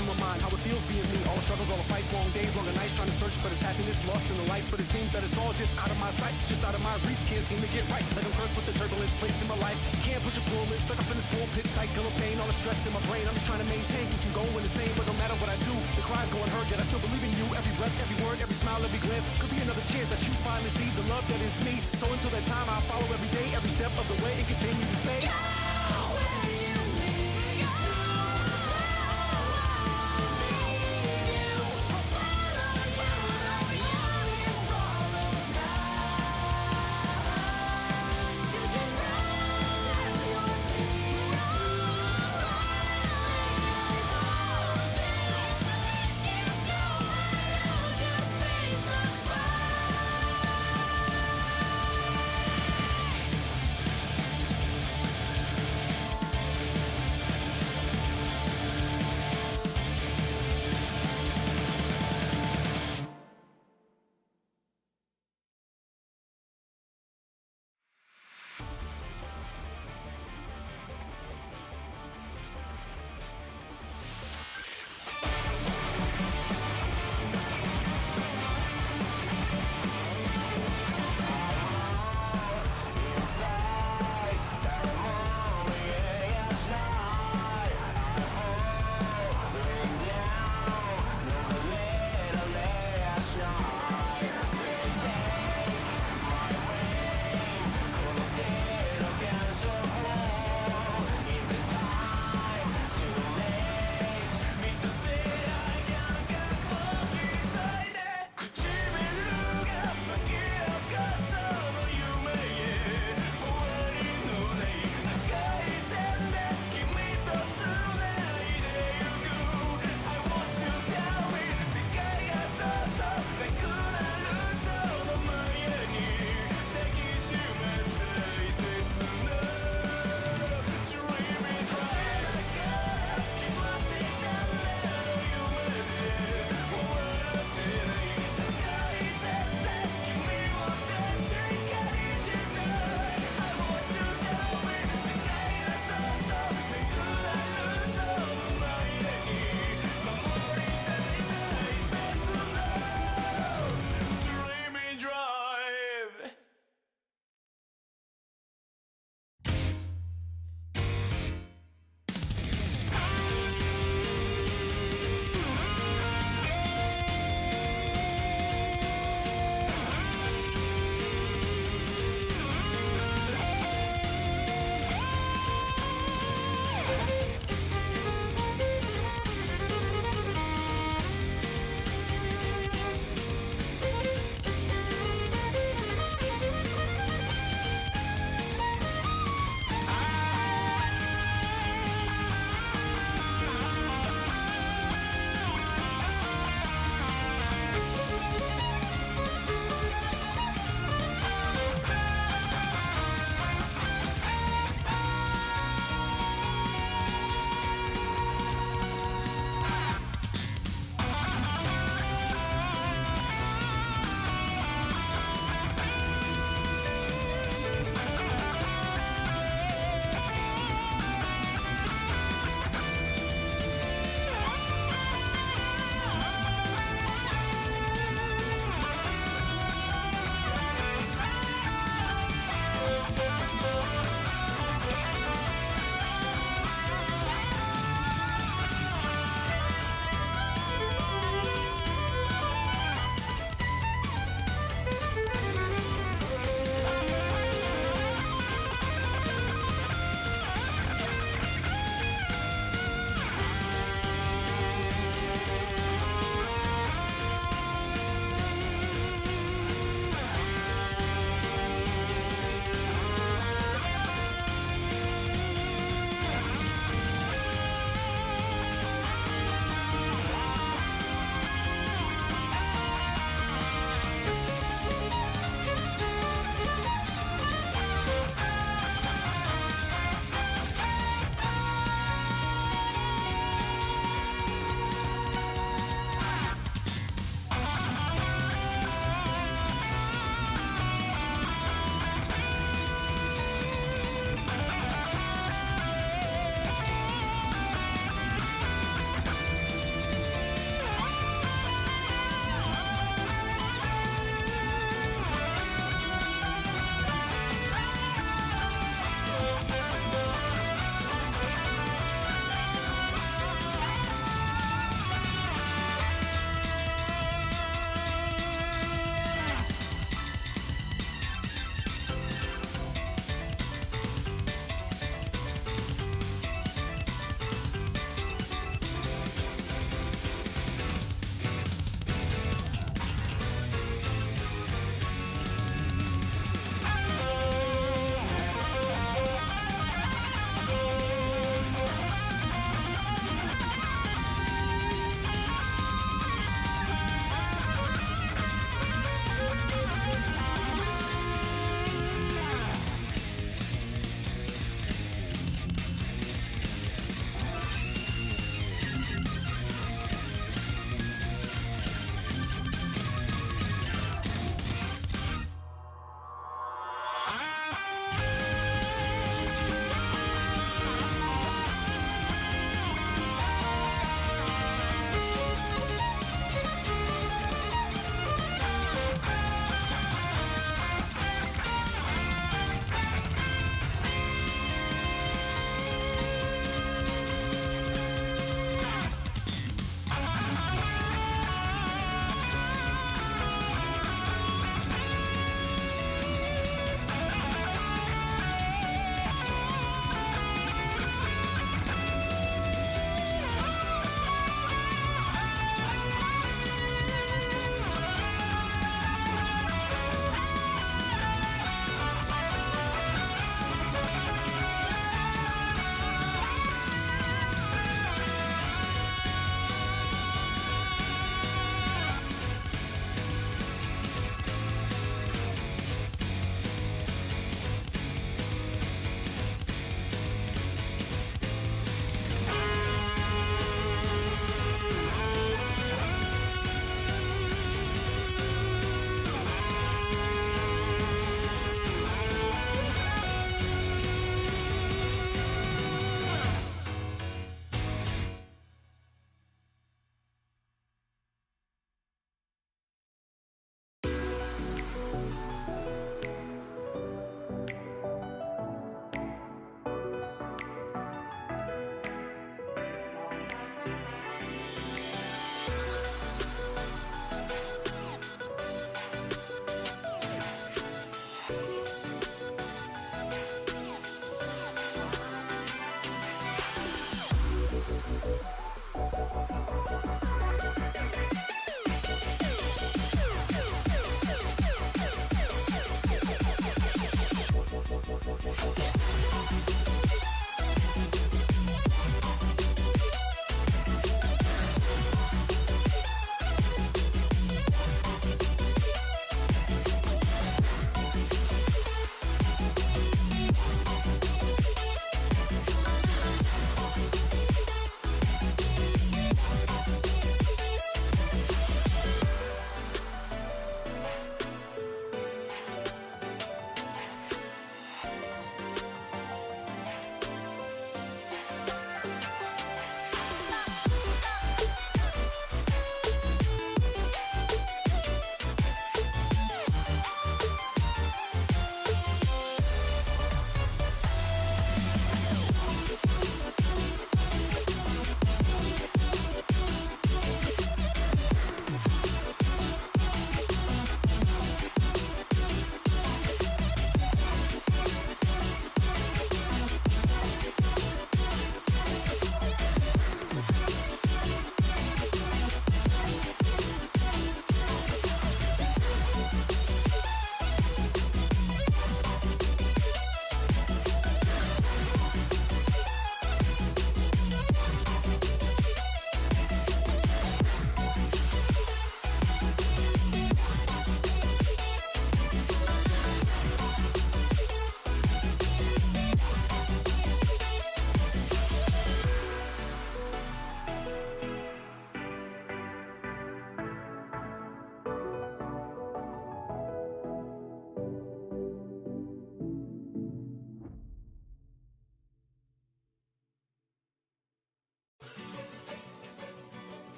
through my mind how it feels being me. All the struggles, all the fights, long days, longer nights, trying to search for this happiness lost in the lights. But it seems that it's all just out of my sight, just out of my reach. Can't seem to get right, like I'm cursed with the turbulence placed in my life. Can't push a pull, it's stuck up in this pulpit cycle of pain. All the stress in my brain, I'm just trying to maintain, keep from going insane. But no matter what I do, the cries go unheard, yet I still believe in you. Every breath, every word, every smile, every glance could be another chance that you finally see the love that is me. So until that time, I'll follow every day, every step of the way, and continue to say, go where you need to.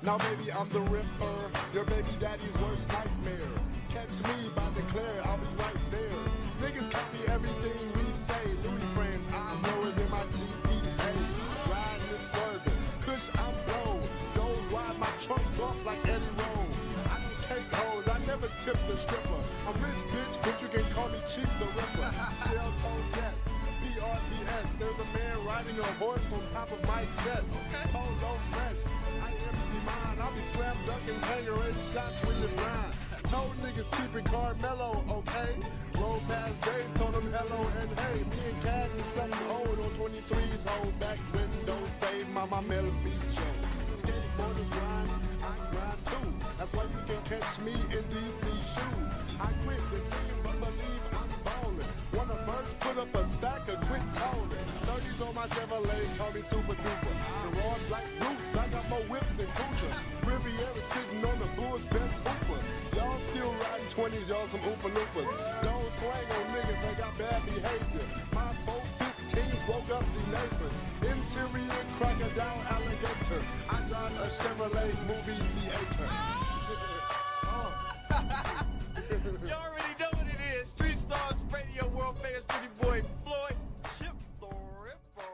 Now baby, I'm the Ripper, your baby daddy's worst nightmare. Catch me by the Claire, I'll be right there. Niggas copy everything we say. Louis frames, eyes lower than my GPA. Riding and swerving, kush I'm blown. Goes wide, my trunk bump like Eddie Roll. I don't cake hoes, I never tip the stripper. I'm rich bitch, but you can call me Cheap the Ripper. Shell toes, yes. BRBS, there's a man riding a horse on top of my chest. Polo fresh, I empty mine. I'll be slam dunking Tangeray shots with the blind. Told niggas keep it Carmelo, okay? Roll past days, told them hello and hey. Me and Cash is something old on 23's hold back windows. Save my Mel Beach show. Skateboarders grind, I grind too. That's why you can catch me in DC shoes. I quit the team, but believe I'm ballin'. Wanna verse, put up a stack of quit calling. 30s on my Chevrolet, call me super duper. The raw black roots, I got more whips than Kucha. Riviera sitting on the Bulls' best hooper. Y'all still riding 20s, y'all some Oopa Loopas. Don't swang on niggas, they got bad behavior. My 415s woke up the neighbors. Interior crocodile alligator. I drive a Chevrolet movie theater. You already know what it is. Street Stars Radio, world famous pretty boy Floyd Chip the Ripper.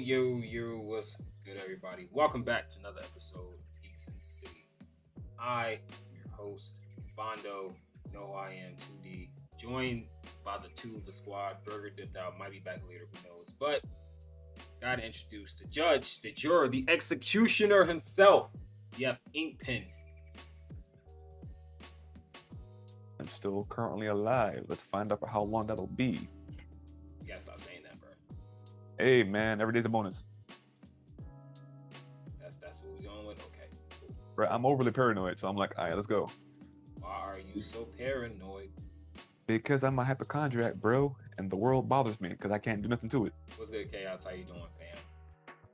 What's good, everybody? Welcome back to another episode of GeekZ. I am your host, Bondo. You know who I am, 2D. Joined by the two of the squad. Burger dipped out, might be back later, who knows. But gotta introduce the judge, the juror, the executioner himself. You have Ink Pen. I'm still currently alive. Let's find out for how long that'll be. You gotta stop saying that, bro. Hey man, every day's a bonus. That's what we're going with. Okay, cool. Bro, I'm overly paranoid, so I'm like, all right, let's go. Why are you so paranoid? Because I'm a hypochondriac, bro, and the world bothers me because I can't do nothing to it. What's good, Chaos? How you doing, fam?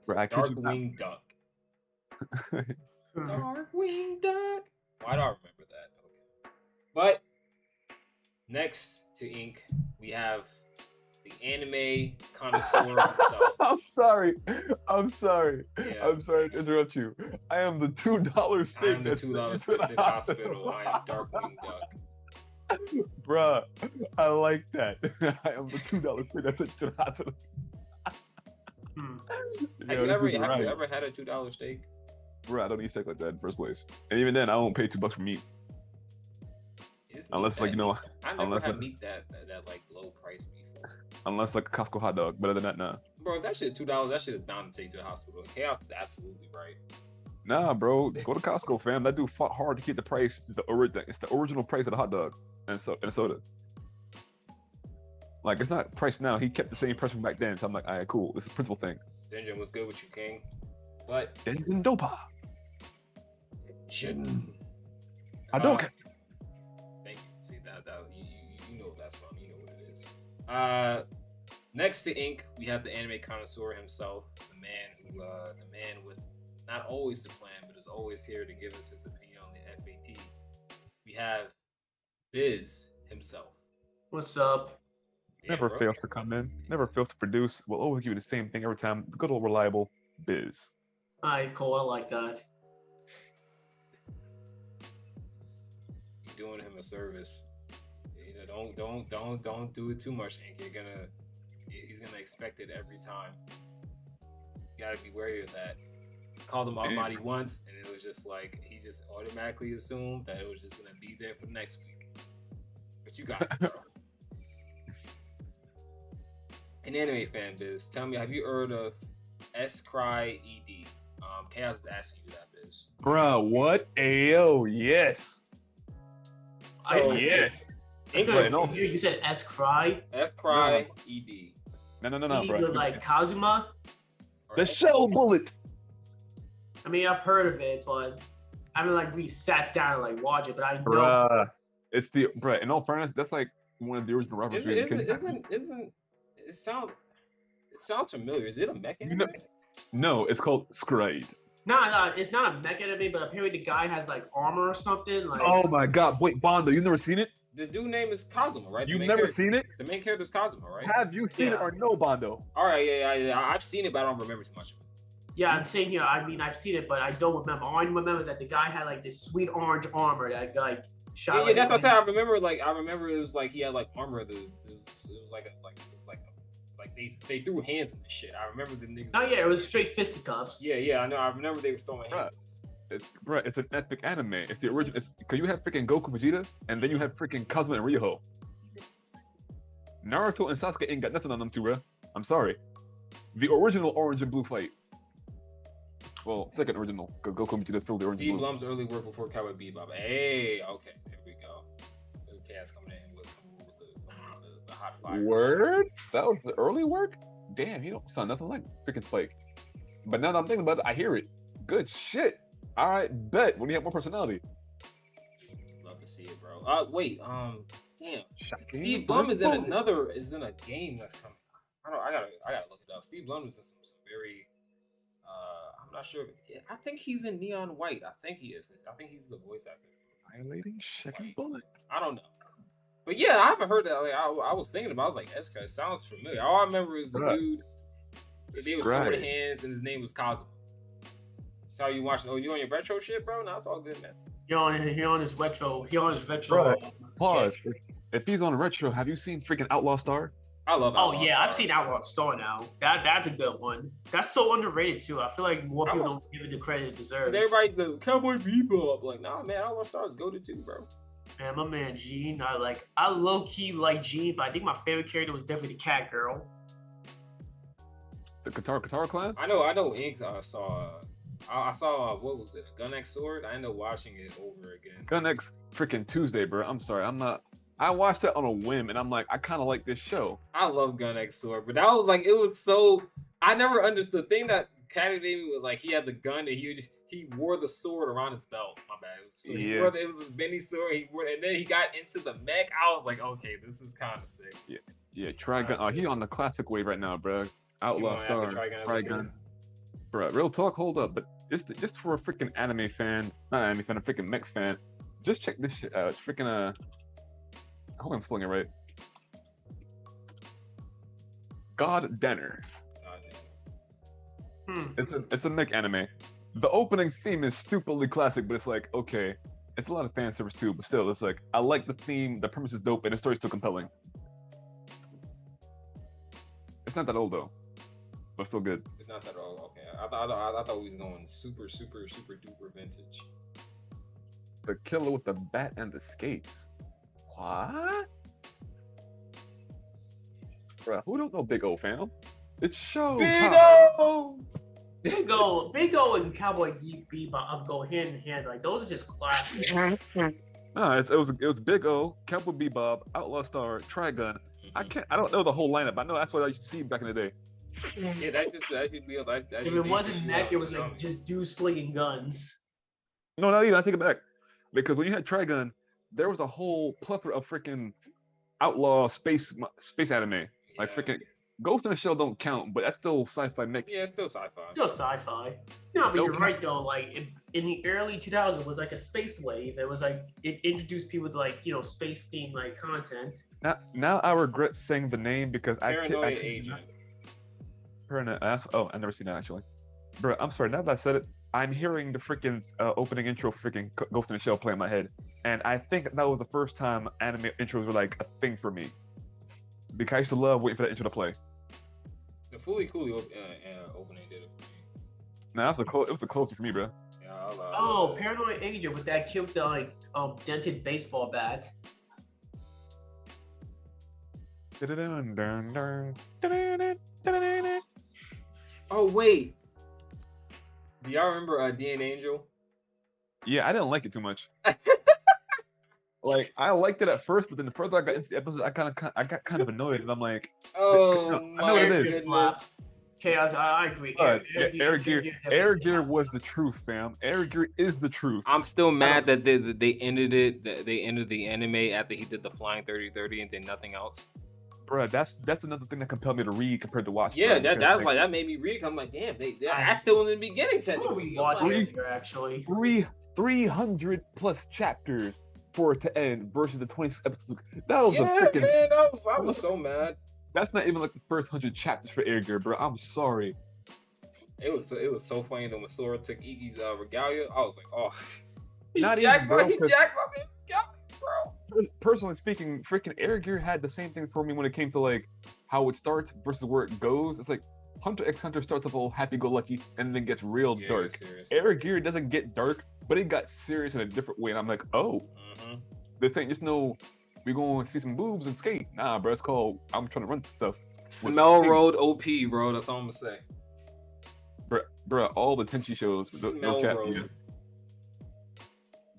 Bro, I kid you not. Darkwing Duck. Darkwing Duck. Why do I remember that? Okay. But next to Ink, we have the anime connoisseur himself. I'm sorry. Yeah. I'm sorry to interrupt you. I am the $2 steak. I'm the $2 steak in the hospital. I am Darkwing Duck. Bruh, I like that. I am the $2 steak that's sent to the hospital. Have you ever had a $2 steak? Bro, I don't eat steak like that in the first place. And even then, I won't pay $2 for meat. Unless, like, you know, I never had meat that like low price before. Unless like a Costco hot dog, but other than that, nah. Bro, if that shit is $2, that shit is bound to take you to the hospital. Chaos is absolutely right. Nah, bro, go to Costco, fam. That dude fought hard to keep the price. It's the original price of the hot dog and soda. Like, it's not priced now. He kept the same price from back then. So I'm like, all right, cool. This is a principal thing. Denjin, what's good with you, King? But Denjin Dopa. Jin. Hadouken. Thank you. See that you know what that's from. You know what it is. Next to Ink, we have the anime connoisseur himself, the man with not always the plan, but is always here to give us his opinion on the FAT. We have Biz himself. What's up? Never fails to come in. Never fails to produce. Will always give you the same thing every time. The good old reliable Biz. Alright, cool. I like that. You're doing him a service. You know, don't do it too much, Ink. He's gonna expect it every time. You gotta be wary of that. Called him Almighty once, and it was just like he just automatically assumed that it was just gonna be there for next week. But you got it, bro. An anime fan, Biz. Tell me, have you heard of S-Cry ED? Chaos is asking you that, Biz. Bro, what? Ayo, yes. So, yes. You said S-Cry? S-Cry ED. No, bro. Like Kazuma? Or The shell bullet. I mean, I've heard of it, but I haven't like we sat down and like watch it. But I know. Bruh, it's the bruh. In all fairness, that's like one of the original rappers. It sounds familiar. Is it a mech anime? No, it's called Scrade. No, it's not a mech anime, but apparently the guy has like armor or something. Like. Oh my god! Wait, Bondo, you never seen it? The dude name is Kazuma, right? You've never seen it? The main character is Kazuma, right? Have you seen it or no, Bondo? All right, yeah. I've seen it, but I don't remember too much of it. Yeah, I'm saying here. I mean, I've seen it, but I don't remember. All I remember is that the guy had like this sweet orange armor that like shot. Yeah, that's what I remember. I remember it was like he had like armor. It was like they threw hands in the shit. I remember the niggas. Oh yeah, it was straight fisticuffs. Yeah, I know. I remember they were throwing hands. It's an epic anime. It's the original. Cause you have freaking Goku, Vegeta, and then you have freaking Kazuma and Ryoho. Naruto and Sasuke ain't got nothing on them two, bro. I'm sorry. The original orange and blue fight. Well, second original, because Goku and Vegeta still the original. Steve Blum's early work before Cowboy Bebop. Hey, okay, here we go. Chaos coming in with the hot fire. Word? That was the early work? Damn, he don't sound nothing like freaking Spike. But now that I'm thinking about it, I hear it. Good shit. All right, bet. When you have more personality. Love to see it, bro. Wait, damn. Steve Blum is in a game that's coming. I gotta look it up. Steve Blum is in some very. I'm not sure. I think he's in Neon White. I think he is. I think he's the voice actor. Violating second bullet. I don't know. But yeah, I haven't heard that. Like, I was thinking about. I was like, Eska. It sounds familiar. All I remember is the dude. They was throwing hands, and his name was Kazuma. That's how you watching? Oh, you on your retro shit, bro? No, it's all good, man. He on his retro. Bro, pause. If he's on retro, have you seen freaking Outlaw Star? I love Oh Outlaw yeah, Star. I've seen Outlaw Star now. That's a good one. That's so underrated too. I feel like more people don't give it the credit it deserves. And everybody, the Cowboy Bebop, like, nah, man, Outlaw Star is goated too, bro. Man, my man Gene, I low key like Gene, but I think my favorite character was definitely the cat girl. The Katara clan? I know. Ink. I saw what was it? A Gun X Sword. I ended up watching it over again. Gun X freaking Tuesday, bro. I'm sorry, I'm not. I watched that on a whim, and I'm like, I kind of like this show. I love Gun X Sword, but that was like, it was so. I never understood. The thing that captivated me was like he had the gun and he wore the sword around his belt. My bad. It was a mini sword. And then he got into the mech. I was like, okay, this is kind of sick. Yeah. Trigun. Oh, he's on the classic wave right now, bro. Outlaw Star, Trigun. Bro, real talk. Hold up, but just for a freaking anime fan, not anime fan, a freaking mech fan, just check this shit out. It's freaking I hope I'm spelling it right. God Denner. It's a mech anime. The opening theme is stupidly classic, but it's like, okay, it's a lot of fan service too, but still, it's like, I like the theme, the premise is dope, and the story's still compelling. It's not that old though, but still good. It's not that old. Okay, I thought we was going super duper vintage. The killer with the bat and the skates. What? Bruh, who don't know Big O, fam? It's show Big time. O! Big O and Cowboy Bebop go hand in hand. Like those are just classics. No, it was Big O, Cowboy Bebop, Outlaw Star, Trigun. I don't know the whole lineup. I know that's what I used to see back in the day. Yeah, that should be. If it wasn't mech, it was like just dudes slinging guns. No, not even. I take it back, because when you had Trigun, there was a whole plethora of freaking outlaw space anime. Like freaking Ghost in the Shell don't count, but that's still sci-fi mech. Yeah, it's still sci-fi. Still sci-fi. No, but you're right though. Like in the early 2000s, it was like a space wave. It was like it introduced people to like space themed like content. Now I regret saying the name because Paranoid Agent. Oh, I've never seen that actually. Bro, I'm sorry. Now that I said it, I'm hearing the freaking opening intro for freaking Ghost in the Shell play in my head, and I think that was the first time anime intros were like a thing for me. Because I used to love waiting for that intro to play. The Fully Cooley opening did it for me. Nah, it was the closest for me, bro. Yeah, Oh, Paranoid Agent with that kid with the like dented baseball bat. Oh wait, do y'all remember D&A Angel? Yeah, I didn't like it too much. Like I liked it at first, but then the further I got into the episode, I got kind of annoyed, and I'm like, oh I know what it is. goodness. Chaos, I agree. Air Gear was the truth, fam. Air Gear is the truth. I'm still mad that they ended it. That they ended the anime after he did the Flying 30-30 and then nothing else. Bruh, that's another thing that compelled me to read compared to watch. Yeah, bro, that made me read. I'm like, damn, that's still in the beginning technically. Watch it actually. 300 plus chapters for it to end versus the 20 episodes. That was a freaking. Man, I was so mad. That's not even like the first 100 chapters for Air Gear, bro. I'm sorry. It was so funny that when Sora took Iggy's regalia, I was like, oh, he Not jacked even, bro, my regalia, bro. Personally speaking, freaking Air Gear had the same thing for me when it came to like how it starts versus where it goes. It's like Hunter x Hunter starts off all happy-go-lucky and then gets real dark. Serious. Air Gear doesn't get dark, but it got serious in a different way, and I'm like, oh, this ain't just no, we gonna see some boobs and skate. Nah, bro, it's called I'm trying to run stuff. Smell Road OP, bro. That's all I'm gonna say. Bro, all the Tenchi shows. Smell Road. Yeah.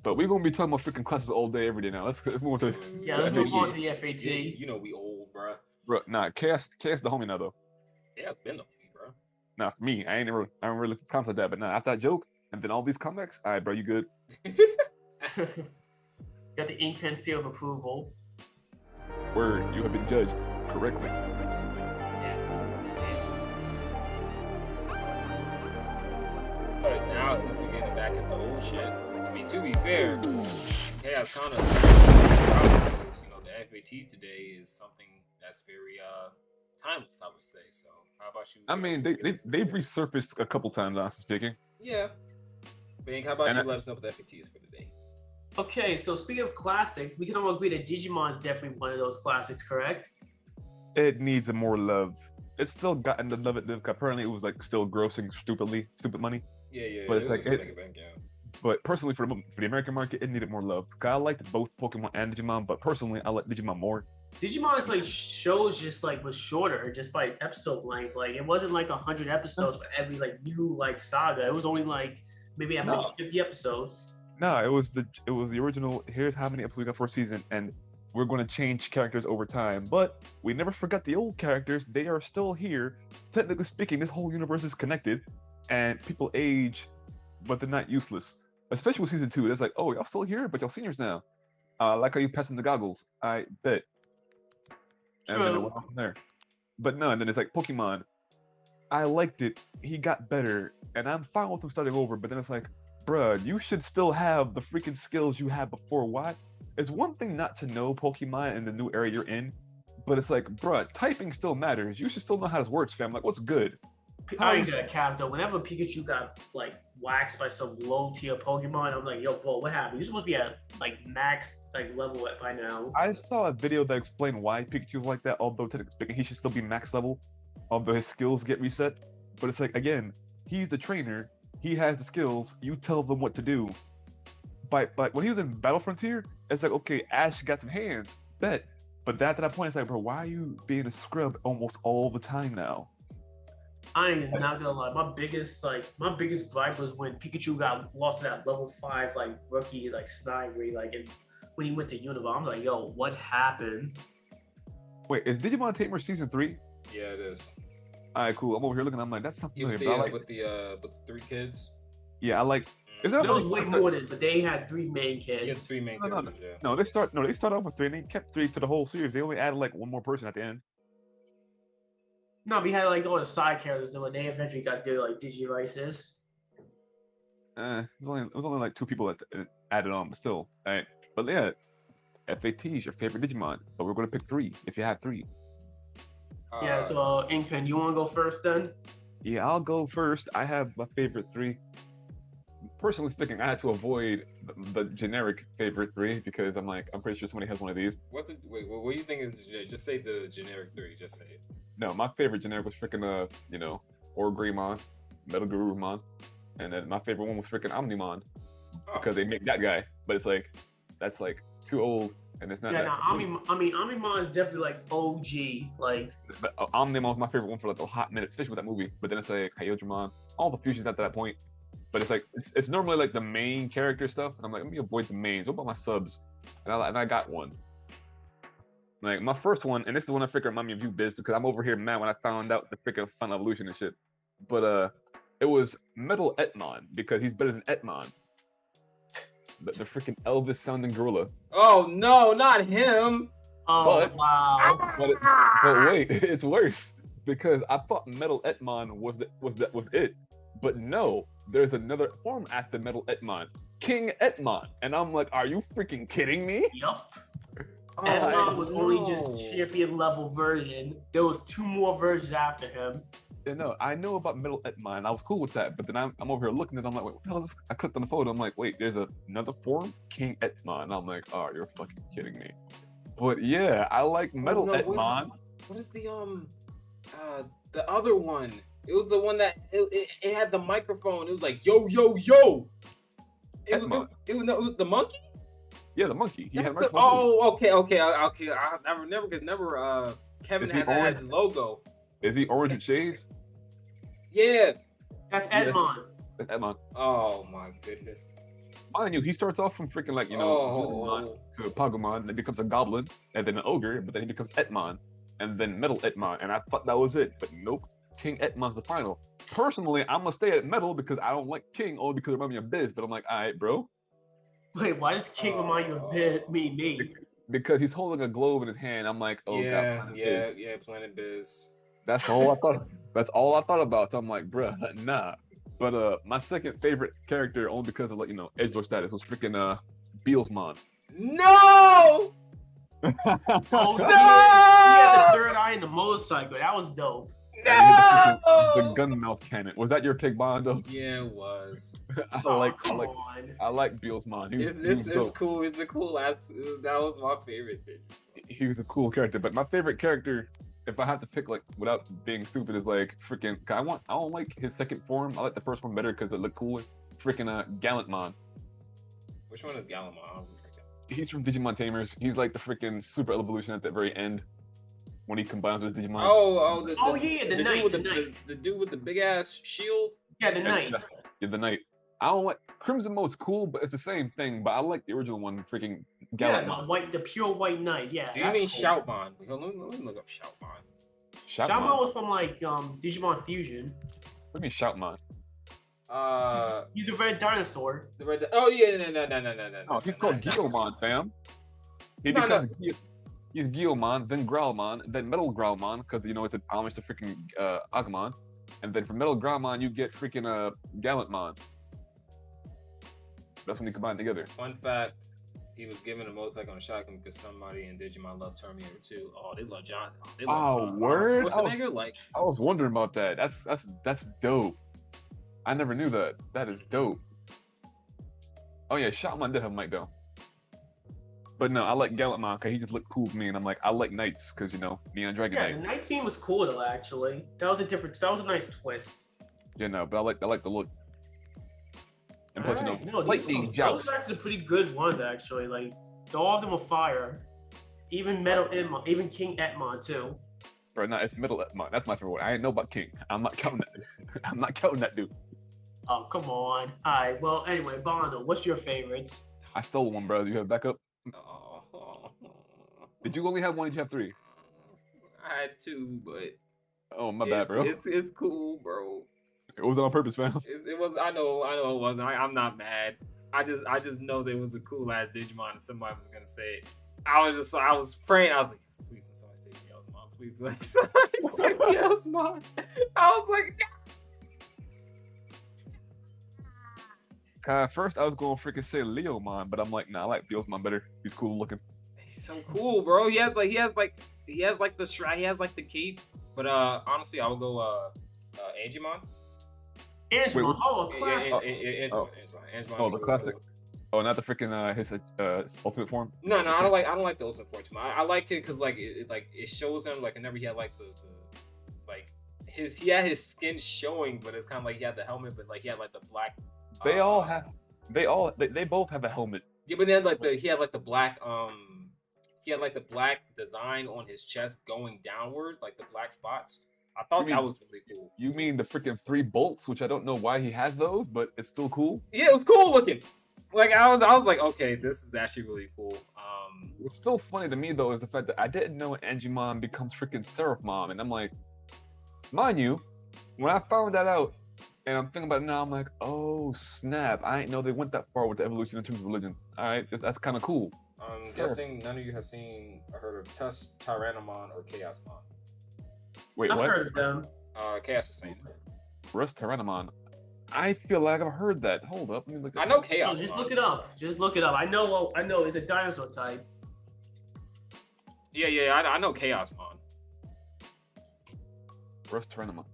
But we're gonna be talking about freaking classes all day, every day now. Let's move on to. Yeah, let's move on to the FAT. Yeah, you know we old, bro. Bro, nah, Chaos the homie now though. Yeah, it's been the homie, bro. Nah, for me, I don't really look at comments like that. But nah, after that joke and then all these comics, all right, bro, you good? Got the ink pen seal of approval. Where you have been judged correctly. But now, since we're getting back into old shit, I mean, to be fair, Chaos kind of, the FAT today is something that's very timeless, I would say. So, how about you? I mean, they've resurfaced a couple times, honestly speaking. Yeah. Bank, how about you let us know what the FAT is for today? Okay, so speaking of classics, we can all agree that Digimon is definitely one of those classics, correct? It needs more love. It's still gotten the love it did. Apparently, it was like still grossing stupid money. Yeah. But it's like still make it back, yeah. But personally, for the American market, it needed more love. 'Cause I liked both Pokemon and Digimon, but personally, I like Digimon more. Digimon's like shows just like was shorter, just by episode length. Like it wasn't like 100 episodes for every like new like saga. It was only like maybe at most 50 episodes. No, it was the original. Here's how many episodes we got for a season, and we're going to change characters over time. But we never forgot the old characters. They are still here. Technically speaking, this whole universe is connected, and people age, but they're not useless. Especially with season 2, it's like, oh, y'all still here, but y'all seniors now. Like how you passing the goggles. I bet. And then it went on from there. But no, and then it's like Pokemon. I liked it. He got better, and I'm fine with him starting over. But then it's like, bruh, you should still have the freaking skills you had before. Why? It's one thing not to know Pokemon in the new area you're in, but it's like, bruh, typing still matters. You should still know how this works, fam. Like, what's good? I ain't gonna cap though. Whenever Pikachu got like waxed by some low tier Pokemon, I'm like, yo, bro, what happened? You're supposed to be at like max like level by now. I saw a video that explained why Pikachu's like that, although technically speaking, he should still be max level, although his skills get reset. But it's like, again, he's the trainer, he has the skills, you tell them what to do. But when he was in Battle Frontier, it's like, okay, Ash got some hands, bet. But at that point, it's like, bro, why are you being a scrub almost all the time now? I ain't not gonna lie. My biggest gripe was when Pikachu got lost to that level 5 like rookie like Snively like when he went to Unova. I'm like, yo, what happened? Wait, is Digimon Tamer season 3? Yeah, it is. All right, cool. I'm over here looking. I'm like, that's something. Yeah, with the 3 kids. Yeah, I like. Is that there was way more than, but they had 3 main kids. He has 3 main characters. Yeah. No, they start off with 3, and they kept 3 to the whole series. They only added like one more person at the end. No, we had like all the side characters, and when they eventually got their like Digivices. It was only like 2 people that added on, but still. All right, but yeah, FAT is your favorite Digimon, but we're gonna pick 3 if you have 3. Yeah, so Inkpen, you want to go first then? Yeah, I'll go first. I have my favorite 3. Personally speaking, I had to avoid the generic favorite 3 because I'm pretty sure somebody has one of these. What do you think is just say the generic 3? Just say it. No, my favorite generic was freaking Orgrimmon, Metal Garurumon, and then my favorite one was freaking Omnimon because they make that guy. But it's like that's like too old, and it's not. Yeah, Omnimon is definitely like OG. Like, but Omnimon was my favorite one for like a hot minute, especially with that movie. But then it's like Kyojimon, all the fusions at that point. But it's like it's normally like the main character stuff, and I'm like, let me avoid the mains. What about my subs? And I got one. Like my first one, and this is the one I figured remind me of you, Biz, because I'm over here mad when I found out the freaking Final Evolution and shit. But it was Metal Etmon because he's better than Etmon. The freaking Elvis sounding gorilla. Oh no, not him! Oh wow! But wait, it's worse because I thought Metal Etmon was it, but no, there's another form after Metal Etmon, King Etmon, and I'm like, are you freaking kidding me? Yup. Etmon was only just champion level version. There was 2 more versions after him. Yeah, no, I know about Metal Etmon. I was cool with that, but then I'm over here looking at it. I'm like, wait, what the hell is this? I clicked on the photo. I'm like, wait, there's another form, King Etmon. And I'm like, oh, you're fucking kidding me. But yeah, I like Metal Etmon. What is the other one? It was the one that it had the microphone. It was like yo yo yo. It was the monkey. Yeah, the monkey. He had a microphone. Oh, okay. I remember because Kevin had his logo. Is he orange and shades? Yeah. That's Etmon. That's Etmon. Oh my goodness. Mind you, he starts off from freaking like, Zunimon to Pagumon, and then becomes a goblin, and then an ogre, but then he becomes Etmon, and then Metal Etmon, and I thought that was it, but nope. King Etmon's the final. Personally, I'm gonna stay at Metal because I don't like King, only because it reminds me of Biz, but I'm like, alright, bro. Wait, why does King remind you of me? Because he's holding a globe in his hand. I'm like, oh god, Planet Biz. That's all I thought. That's all I thought about. So I'm like, bruh, nah. But my second favorite character, only because of edgelord status, was freaking Beelsmon. No! Oh no! He had the 3rd eye in the motorcycle. That was dope. No! The gun mouth cannon. Was that your pick, Bondo? Yeah, it was. I like Beelsmon. It's cool. It's a cool ass. That was my favorite thing. He was a cool character, but my favorite character if I had to pick like without being stupid, is like freaking. I don't like his second form. I like the first one better because it looked cool. Freaking Gallantmon. Which one is Gallantmon? I don't know. He's from Digimon Tamers. He's like the freaking super evolution at the very end when he combines with his Digimon. The dude with the big ass shield. Yeah, the knight. Yeah, the knight. I don't like Crimson Mode's cool, but it's the same thing. But I like the original one, freaking Gallantmon. Yeah, the pure white knight. Yeah. Do you mean cool. Shoutmon? Let me look up Shoutmon. Shoutmon was from like Digimon Fusion. What do you mean Shoutmon? He's a red dinosaur. The red. Oh yeah, no. Oh, he's called Geomon, fam. He's Geomon, then Growlmon, then Metal Growlmon, because you know it's an homage to freaking Agumon, and then from Metal Growlmon you get freaking Gallantmon. That's when they combine together. Fun fact: he was given a motorcycle on a shotgun because somebody in Digimon loved Terminator 2. Oh, they love John. They love, word! Schwarzenegger. I was wondering about that. That's dope. I never knew that. That is dope. Oh yeah, Shoutmon did have Might though. But no, I like Gallantmon because he just looked cool to me, and I'm like, I like Knights because you know, Neon Dragon Knight. Yeah, the Knight theme was cool though. Actually, that was a nice twist. Yeah, no, but I like the look. And plus, right. you know, lightning joust. Those are actually pretty good ones actually. Like all of them are fire. Even Metal Edmon, even King Edmon too. Bro, no, it's Metal Edmon. That's my favorite one. I ain't know about King. I'm not counting that. I'm not counting that dude. Oh, come on. All right. Well, anyway, Bondo, what's your favorites? I stole one, bro. You have backup? Oh. Did you only have one? Or did you have three? I had two, but oh my bad, bro. It's cool, bro. It was on purpose, man. It was. I know it wasn't. I'm not mad. I just know there was a cool ass Digimon, and somebody was gonna say it. I was praying. I was like, please, somebody say Meowsmon. Please, like, somebody say Meowsmon. I was like. First, I was going to freaking say Leomon, but I'm like, nah, I like Beelzemon better. He's cool looking. He's so cool, bro. He has the stride. He has like the cape. But honestly, I would go Angemon. Angemon. Oh, a classic. Angemon. Oh, the classic. Oh, not the freaking his ultimate form. No, I don't like the ultimate form too much. I like it because like it shows him like whenever he had like the like he had his skin showing, but it's kind of like he had the helmet, but like he had like the black. They both have a helmet. Yeah, but then like he had like the black design on his chest going downwards, like the black spots. I thought that was really cool. You mean the freaking 3 bolts, which I don't know why he has those, but it's still cool. Yeah, it was cool looking. Like I was like, okay, this is actually really cool. What's still funny to me though is the fact that I didn't know Angemon becomes freaking Seraphmon, and I'm like, mind you, when I found that out. And I'm thinking about it now, I'm like, oh, snap. I didn't know they went that far with the evolution in terms of religion. All right, that's kind of cool. I'm guessing none of you have seen or heard of Tyrannomon or Chaosmon. Wait, I've what? heard of them. Chaos is saying. Rust Tyrannomon. I feel like I've heard that. Hold up. Let me look I know Chaos. No, just look it up. I know it's a dinosaur type. Yeah, I know Chaosmon. Rust Tyrannomon.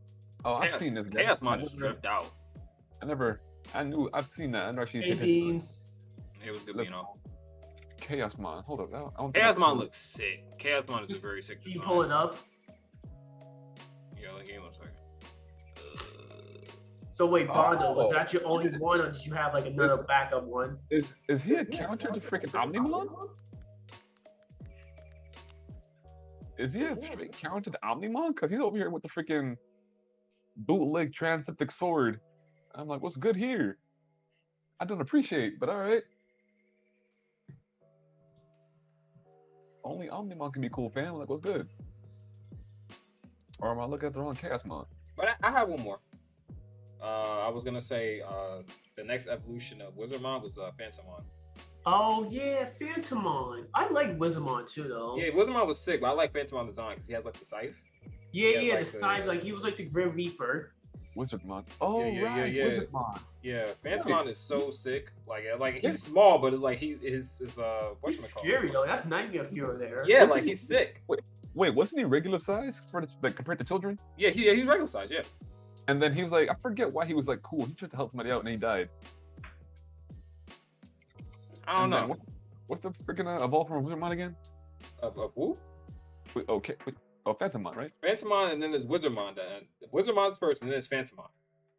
Oh, I've seen this. Chaosmon is stripped out. I've seen that. I never actually paid attention. It was good, you know. Chaosmon. Hold up. Chaosmon looks sick. Chaosmon is a very sick design. Can you pull it up? Yeah, give me 1 second. So wait, Bondo, was that your only one, or did you have like another backup one? Is he a counter to freaking Omnimon? Is he a straight counter to Omnimon? Because he's over here with the freaking bootleg transeptic sword. I'm like, what's good here? I don't appreciate, but all right. Only Omnimon can be cool, fam. Like, what's good? Or am I looking at the wrong Chaosmon? But I have one more. I was gonna say the next evolution of Wizardmon was Phantomon. Oh yeah, Phantomon. I like Wizardmon too, though. Yeah, Wizardmon was sick, but I like Phantomon design because he has like the scythe. Yeah, like the scythe, like he was like the Grim Reaper. Wizardmon. Oh yeah. Wizardmon. Yeah, Phantomon is so sick. Like he's small, but it's like his what's he's scary though. That's Nightmare Fury there. Yeah, like he's sick. Wait, wasn't he regular size compared to children? Yeah, he's regular size. Yeah. And then he was like, I forget why he was like cool. He tried to help somebody out and he died. I don't know. What's the freaking evolve from Wizardmon again? Of who? Wait, okay. Wait. Oh, Phantomon, right? Phantomon, and then there's Wizardmon. Wizardmon's first, and then there's Phantomon.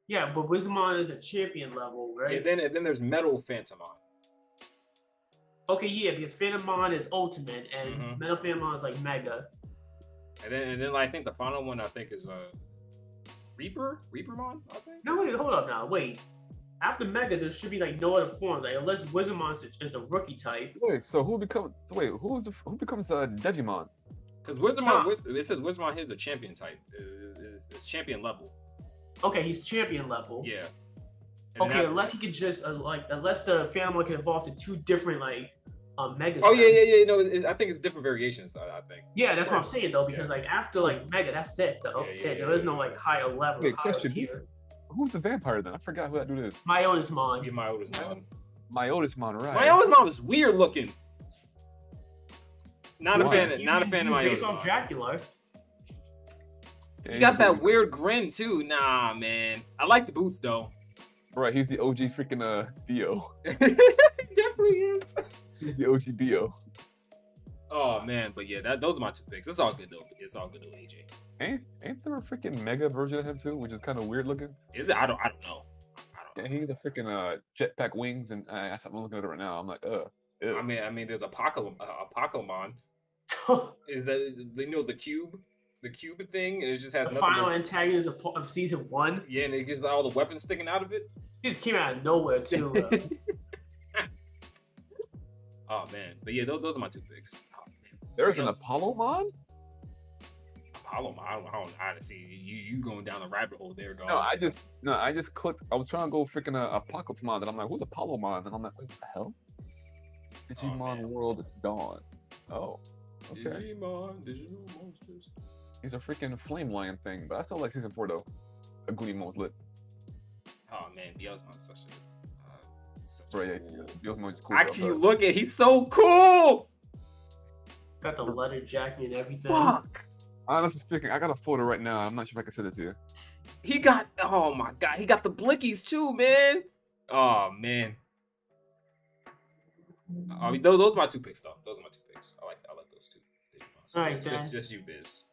Yeah, but Wizardmon is a champion level, right? Yeah, then there's Metal Phantomon. Okay, yeah, because Phantomon is Ultimate, and Metal Phantomon is like Mega. And then I think the final one is Reapermon, I think. No, wait, hold up now. Wait. After Mega, there should be like no other forms. Like unless Wizardmon is a rookie type. Wait, so who becomes Digimon? Because Wizardmon, it says Wizardmon is a champion type. It's champion level. Okay, he's champion level. Yeah. Okay, unless he could just unless the Phantomon can evolve to two different Megas. Oh yeah. No, I think it's different variations. I think. Yeah, that's what I'm saying though, because like after like Mega, that's it though. There is no like higher level. Wait, question. Who's the vampire then? I forgot who that dude is. Myotismon. Yeah, Myotismon. Myotismon, right? Myotismon was weird looking. Not a fan of Myotismon. Based on Dracula. He got that weird grin too. Nah, man. I like the boots though. Right, he's the OG freaking Dio. He definitely is. He's the OG Dio. Oh man, but yeah, those are my two picks. It's all good though. It's all good though, AJ. Ain't there a freaking Mega version of him too, which is kind of weird looking? Is it? I don't know. Yeah, he's a freaking jetpack wings, and I'm looking at it right now. I'm like, ew. I mean, there's Apocalypse. Is that the cube thing, and it just has the final antagonist of season 1. Yeah, and it gets all the weapons sticking out of it. He just came out of nowhere too. Oh man, but yeah, those are my two picks. Oh, there's an Apollomon. I don't see you going down the rabbit hole there, dog. No, I just clicked. I was trying to go freaking Apocalypsemon, and I'm like, who's Apollomon? And I'm like, what the hell? Digimon World Dawn. Oh, okay. Digimon, digital monsters. He's a freaking flame lion thing, but I still like season 4 though. Agunimon's lit. Oh man, Beelzebub's such a right, cool. Beelzebub's cool. Actually, look at he's so cool. Got the leather jacket and everything. Fuck. Honestly speaking, I got a photo right now. I'm not sure if I can send it to you. He got, oh my god, he got the blickies too, man. Oh man. Those are my two picks though. Those are my two picks. I like those two. So all right, it's just you, Biz.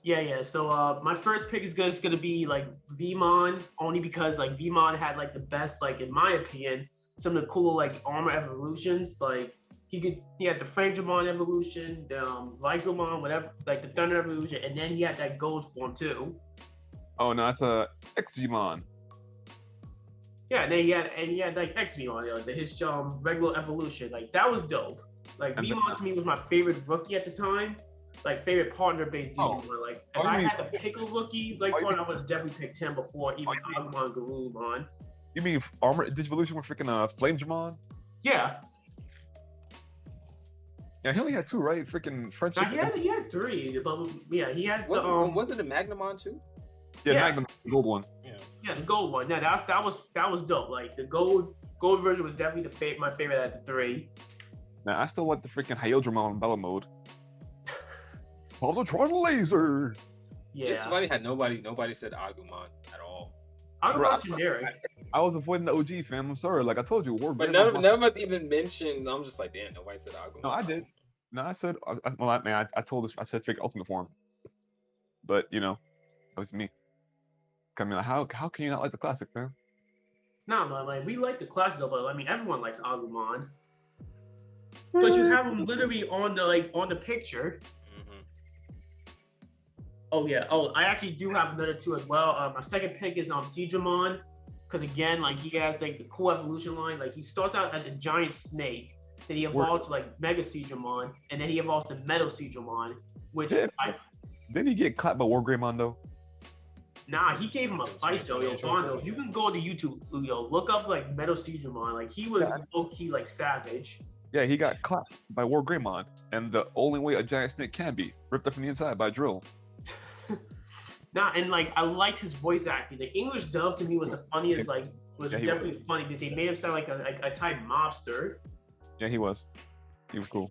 Yeah. So my first pick is gonna be like Vmon, only because like Vmon had like the best, like in my opinion, some of the cool like armor evolutions. Like he had the Frangramon evolution, the Vigromon, whatever, like the Thunder evolution, and then he had that gold form too. Oh no, that's a Xvmon. Yeah, and then he had like Xvmon, his regular evolution. Like that was dope. Like Vmon to me was my favorite rookie at the time. Like favorite partner based Digimon. Like if I had to pick a rookie, like one, I would have definitely picked him before even Agumon, Garurumon. You mean armor Digivolution with freaking Flamedramon? Yeah. Yeah, he only had 2, right? Freaking French. He had 3. But yeah, he had the wasn't it Magnamon too? Yeah, Magnamon, the gold one. Yeah, the gold one. Yeah, that was dope. Like the gold version was definitely my favorite at the 3. Now I still like the freaking Hyodramon battle mode. Positron laser. Yeah. It's funny how nobody said Agumon at all. Agumon's generic. I was avoiding the OG, fam. I'm sorry. Like I told you, but none of us even mentioned. I'm just like, damn, nobody said Agumon. No, I did. No, I said. I told this. I said fake ultimate form. But it was me. I mean, like, how can you not like the classic, man? Nah, but like we like the classic though. But I mean, everyone likes Agumon. Because you have him literally on the picture. Oh yeah. Oh, I actually do have another 2 as well. My second pick is Seadramon, because again, like he has like the cool evolution line. Like he starts out as a giant snake, then he evolves to like Mega Seadramon, and then he evolves to Metal Seadramon, which didn't he get clapped by Wargreymon though? Nah, he gave him a fight though. You can go to YouTube, look up like Metal Seadramon. Like he was low key like savage. Yeah, he got clapped by Wargreymon, and the only way a giant snake can be ripped up from the inside by a drill. Nah, and like I liked his voice acting. The English dub to me was the funniest. Like definitely funny because they made him sound like a type mobster. Yeah, he was. He was cool.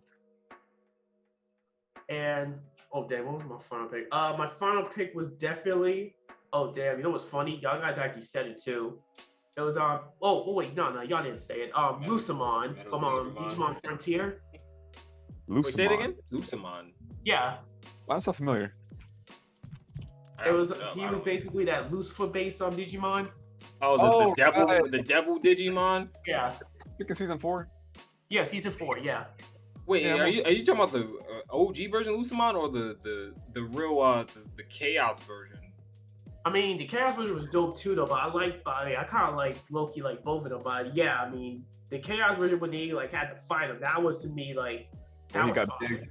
And oh damn, what was my final pick? My final pick was definitely. Oh damn, you know what's funny? Y'all guys actually said it too. It was oh wait, no, y'all didn't say it. Lusamon from Digimon Frontier. Lusamon. Wait, say it again. Lusamon. Yeah. Why is that familiar? It was he was basically that Lucifer based on Digimon. Oh, the devil Digimon. Yeah. Pick season 4. Yeah, season 4. Yeah. Wait, are you talking about the OG version of Lucimon or the real the Chaos version? I mean, the Chaos version was dope too, though. But I kind of like Loki, like both of them. But yeah, I mean, the Chaos version when they like had to fight him, that was to me like that was fun.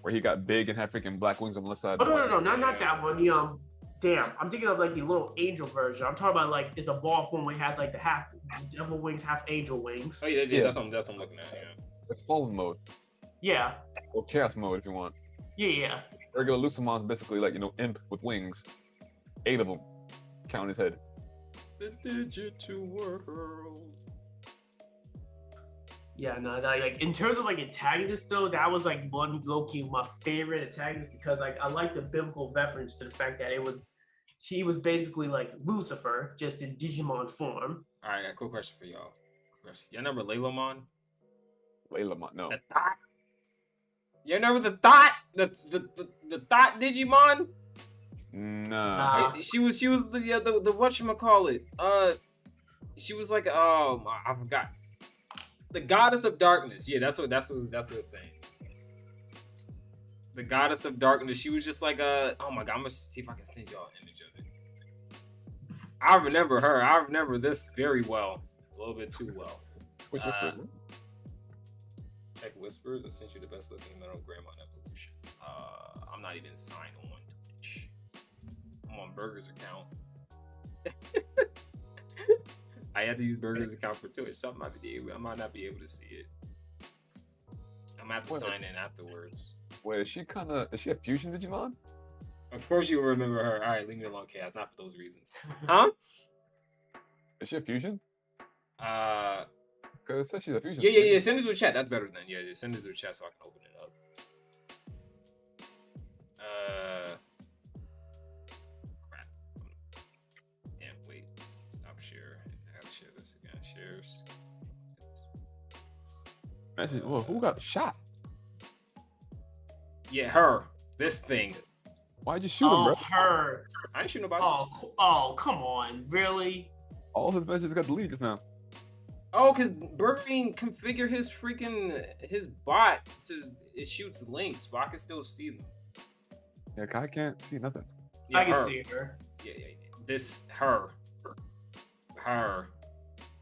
Where he got big and had freaking black wings on the side. Oh no, not that one. The damn, I'm thinking of like the little angel version. I'm talking about like it's a ball form where it has like the half devil wings, half angel wings. Oh yeah. That's what I'm looking at. Yeah. It's fallen mode. Yeah. Or chaos mode if you want. Yeah. Regular Lucimon's basically like, imp with wings. 8 of them. Count his head. The digital world. Yeah, no, like in terms of like antagonists though, that was like one low-key my favorite antagonist because like I like the biblical reference to the fact that she was basically like Lucifer, just in Digimon form. All right, cool question for y'all. Y'all remember Laylamon? Laylamon, no. The Thought? You remember the Thought? The Thought Digimon? No. She was the whatchamacallit? She was like I forgot. The goddess of darkness. Yeah, that's what it's saying. The goddess of darkness. She was just like oh my god, I'm gonna see if I can send y'all an image of it. I remember her. I remember this very well. A little bit too well. Check Whispers. I sent you the best looking metal Greymon evolution. I'm not even signed on Twitch. I'm on Burger's account. I had to use Burger's account for Twitch, so I might not be able to see it. I'm gonna have to sign in afterwards. Wait, is she a fusion Digimon? Of course you will remember her. All right, leave me alone, Chaos. Not for those reasons. Huh? Is she a fusion? Because it says she's a fusion. Yeah. Send it to the chat. That's better than just send it to the chat so I can open it up. Crap. Damn. Wait. Stop share. I gotta share this again. Shares. Message. Well, who got shot? Yeah, her. This thing. Why'd you shoot him, bro? Her. I didn't shoot nobody. Oh, come on, really? All his messages got deleted just now. Oh, because Burger King configured his bot to it shoots links, but I can still see them. Yeah, I can't see nothing. Yeah, I can see her. Yeah. Her.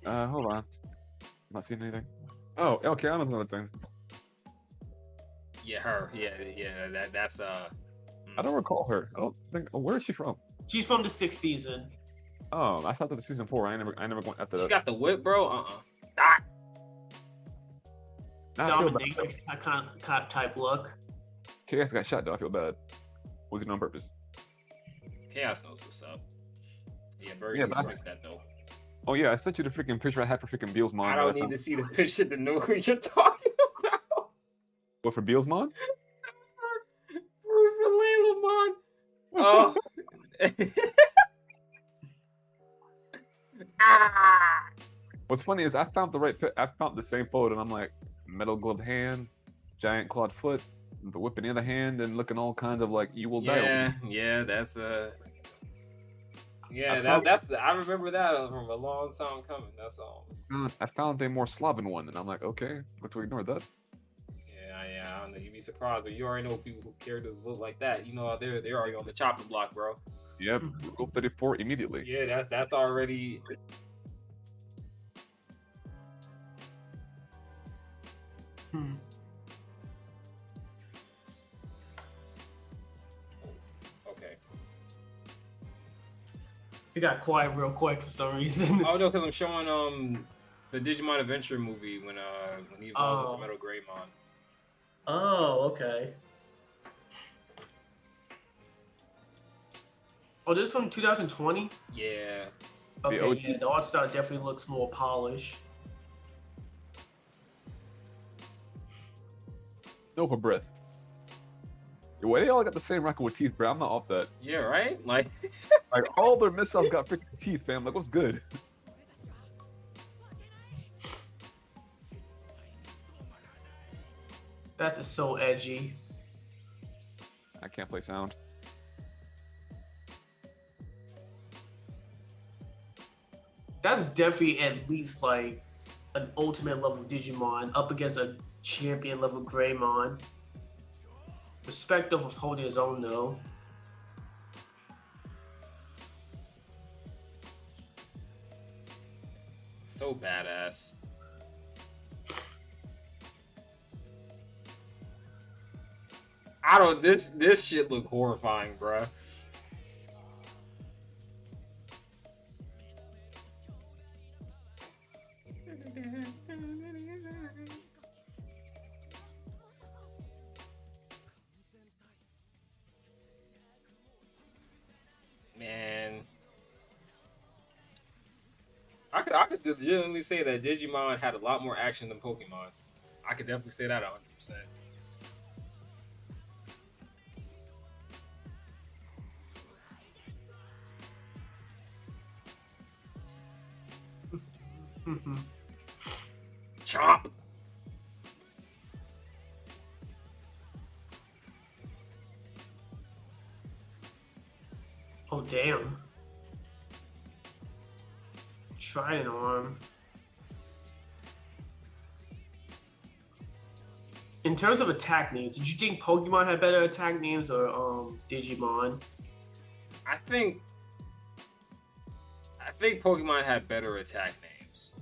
Hold on. I'm not seeing anything. Oh, okay, I know another thing. Yeah, her. Yeah. That's I don't recall her. I don't think. Oh, where is she from? She's from the 6th season. Oh, I stopped at the season 4. I never went after that. She got the whip, bro. Dominatrix kind of type look. Chaos got shot though. I feel bad. Was it on purpose? Chaos knows what's up. Yeah, Burger King fixed that though. Oh yeah, I sent you the freaking picture I had for freaking Beelsmon. I don't need to see the picture to know who you're talking about. What, for Beelsmon? for Laylamon. Oh. What's funny is I found the same photo and I'm like, metal gloved hand, giant clawed foot, the whip in the other hand, and looking all kinds of like you will die. Yeah, that's I remember that from a long time coming. That's all. I found a more Slavic one, and I'm like, okay, but we ignore that. Yeah, I don't know. You'd be surprised, but you already know people who characters look like that. You know, they're already on the chopping block, bro. Yep, Rule 34 immediately. Yeah, that's already. Okay. It got quiet real quick for some reason. Oh no, because I'm showing the Digimon Adventure movie when he evolved into Metal Greymon. Oh, okay. Oh, this is from 2020? Yeah. Okay, yeah, the art style definitely looks more polished. No for breath. Why they all got the same record with teeth, bro? I'm not off that. Yeah, right? Like all their missiles got freaking teeth, fam. Like, what's good? That's just so edgy. I can't play sound. that's definitely at least like an ultimate level Digimon up against a champion level Greymon. Respective of holding his own though. So badass. I don't. This shit look horrifying, bruh. Man, I could legitimately say that Digimon had a lot more action than Pokemon. I could definitely say that 100%. Chomp. Oh damn. Trident arm. In terms of attack names, did you think Pokemon had better attack names or Digimon? I think Pokemon had better attack names.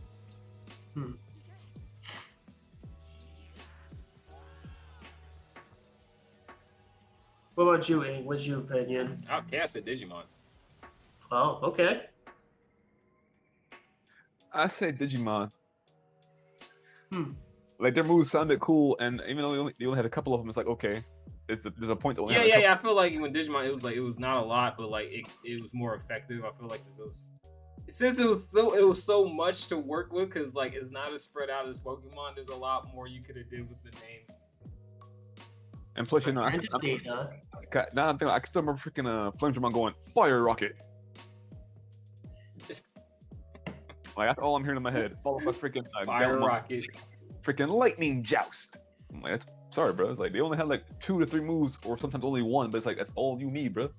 What about you, Ing? What's your opinion? Okay, I said Digimon. Oh, okay. I say Digimon. Like their moves sounded cool, and even though they only had a couple of them, it's like okay, there's a point to only have a couple. Yeah. I feel like when Digimon, it was not a lot, but like it was more effective. I feel like it was since it was so much to work with, because like it's not as spread out as Pokemon. There's a lot more you could have did with the names. And plus, you know, now I'm thinking, I can still remember freaking Flame Dramon going Fire Rocket. Like that's all I'm hearing in my head. Followed by freaking Fire Rocket, freaking Lightning Joust. I'm like, sorry, bro. It's like they only had like 2 to 3 moves, or sometimes only 1, but it's like that's all you need, bro.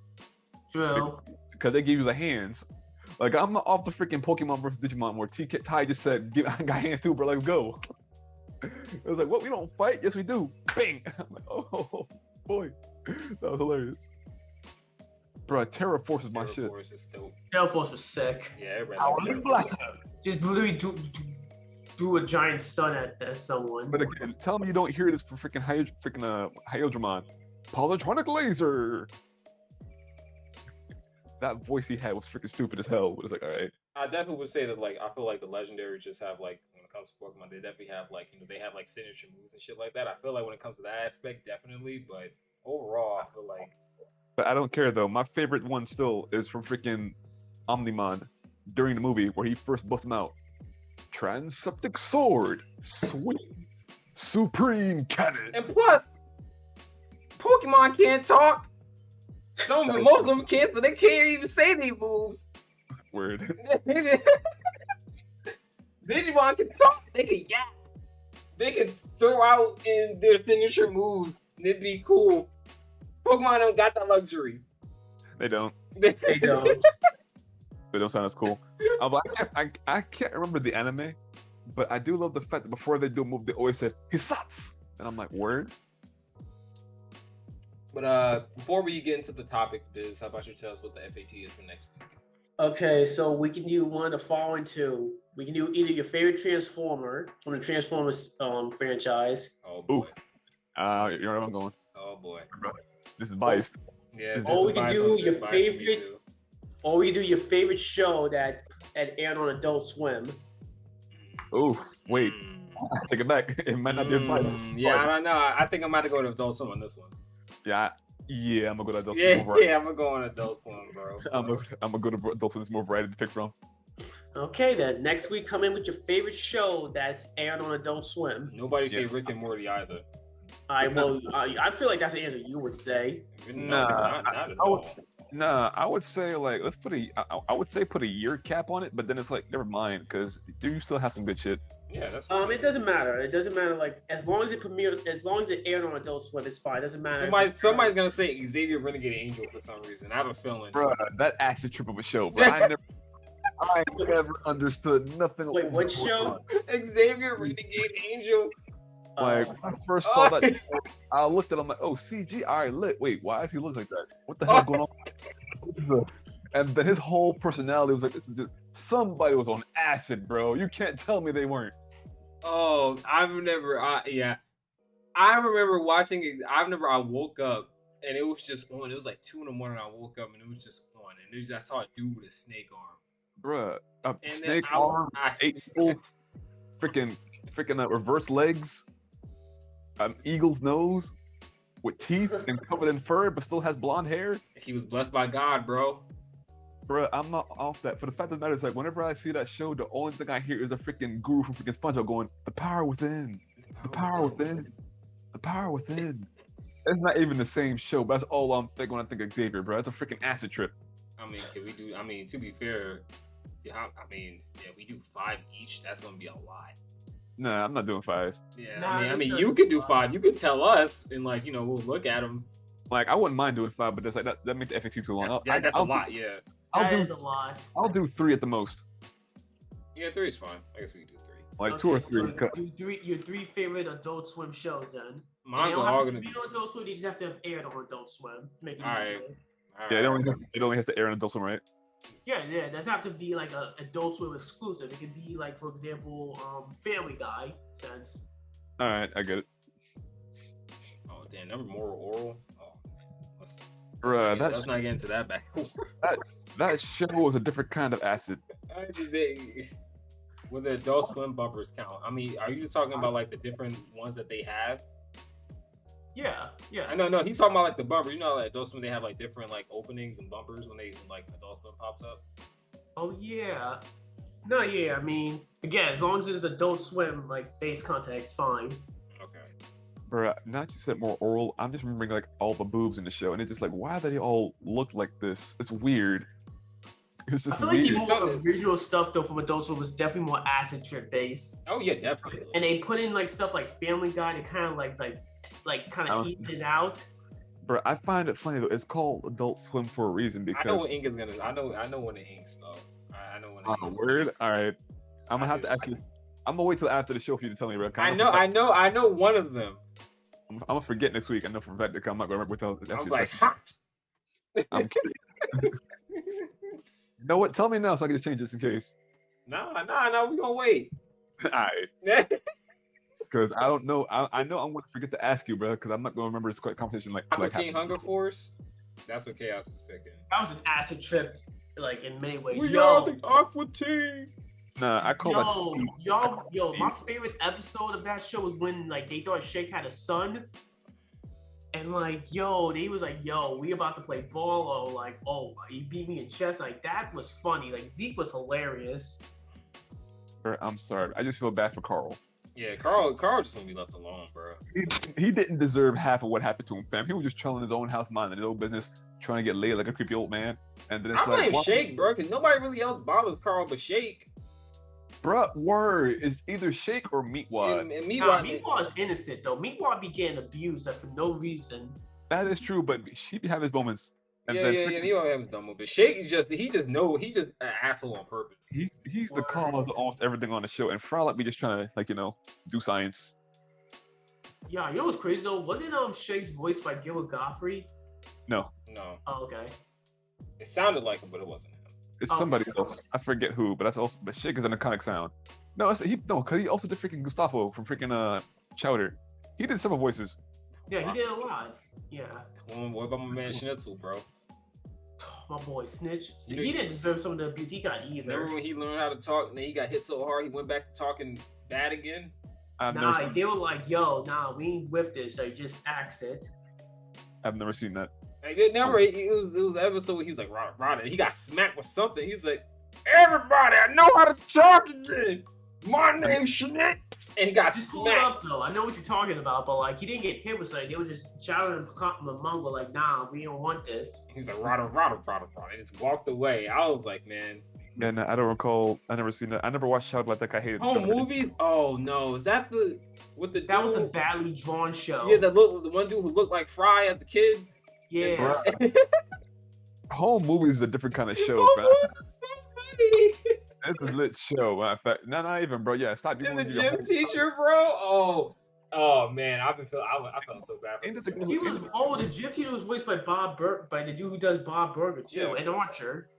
True. Because they gave you the hands. Like I'm off the freaking Pokemon versus Digimon where Ty just said, I got hands too, bro. Let's go. It was like, what? We don't fight? Yes, we do. Bang! I'm like, oh boy, that was hilarious. Bro, Terra Force is my shit. Terra Force is dope. Terra Force was sick. Yeah, everybody. Just literally do a giant sun at someone. But again, tell me you don't hear this for freaking Hyodramon. Polytronic laser. That voice he had was freaking stupid as hell. But it's like, all right. I definitely would say that like I feel like the legendaries just have like when it comes to Pokemon, they definitely have like they have like signature moves and shit like that. I feel like when it comes to that aspect, definitely. But overall, I feel like. But I don't care though. My favorite one still is from freaking Omnimon during the movie where he first busts him out. Transeptic Sword, Swing, Supreme Cannon. And plus, Pokemon can't talk. Most of them can't, so they can't even say these moves. Word. Digimon can talk. They can yap. They can throw out in their signature moves, and it'd be cool. Pokemon don't got that luxury. They don't. They don't. They don't sound as cool. I can't remember the anime, but I do love the fact that before they do a move, they always say Hisats, and I'm like, word. But before we get into the topic, Biz, how about you tell us what the FAT is for next week? Okay, so we can do one of the following two. We can do either your favorite Transformer from the Transformers franchise. Oh boy. You know where I'm going. Oh boy. This is biased. Yeah. Or we can do your favorite. Or we can do your favorite show that aired on Adult Swim. Oh, wait. I take it back. It might not be as biased. Yeah, I don't know. I think I'm about to go to Adult Swim on this one. Yeah, I'm gonna go to Adult Swim. Yeah, I'm gonna go on Adult Swim, bro. I'm gonna go to Adult Swim. There's more variety to pick from. Okay, then next week come in with your favorite show that's aired on Adult Swim. Nobody say Rick and Morty either. I feel like that's the answer you would say. No, not at all. Nah, I would say like let's put a year cap on it, but then it's like never mind because you still have some good shit. Yeah, that's. It doesn't matter. It doesn't matter. Like as long as it aired on Adult Swim, it's fine. It doesn't matter. Somebody's gonna say Xavier Renegade Angel for some reason. I have a feeling. Bro, that acid trip of a show, bro. I never understood nothing. Wait, what show? Xavier Renegade Angel. Like when I first saw that, I looked at him like, oh, CG, all right, lit. Wait, why does he look like that? What the hell's going on? And then his whole personality was like, this is just somebody was on acid, bro. You can't tell me they weren't. Oh, I remember watching it. I woke up and it was just on. It was like 2 a.m. I woke up and it was just on. And I saw a dude with a snake arm. Bruh, a And snake arm, 8 full freaking reverse legs, an eagle's nose with teeth and covered in fur, but still has blonde hair. He was blessed by God, bro. Bruh, I'm not off that. For the fact of the matter is, like, whenever I see that show, the only thing I hear is a freaking guru from freaking SpongeBob going, "The power within, the power within, the power within." It's not even the same show, but that's all I'm thinking when I think of Xavier, bro. It's a freaking acid trip. I mean, can we do? I mean, to be fair, yeah, we do 5 each. That's gonna be a lot. Nah, I'm not doing 5. Yeah, Nah, I mean, it's you not could do 5. 5. You could tell us, and like, we'll look at them. Like, I wouldn't mind doing 5, but that's like that makes the FAQ too long. That's a lot, yeah. That is a lot. I'll do 3 at the most. Yeah, 3 is fine. I guess we can do 3. Like 2 or 3. Your 3 favorite Adult Swim shows then. Mine's all all gonna be on Adult Swim. They just have to have aired on Adult Swim. Make it Alright. easier. Yeah, it only has to air on Adult Swim, right? Yeah, it doesn't have to be like a Adult Swim exclusive. It could be like, for example, Family Guy sense. All right, I get it. Oh damn, number more oral. Oh, Bruh, let's not get into that back. that show was a different kind of acid. Will the Adult Swim bumpers count? I mean, are you just talking about like the different ones that they have? Yeah. I know, no, he's talking about like the bumpers. You know, like Adult Swim, they have like different like openings and bumpers when like Adult Swim pops up. Oh yeah. No, yeah. I mean, again, as long as it's Adult Swim like face contact, it's fine. Okay. Bruh, not just said more oral. I'm just remembering like all the boobs in the show, and it's just like, why do they all look like this? It's weird. It's I just feel like weird. the original stuff though from Adult Swim was definitely more acid trip based. Oh yeah, definitely. And they put in like stuff like Family Guy to kind of kind of even it out. Bro, I find it funny though. It's called Adult Swim for a reason because I know what ink is gonna. I know when the ink's though. I know when. Oh, word. All right, I'm gonna have to actually. I'm gonna wait till after the show for you to tell me, bro. I know one of them. I'm gonna forget next week. I know for a fact that I'm not gonna remember what the. I'm like hot. I'm kidding. You know what? Tell me now so I can just change this in case. No, we gonna wait. All right. Because I don't know. I know I'm gonna forget to ask you, bro. Because I'm not gonna remember this competition like. Aqua Teen Hunger Force. That's what Chaos is picking. That was an acid trip, like in many ways. We are the Aqua Teen. Nah, I call that. My favorite episode of that show was when like they thought Shake had a son, and like they was like, we about to play ball, or like, he beat me in chess. Like that was funny. Like Zeke was hilarious. Bro, I'm sorry. I just feel bad for Carl. Yeah, Carl just want to be left alone, bro. He didn't deserve half of what happened to him, fam. He was just chilling in his own house, minding his own business, trying to get laid like a creepy old man. And then it's I blame Shake, bro, because nobody really else bothers Carl but Shake. Bruh, word. It's either Shake or Meatwad. And Meatwad is innocent, though. Meatwad be getting abused for no reason. That is true, but she be having his moments. And yeah, Meatwad have his dumb moments. But Shake is just, he just an asshole on purpose. He's the cause of almost everything on the show. And Frolic be just trying to, do science. Yeah, you know what's crazy, though? Wasn't Shake's voiced by Gilbert Godfrey? No. Oh, okay. It sounded like him, but it wasn't him. It's somebody else. I forget who, but but Shake is an iconic sound. No, because he also did freaking Gustavo from freaking Chowder. He did several voices. Yeah, he did a lot. Yeah. What about my man Schnitzel, bro? My boy Snitch. He didn't deserve some of the abuse he got either. Remember when he learned how to talk and then he got hit so hard he went back to talking bad again? They were like, we ain't with this, so just axe it. I've never seen that. Like, it was an episode where he was like, Rada, he got smacked with something. He's like, everybody, I know how to talk again. My name's Schnitt. And he got just pull it up, though. I know what you're talking about, but like, he didn't get hit with something. They were just shouting and cutting the mumble, like, nah, we don't want this. He was like, Rada. He just walked away. I was like, man. Yeah, no, I don't recall. I never seen that. I never watched Shout Like That. I hated Home movies? Oh, no. Is that the That was a badly drawn show. Yeah, the one dude who looked like Fry as the kid. Yeah. Home movies is a different kind of show, bro. funny. It's a lit show. Matter of fact, no, not even, bro. Yeah, stop. And the gym teacher, bro. Oh man, I felt so bad. The gym teacher was voiced by by the dude who does Bob Burger too, and Archer.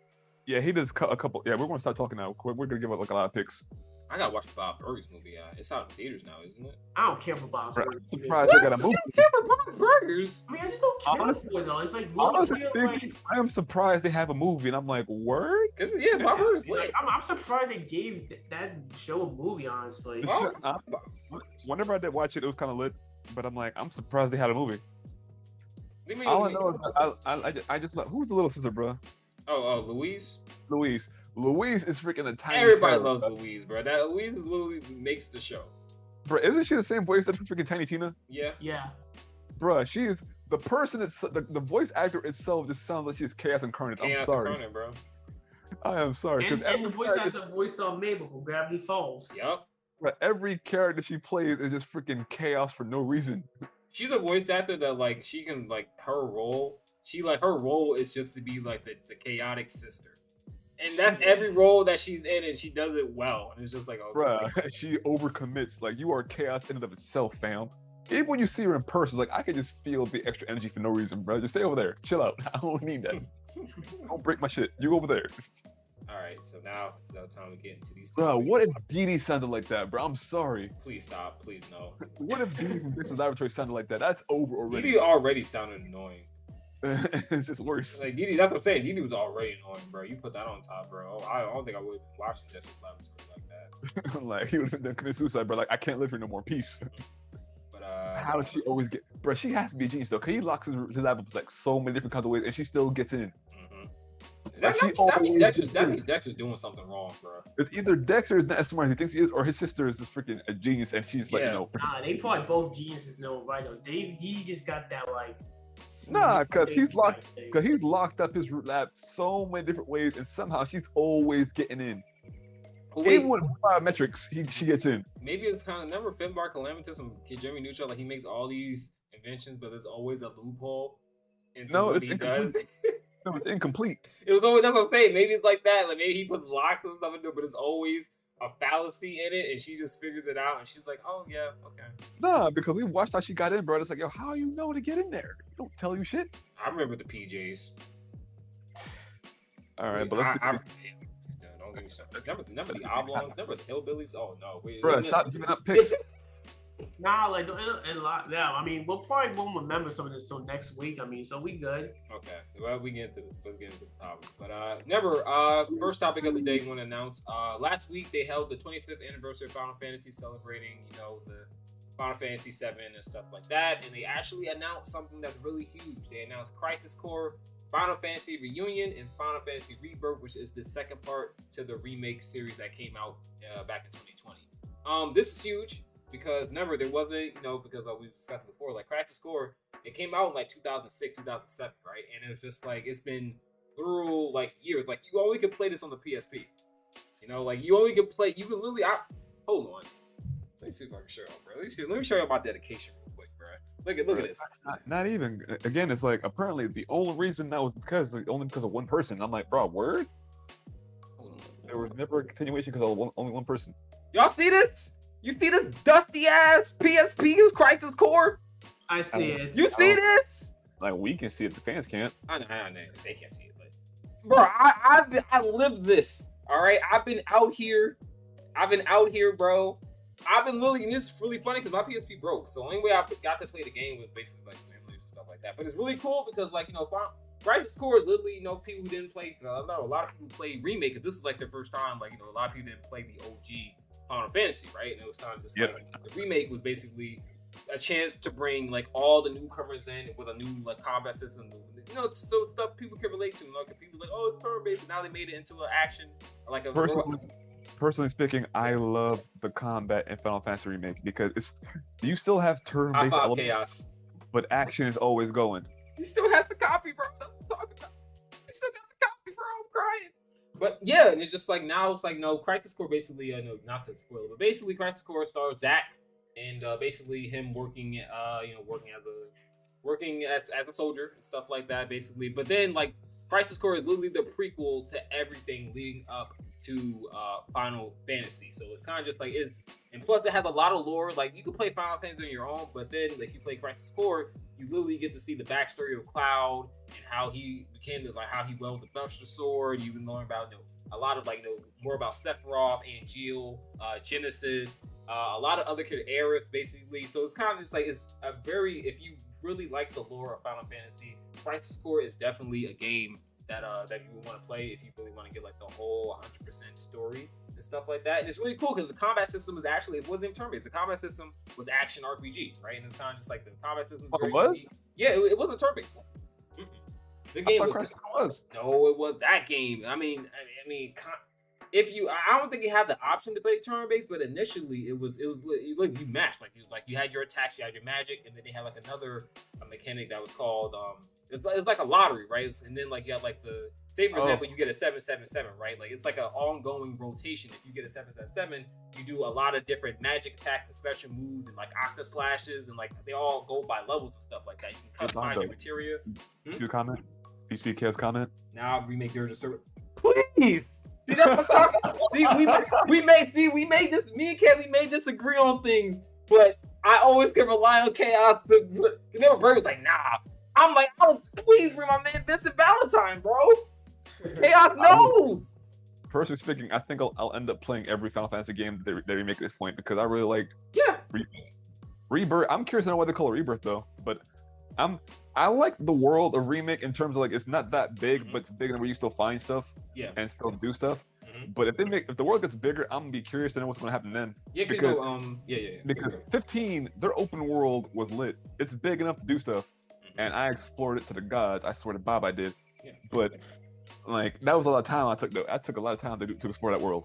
Yeah, he does a couple. Yeah, we're gonna start talking now. We're gonna give up like a lot of picks. I gotta watch the Bob Burgers movie. It's out in theaters now, isn't it? I don't care for Bob's Burgers. I'm surprised they got a movie. You don't care for Bob's Burgers? I mean, I just don't care for it though. It's like honestly speaking, I am surprised they have a movie, and I'm like, word? Cause Bob Burgers lit. I'm surprised they gave that show a movie. Honestly, whenever I did watch it, it was kind of lit, but I'm like, I'm surprised they had a movie. All I know is I just who's the little sister, bro? Oh, Louise. Louise is freaking a tiny. Everybody loves Louise, bro. That Louise literally makes the show. Bro, isn't she the same voice that freaking Tiny Tina? Yeah. Bro, she is the person. The voice actor itself just sounds like she's chaos incarnate. I'm sorry, incarnate, bro. I am sorry. And the voice actor voiced Mabel from Gravity Falls. Yep. Bro, every character she plays is just freaking chaos for no reason. She's a voice actor that like she can like her role. Her role is just to be like the chaotic sister. And that's every role that she's in, and she does it well. And it's just like, oh, bruh, she overcommits. Like, you are chaos in and of itself, fam. Even when you see her in person, like, I can just feel the extra energy for no reason, bro. Just stay over there. Chill out. I don't need that. Don't break my shit. You go over there. All right, so now it's our time to get into these. Bro, what if Dee Dee sounded like that, bro? I'm sorry. Please stop. Please no. What if Dee Dee from Dixon's Laboratory sounded like that? That's over already. Dee Dee already sounded annoying. It's just worse. Like Dee Dee, that's what I'm saying. Dee Dee was already annoying, bro. You put that on top, bro. Oh, I don't think I would have watched Dexter's Laboratory like that. Like, he would have been committed suicide, bro. Like, I can't live here no more. Peace. But how does she always get? Bro, she has to be a genius though. Cause he locks his lab up like so many different kinds of ways, and she still gets in. That means Dexter's doing something wrong, bro. It's either Dexter is not as smart as he thinks he is, or his sister is just freaking a genius, and she's like, Nah, they probably both geniuses, no, right? Though Dee just got that like. Nah, cause he's locked up his lab so many different ways, and somehow she's always getting in. Even with biometrics, she gets in. Maybe it's kind of never Finbar Calamitous from Jeremy Neutral, like he makes all these inventions, but there's always a loophole into what he does. No, it's incomplete. It was always, that's what I'm saying. Maybe it's like that. Like maybe he puts locks and stuff into it, but it's always a fallacy in it, and she just figures it out, and she's like, "Oh yeah, okay." Nah, because we watched how she got in, bro. It's like, yo, how you know to get in there? Don't tell you shit. I remember the PJs. All right, but let's. Don't give me something. Remember the oblongs? Remember the hillbillies? Oh no, bro, stop giving up picks. Nah, like I mean, we'll probably won't remember some of this till next week. I mean, so we good. Okay, well, let's get into the topics. But first topic of the day, we want to announce. Last week they held the 25th anniversary of Final Fantasy, celebrating the Final Fantasy 7 and stuff like that. And they actually announced something that's really huge. They announced Crisis Core, Final Fantasy Reunion, and Final Fantasy Rebirth, which is the second part to the remake series that came out back in 2020. This is huge. Because remember, there wasn't, because we discussed before, like Crisis Core, it came out in like 2006, 2007, right? And it was just like, it's been through like years. Like, you only could play this on the PSP. Like, you only could play, you can literally, hold on. Let me see if I can show you, bro. Let me show you my dedication real quick, bro. Look at this. Not even, again, it's like, apparently the only reason that was only because of one person. I'm like, bro, word? Hold on. There was never a continuation because of only one person. Y'all see this? You see this dusty ass PSP Crisis Core? I see it. You see this? Like, we can see it, the fans can't. I know, they can't see it, but bro, I lived this. All right, I've been out here, bro. I've been literally, and it's really funny because my PSP broke, so the only way I got to play the game was basically like memories and stuff like that. But it's really cool because, like, Crisis Core is literally, people who didn't play. A lot of people play remake. Cause this is like their first time. Like, a lot of people didn't play the OG Final Fantasy, right? And it was kind of just like the remake was basically a chance to bring like all the newcomers in with a new like combat system, so stuff people can relate to. Like, people like, oh, it's turn-based, and now they made it into an action, like a personally speaking, I love the combat in Final Fantasy Remake because you still have turn-based chaos, but action is always going. He still has the copy, bro. That's what I'm talking about. He still got the copy, bro. I'm crying. But yeah, and it's just like now it's like Crisis Core basically not to spoil it, but basically Crisis Core stars Zack and basically him working as a soldier and stuff like that basically. But then like Crisis Core is literally the prequel to everything leading up to Final Fantasy. So it's kind of just like and plus it has a lot of lore. Like you can play Final Fantasy on your own, but then if you play Crisis Core, you literally get to see the backstory of Cloud and how he became how he wielded the Belcher sword. You can learn about a lot of more about Sephiroth, Angeal, Genesis, a lot of other characters, Aerith, basically. So it's kind of just like it's a very, if you really like the lore of Final Fantasy, Crisis Core is definitely a game that you would want to play if you really want to get like the whole 100% story and stuff like that. And it's really cool because the combat system is actually, it wasn't turn-based. The combat system was action RPG, right? And it's kind of just like the combat system. It was? Yeah, it wasn't turn-based. The game was. No, it was that game. I mean, I don't think you have the option to play turn-based, but initially it was look, you matched like you had your attacks, you had your magic, and then they had like another mechanic that was called it's like a lottery, right? And then like you have like the, say for example, you get a 777, right? Like it's like an ongoing rotation. If you get a 777, you do a lot of different magic attacks and special moves and like octa slashes, and like they all go by levels and stuff like that. You can customize your materia. See comment? You see Chaos comment? Now remake Dirge of Server. Please. See, that's what I'm talking about. See, we made this, me and Kay, we may disagree on things, but I always can rely on Chaos. Never Bird was like, nah. I'm like, please bring my man Vincent Valentine, bro. Chaos knows. Personally speaking, I think I'll end up playing every Final Fantasy game that they remake at this point because I really like Rebirth. I'm curious to know why they call it Rebirth though, but I like the world of Remake in terms of like it's not that big, but it's big enough where you still find stuff and still do stuff. But if the world gets bigger, I'm gonna be curious to know what's gonna happen then. Yeah, because 15, their open world was lit. It's big enough to do stuff, and I explored it to the gods. I swear to Bob, I did. Yeah. But like that was a lot of time I took. I took a lot of time to explore that world.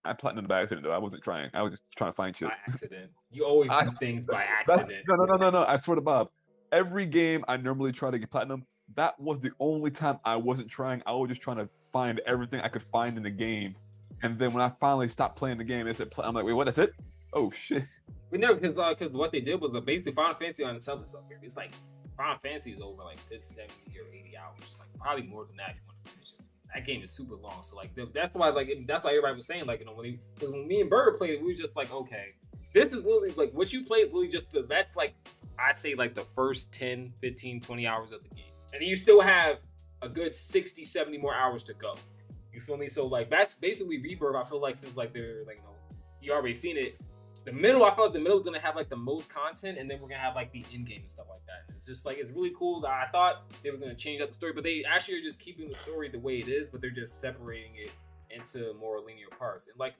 I platinumed by accident though. I wasn't trying. I was just trying to find shit. By accident. You always do things by accident. No. I swear to Bob. Every game I normally try to get platinum, that was the only time I wasn't trying. I was just trying to find everything I could find in the game. And then when I finally stopped playing the game, it said, I'm like, wait, what? That's it? Oh, shit. But no, because what they did was basically Final Fantasy on itself is up here. It's like Final Fantasy is over like it's 70 or 80 hours. Like probably more than that if you want to finish it. That game is super long. So like that's why everybody was saying like, when me and Burger played it, we was just like, okay, this is literally like what you played is literally just that's like I say like the first 10, 15, 20 hours of the game. And then you still have a good 60, 70 more hours to go. You feel me? So like that's basically Rebirth. I feel like since like they're like you already seen it. I feel like the middle is gonna have like the most content, and then we're gonna have like the end game and stuff like that. And it's just like it's really cool. I thought they were gonna change up the story, but they actually are just keeping the story the way it is, but they're just separating it into more linear parts. And like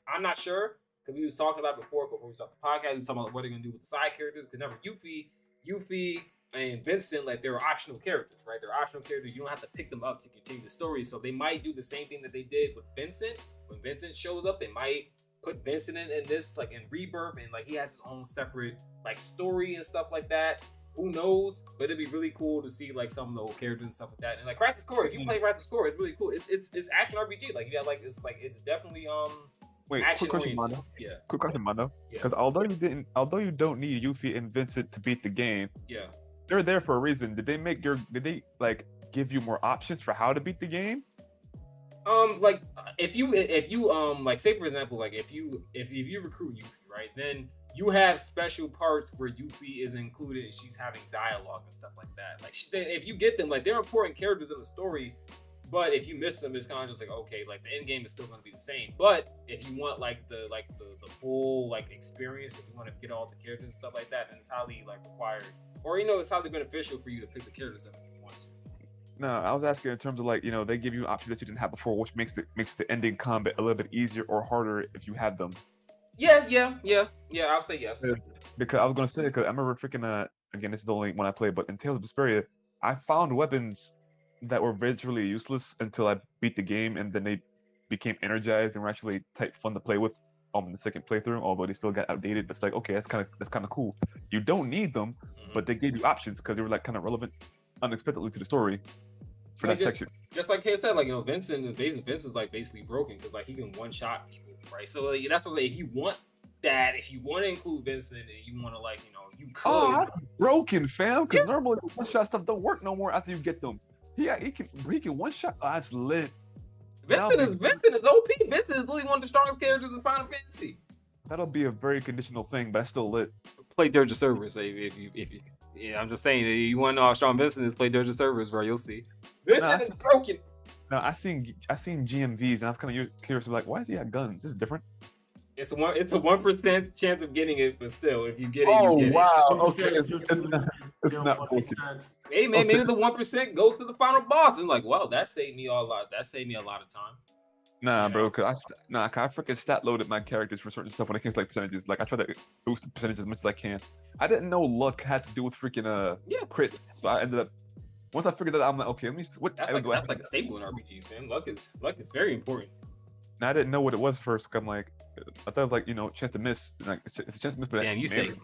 I'm not sure because we was talking about before we started the podcast. We was talking about what they're gonna do with the side characters. Because remember, Yuffie, and Vincent, like they're optional characters, right? They're optional characters. You don't have to pick them up to continue the story. So they might do the same thing that they did with Vincent. When Vincent shows up, they might put Vincent in this like in Rebirth, and like he has his own separate like story and stuff like that. Who knows? But it'd be really cool to see like some of the old characters and stuff like that. And like Crisis Core, if you play Crisis Core, it's really cool. It's action RPG. Like you got like it's definitely Wait, quick question, Mondo. Yeah. Quick question, Mondo. Because although you don't need Yuffie and Vincent to beat the game, they're there for a reason. Did they like give you more options for how to beat the game? Like if you like say for example, like if you recruit Yuffie, right, then you have special parts where Yuffie is included and she's having dialogue and stuff like that. Like if you get them, like they're important characters in the story, but if you miss them, it's kind of just like okay, like the end game is still going to be the same. But if you want like the full like experience, if you want to get all the characters and stuff like that, then it's highly like required, or it's highly beneficial for you to pick the characters up if you want to. No, I was asking in terms of like, they give you options that you didn't have before, which makes the ending combat a little bit easier or harder if you had them. Yeah, I'll say yes. Because I was gonna say, because I remember freaking again, this is the only one I played, but in Tales of Vesperia, I found weapons that were virtually useless until I beat the game, and then they became energized and were actually type fun to play with the second playthrough, although they still got outdated. But it's like, okay, that's kind of cool. You don't need them, but they gave you options because they were like kind of relevant unexpectedly to the story. For that section, just like Kay said, like Vincent's like basically broken because like he can one shot people, right? So like, that's what if you want that if you want to include Vincent and you want to like, you could. Oh, that's broken, fam. Because normally one shot stuff don't work no more after you get them. He can one shot. Oh, that's lit. Vincent is OP. Vincent is really one of the strongest characters in Final Fantasy. That'll be a very conditional thing, but that's still lit. Play Dirge of Cerberus if you yeah, I'm just saying, you want to know how strong Vincent is, play Dirge of Cerberus, bro. You'll see. Vincent is broken. No, I seen GMVs and I was kind of curious, like, why does he have guns? This is different. It's a 1% chance of getting it, but still, if you get it, oh you get wow, it. okay, it's not broken. Hey man, maybe the 1% go to the final boss and like, well, that saved me a lot. That saved me a lot of time. Nah, bro, cause I freaking stat loaded my characters for certain stuff when it came to like percentages. Like I try to boost the percentage as much as I can. I didn't know luck had to do with freaking crits, so I ended up. Once I figured that out, I'm like, okay, let me. That's like a staple in RPGs, man. Luck is very important. And I didn't know what it was first. I'm like, I thought it was like chance to miss. Like it's a chance to miss. But damn, you said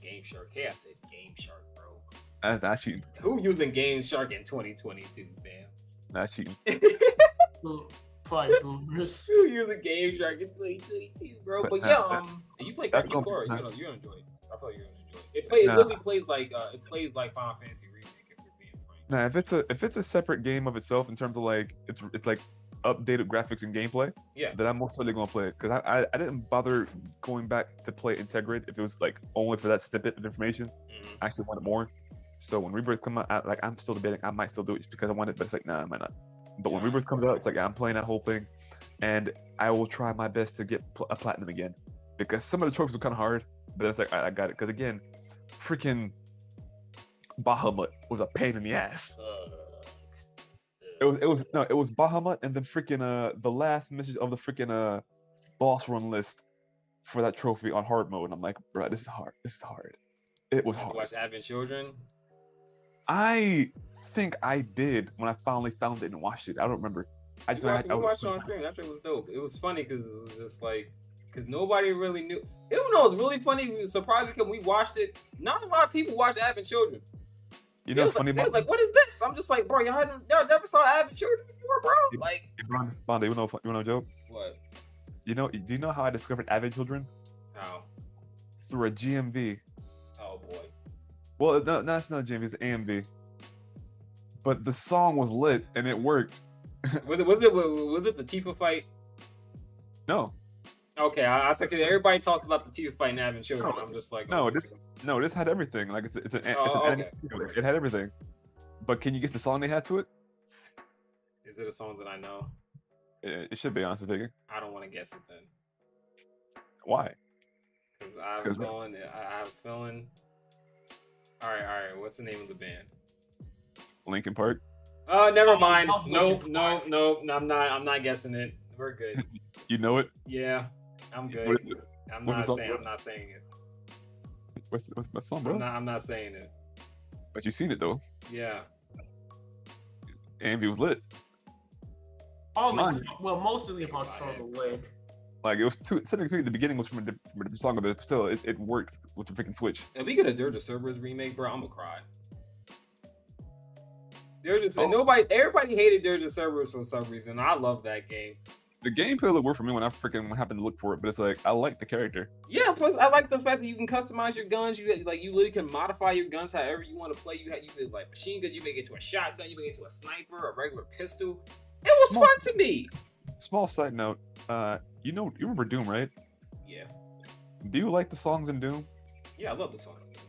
Game Shark. Hey, I said Game Shark, bro. That's cheating. Who using Game Shark in 2022, man? That's cheating. Probably boomers. Who using Game Shark in 2022, bro? But yeah, you play Crisis Core, you're gonna enjoy it. I feel you're gonna enjoy it. It literally plays like Final Fantasy Remake. If you're being frank. Nah, if it's a separate game of itself in terms of like it's like updated graphics and gameplay, then I'm most totally gonna play it because I didn't bother going back to play Integrate if it was like only for that snippet of information. I actually wanted more. So when Rebirth come out, like I'm still debating, I might still do it just because I want it, but it's like nah, I might not. But when Rebirth comes out, it's like I'm playing that whole thing, and I will try my best to get a platinum again because some of the trophies are kind of hard, but it's like I got it because again, freaking Bahamut was a pain in the ass. It was Bahamut and then freaking the last mission of the freaking boss run list for that trophy on hard mode. And I'm like, bro, this is hard. It was hard. Watch Advent Children. I think I did when I finally found it and watched it. I don't remember. I just watched it on screen. That shit was dope. It was funny because it was just like nobody really knew. Even though it was really funny, surprising because we watched it. Not a lot of people watch Advent Children. You know what's funny about? Like, what is this? I'm just like, bro, y'all never saw Advent Children before, bro. Like, Bondo, you know a joke? What? Do you know how I discovered Advent Children? How? Through a GMV. Oh boy. Well, no, that's not a GMV. It's an AMV. But the song was lit and it worked. Was it the Tifa fight? No. Okay, I think everybody talks about the Tifa fight in Advent Children. I'm just like, this had everything. Like it's an okay. It had everything. But can you guess the song they had to it? Is it a song that I know? It should be, honestly. I don't want to guess it then. Why? Because I have a feeling. All right. What's the name of the band? Linkin Park. Oh, never mind. No. I'm not guessing it. We're good. You know it? Yeah, I'm good. I'm not saying it. What's my song, bro? I'm not saying it. But you seen it though. Yeah. Ambi was lit. Most of the songs were lit. Like it was technically the beginning was from a different song, but still it worked with the freaking switch. If we get a Dirge of Cerberus remake, bro, I'm gonna cry. Everybody hated Dirge of Cerberus for some reason. I love that game. The gameplay looked weird for me when I freaking happened to look for it, but it's like I like the character. Yeah, plus I like the fact that you can customize your guns. You literally can modify your guns however you want to play. You could like machine gun, you make it to a shotgun, you make it to a sniper, a regular pistol. It was fun to me. Small side note, you remember Doom, right? Yeah. Do you like the songs in Doom? Yeah, I love the songs in Doom.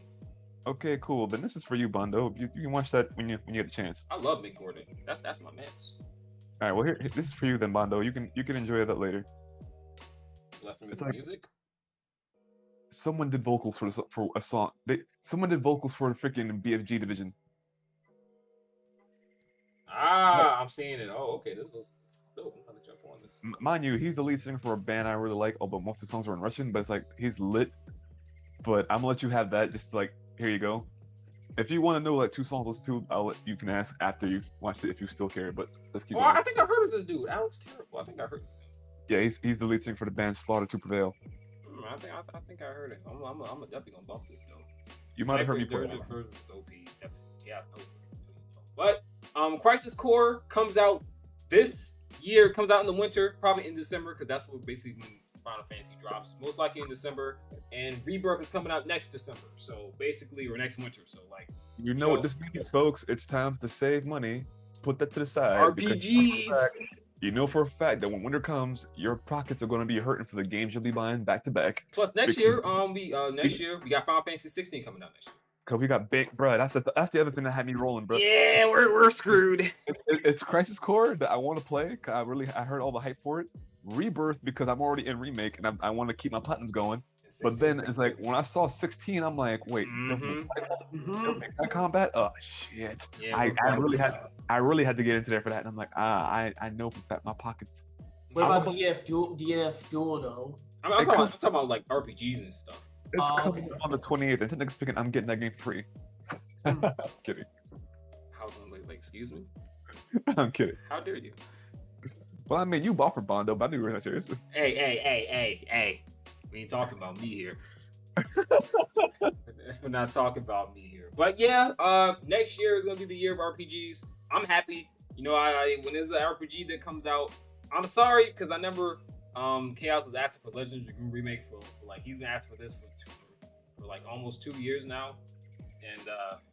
Okay, cool. Then this is for you, Bondo. You can watch that when you get a chance. I love Mick Gordon. That's my man. All right, well here this is for you then, Bondo. You can enjoy that later. Left me with music. Someone did vocals for a song. Someone did vocals for the freaking BFG division. I'm seeing it. Oh, okay. This is dope. I'm gonna jump on this. Mind you, he's the lead singer for a band I really like, although most of the songs were in Russian. But it's like he's lit. But I'm gonna let you have that. Just like here you go. If you want to know like 2 songs to listen to, you can ask after you've watched it if you still care. But let's keep going. I think I heard of this dude, Alex Terrible. I think I heard. Yeah, he's the lead singer for the band Slaughter to Prevail. I think I heard it. I'm definitely gonna bump this though. You might have heard me play it. Yeah, but Crisis Core comes out this year. Comes out in the winter, probably in December, because that's what basically when Final Fantasy drops most likely in December, and Rebirth is coming out next December. So basically, or next winter. So like, you know what this means, folks? It's time to save money. Put that to the side. RPGs. You know for a fact that when winter comes, your pockets are going to be hurting for the games you'll be buying back to back. Plus next year, we got Final Fantasy 16 coming out next year. Cause we got big, bro. That's the other thing that had me rolling, bro. Yeah, we're screwed. It's Crisis Core that I want to play. Cause I heard all the hype for it. Rebirth because I'm already in remake and I want to keep my platinums going. But then it's like when I saw 16, I'm like, wait, that combat? Oh shit! Yeah, I really had to get into there for that, and I'm like, I know that my pockets. What about DNF Duel though? I'm talking about like RPGs and stuff. It's coming on the 28th, and next speaking, I'm getting that game free. I'm kidding. How like excuse me? I'm kidding. How dare you? Well, I mean, you bought for Bondo, but I knew you were not serious. Hey. We ain't talking about me here. We're not talking about me here. But yeah, next year is gonna be the year of RPGs. I'm happy. You know, when there's an RPG that comes out, I'm sorry because I never Chaos was asking for Legend of Dragoon remake for like he's been asking for this for like almost 2 years now, and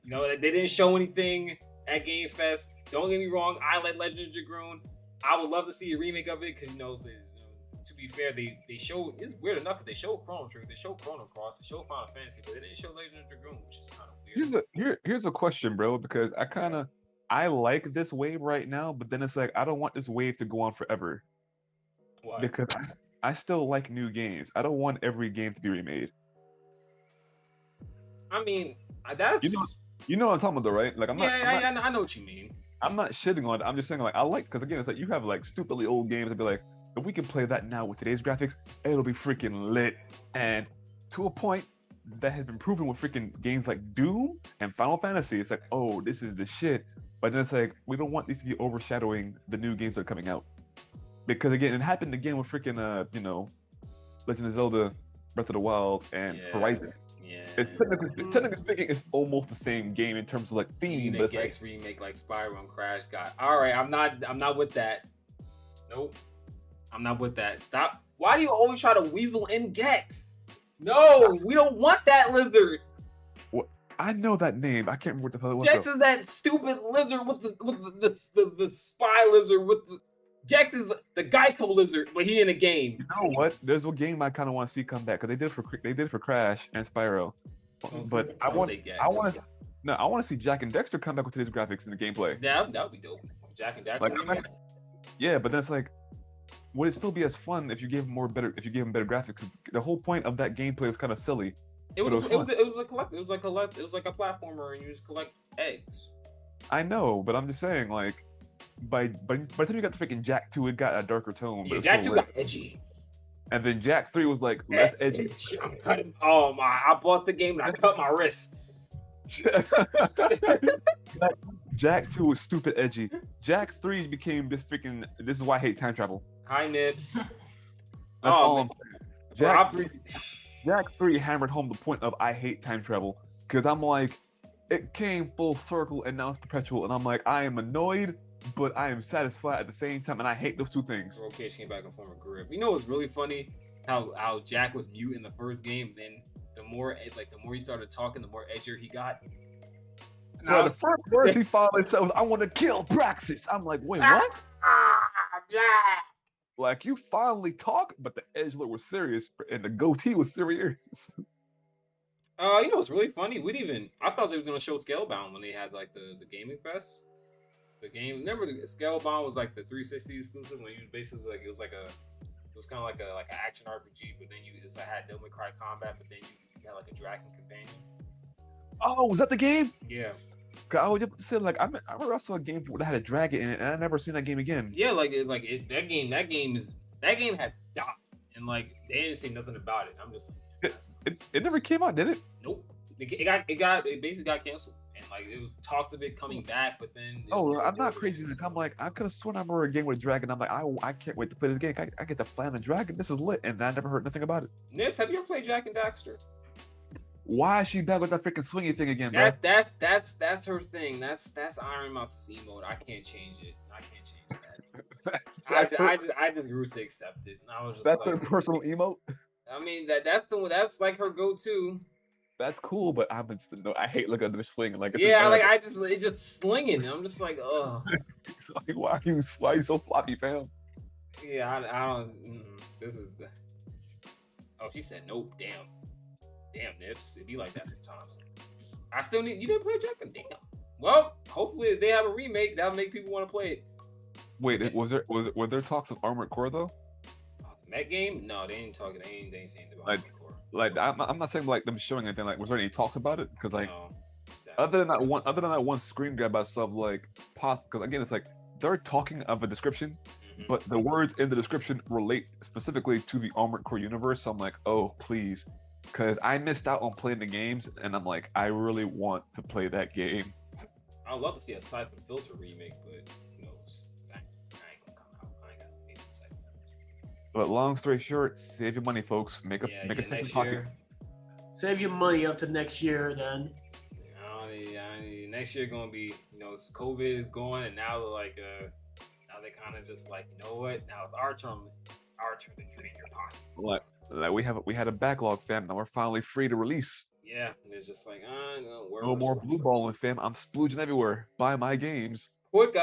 you know they didn't show anything at Game Fest. Don't get me wrong, I like Legend of Dragoon. I would love to see a remake of it because you know, to be fair, they showed, it's weird enough that they showed Chrono Trigger, they showed Chrono Cross, they showed Final Fantasy, but they didn't show Legend of Dragoon, which is kind of weird. Here's a question, bro, because I like this wave right now, but then it's like I don't want this wave to go on forever. Why? Because I still like new games. I don't want every game to be remade. I mean, that's you know what I'm talking about, though, right? Like I know what you mean. I'm not shitting on it. I'm just saying like I like because again it's like you have like stupidly old games and be like if we can play that now with today's graphics, it'll be freaking lit. And to a point that has been proven with freaking games like Doom and Final Fantasy, it's like oh this is the shit. But then it's like we don't want these to be overshadowing the new games that are coming out. Because again, it happened again with freaking Legend of Zelda, Breath of the Wild, and Horizon. Yeah. It's technically speaking, it's almost the same game in terms of like theme. But Gex remake like Spyro and Crash got. All right, I'm not with that. Nope, I'm not with that. Stop. Why do you always try to weasel in Gex? No, we don't want that lizard. What? I know that name. I can't remember what the hell it was. Gex is that stupid lizard with the spy lizard with the. Gex is the Geico lizard, but he in a game. You know what? There's a game I kind of want to see come back because they did for Crash and Spyro. But I want to see Jack and Dexter come back with today's graphics and the gameplay. Yeah, that would be dope. Jack and Dexter. Yeah, but then it's like, would it still be as fun if you gave them better graphics? The whole point of that gameplay was kind of silly. It was like a platformer, and you just collect eggs. I know, but I'm just saying like. By the time you got the freaking Jack 2, it got a darker tone. Yeah, Jack 2 got edgy. And then Jack 3 was like less edgy. Oh my, I bought the game and I cut my wrist. Jack 2 was stupid edgy. Jack 3 became this is why I hate time travel. Hi, Nips. Jack 3 hammered home the point of I hate time travel. Because I'm like, it came full circle and now it's perpetual. And I'm like, I am annoyed, but I am satisfied at the same time, and I hate those two things. Rotation came back in form of grip. You know what's really funny? How Jack was mute in the first game, then the more he started talking, the more edgier he got. Bro, the first words he finally said was, "I want to kill Praxis." I'm like, wait, what? Jack. Like you finally talk, but the edgelord was serious, and the goatee was serious. You know what's really funny? I thought they was gonna show Scalebound when they had like the gaming fest. The game, remember the Scalebound was like the 360 exclusive when you basically like it was kind of like an action RPG, but then you just had Devil May Cry combat, but then you had like a dragon companion. Oh, was that the game? Yeah. I was just saying like I remember I saw a game that had a dragon in it, and I never seen that game again. Yeah, that game has died, and like they didn't say nothing about it. I'm just like, it never came out, did it? Nope. It basically got canceled. And like it was talked of it coming back, but then I'm not crazy. I'm like I could have sworn I remember a game with a dragon. I'm like I can't wait to play this game. I get to fly on a dragon. This is lit, and I never heard nothing about it. Nips, have you ever played Jack and Daxter? Why is she back with that freaking swingy thing again, bro? That's her thing. That's Iron Mouse's emote. I can't change it. I can't change that. I just grew to accept it. I was just That's like, her personal emote. I mean that's like her go-to. That's cool, but I'm just no. I hate looking at the sling. Like, yeah, like it's just slinging. I'm just like, oh. Like, why are you so floppy, fam? Yeah, I don't. This is the. Oh, she said nope. Damn, Nips. It be like that sometimes. I still need. You didn't play Jackson? Damn. Well, hopefully if they have a remake, that'll make people want to play it. Wait, were there talks of Armored Core though? Mech game? No, they ain't talking. They ain't saying about Like, Armored Core. Like, I'm not saying like them showing anything. Like, was there any talks about it? Because like, No, other than that one screen grab I saw, like, possible. Because again, it's like they're talking of a description, but the words in the description relate specifically to the Armored Core universe. So I'm like, oh please, because I missed out on playing the games, and I'm like, I really want to play that game. I'd love to see a Siphon Filter remake, but who knows? I ain't gonna come out. I ain't got no faith in Siphon Filter. But long story short, save your money, folks. Make a second pocket. Save your money up to next year, then. Next year gonna be, COVID is going, and now they're like, now they kind of just like, you know what? Now it's our turn. It's our turn to drain your pockets. Like we had a backlog, fam. Now we're finally free to release. Yeah, and it's just like, no more blue balling, fam. I'm splooging everywhere. Buy my games. Quick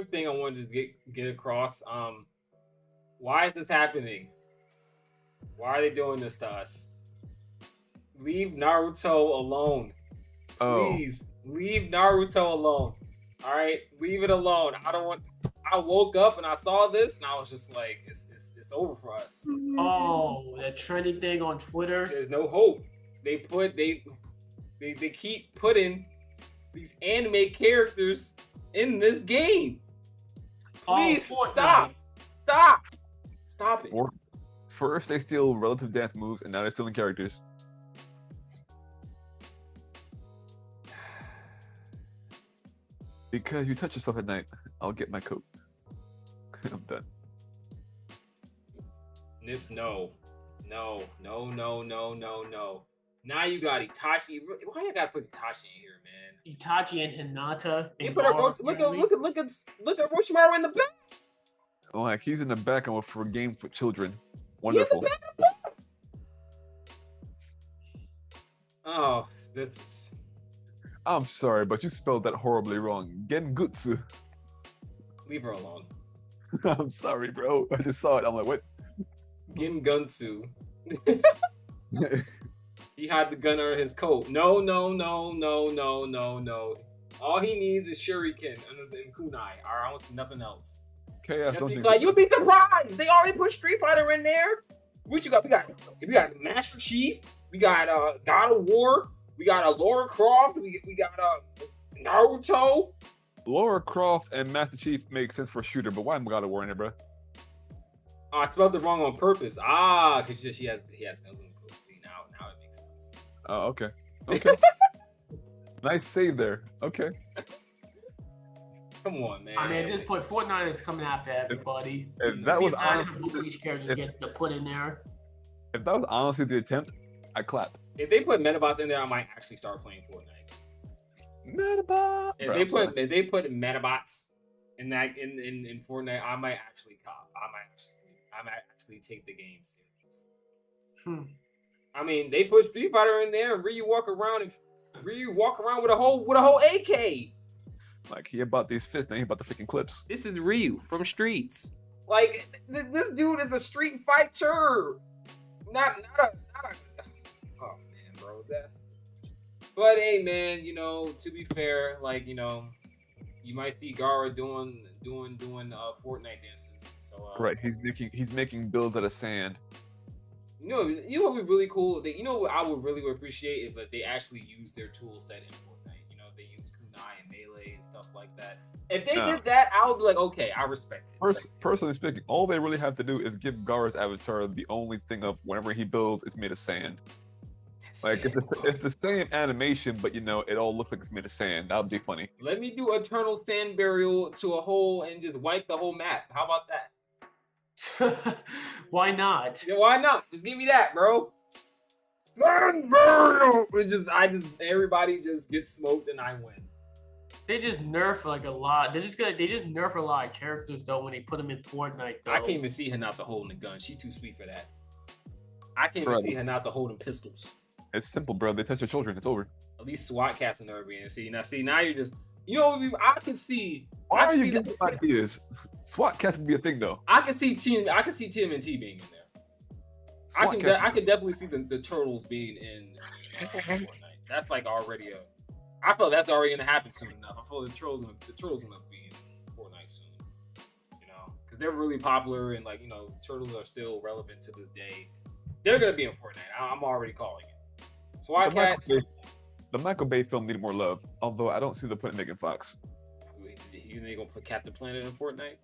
thing I wanted to get across. Why is this happening? Why are they doing this to us? Leave Naruto alone. Please, leave Naruto alone. All right, leave it alone. I woke up and I saw this and I was just like, it's over for us. Oh, that trending thing on Twitter. There's no hope. They keep putting these anime characters in this game. Please stop it. First they steal relative dance moves, and now they're stealing characters. Because you touch yourself at night, I'll get my coat. I'm done. Nips, no. Now you got Itachi. Why you gotta put Itachi in here, man? Itachi and Hinata. You put look at Orochimaru in the back. Like, he's in the background for a game for children. Wonderful. Oh, this is... I'm sorry, but you spelled that horribly wrong. Genjutsu. Leave her alone. I'm sorry, bro. I just saw it. I'm like, what? Genjutsu. He had the gun under his coat. No. All he needs is Shuriken and Kunai. All right, I don't see nothing else. You'll be surprised. They already put Street Fighter in there. What you got? We got Master Chief. We got God of War. We got Lara Croft. We got Naruto. Lara Croft and Master Chief make sense for a shooter, but why am God of War in there, bro? Oh, I spelled it wrong on purpose. Because he has guns in the coat. See, now it makes sense. Oh, okay. Nice save there. Okay. Come on, man. I mean, at this point, Fortnite is coming after everybody. If that was honestly, each character get put in there. If that was honestly the attempt, I clap. If they put Metabots in there, I might actually start playing Fortnite. Metabots. If they put Metabots in Fortnite, I might actually cop. I might actually take the game serious. I mean, they put Street Fighter in there, and Ryu walk around with a whole AK. Like, he about these fists, then he about the freaking clips. This is Ryu from Streets. Like, this dude is a street fighter. Not a. Oh man, bro. But hey, man, to be fair, like, you might see Gara doing Fortnite dances. So right, he's making builds out of sand. You know what would be really cool? What I would really appreciate if they actually use their tool set in Fortnite. They use kunai and melee and stuff like that. If they did that, I would be like, okay, I respect it. Personally speaking, all they really have to do is give Gara's avatar the only thing of whenever he builds, it's made of sand. Like, it's the same animation, but it all looks like it's made of sand. That would be funny. Let me do Eternal Sand Burial to a hole and just wipe the whole map. How about that? Why not? Yeah, why not? Just give me that, bro. Sand Burial! Everybody just gets smoked and I win. They just nerf like a lot. They just nerf a lot of characters though when they put them in Fortnite. Though. I can't even see Hinata holding a gun. She too sweet for that. I can't even see Hinata holding pistols. It's simple, bro. They test your children. It's over. At least SWAT cats never being. Now you're just. I can see. Why are you getting ideas? SWAT cats would be a thing though. I can see TMNT being in there. I can definitely see the turtles being in Fortnite. That's like already I feel that's already gonna happen soon enough. I feel the turtles gonna be in Fortnite soon. Because they're really popular and turtles are still relevant to this day. They're gonna be in Fortnite. I'm already calling it. SWAT cats. The Michael Bay film needed more love, although I don't see them putting Megan Fox. You think they're gonna put Captain Planet in Fortnite?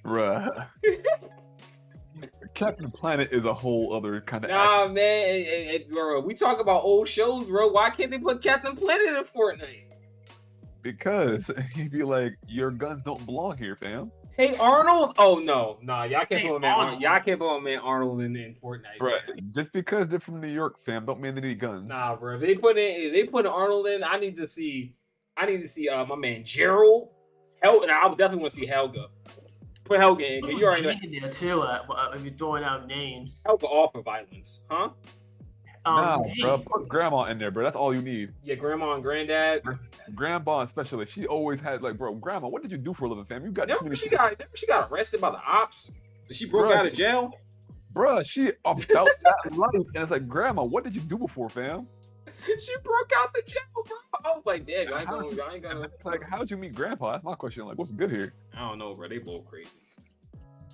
Bruh. Captain Planet is a whole other kind of. Nah, man, bro. We talk about old shows, bro. Why can't they put Captain Planet in Fortnite? Because he'd be like, your guns don't belong here, fam. Hey Arnold! Oh no, nah, y'all can't put man Arnold in Fortnite. Right. Man. Just because they're from New York, fam, don't mean they need guns. Nah, bro. If they put Arnold in, I need to see my man Gerald. I definitely want to see Helga. Put Helga in, because you already know. In there too, if you're throwing out names. Helga all for violence, huh? Nah, bro. Put grandma in there, bro. That's all you need. Yeah, grandma and granddad. Grandma especially. She always had bro, grandma, what did you do for a living, fam? You got she got arrested by the ops. She broke out of jail. Bruh, she about that life. And it's like, grandma, what did you do before, fam? She broke out the jail, bro. I was like, damn, I ain't gonna. It's like, how'd you meet grandpa? That's my question. Like, what's good here? I don't know, bro. They both crazy.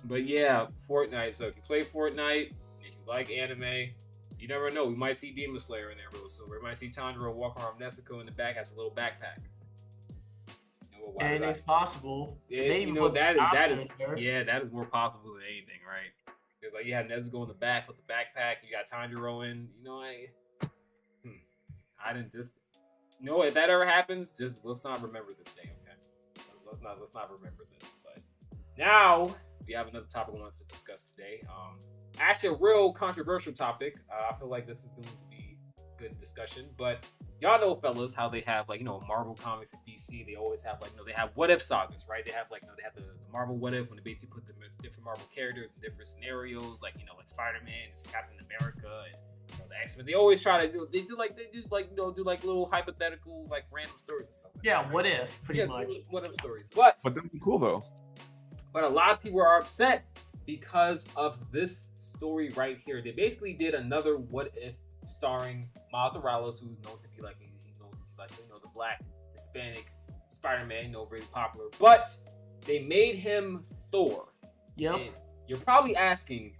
But yeah, Fortnite. So if you play Fortnite, if you like anime, you never know. We might see Demon Slayer in there real soon. We might see Tanjiro walking around Nezuko in the back, has a little backpack. And it's possible. Yeah, that is more possible than anything, right? Because you have Nezuko in the back with the backpack, you got Tanjiro in. If that ever happens, just let's not remember this day, okay? Let's not remember this. But now we have another topic we want to discuss today. Actually, a real controversial topic. I feel like this is going to be a good discussion. But y'all know, fellas, how they have Marvel Comics and DC. They always have they have what if sagas, right? They have they have the Marvel what if when they basically put the different Marvel characters in different scenarios, like Spider-Man, and Captain America, and the X-Men. They always try to do little hypothetical random stories and stuff. Yeah, right? What if pretty much what if stories. But that'd be cool though. But a lot of people are upset because of this story right here. They basically did another what if starring Miles Morales, who's known to be the black Hispanic Spider-Man, very popular. But they made him Thor. Yep. And you're probably asking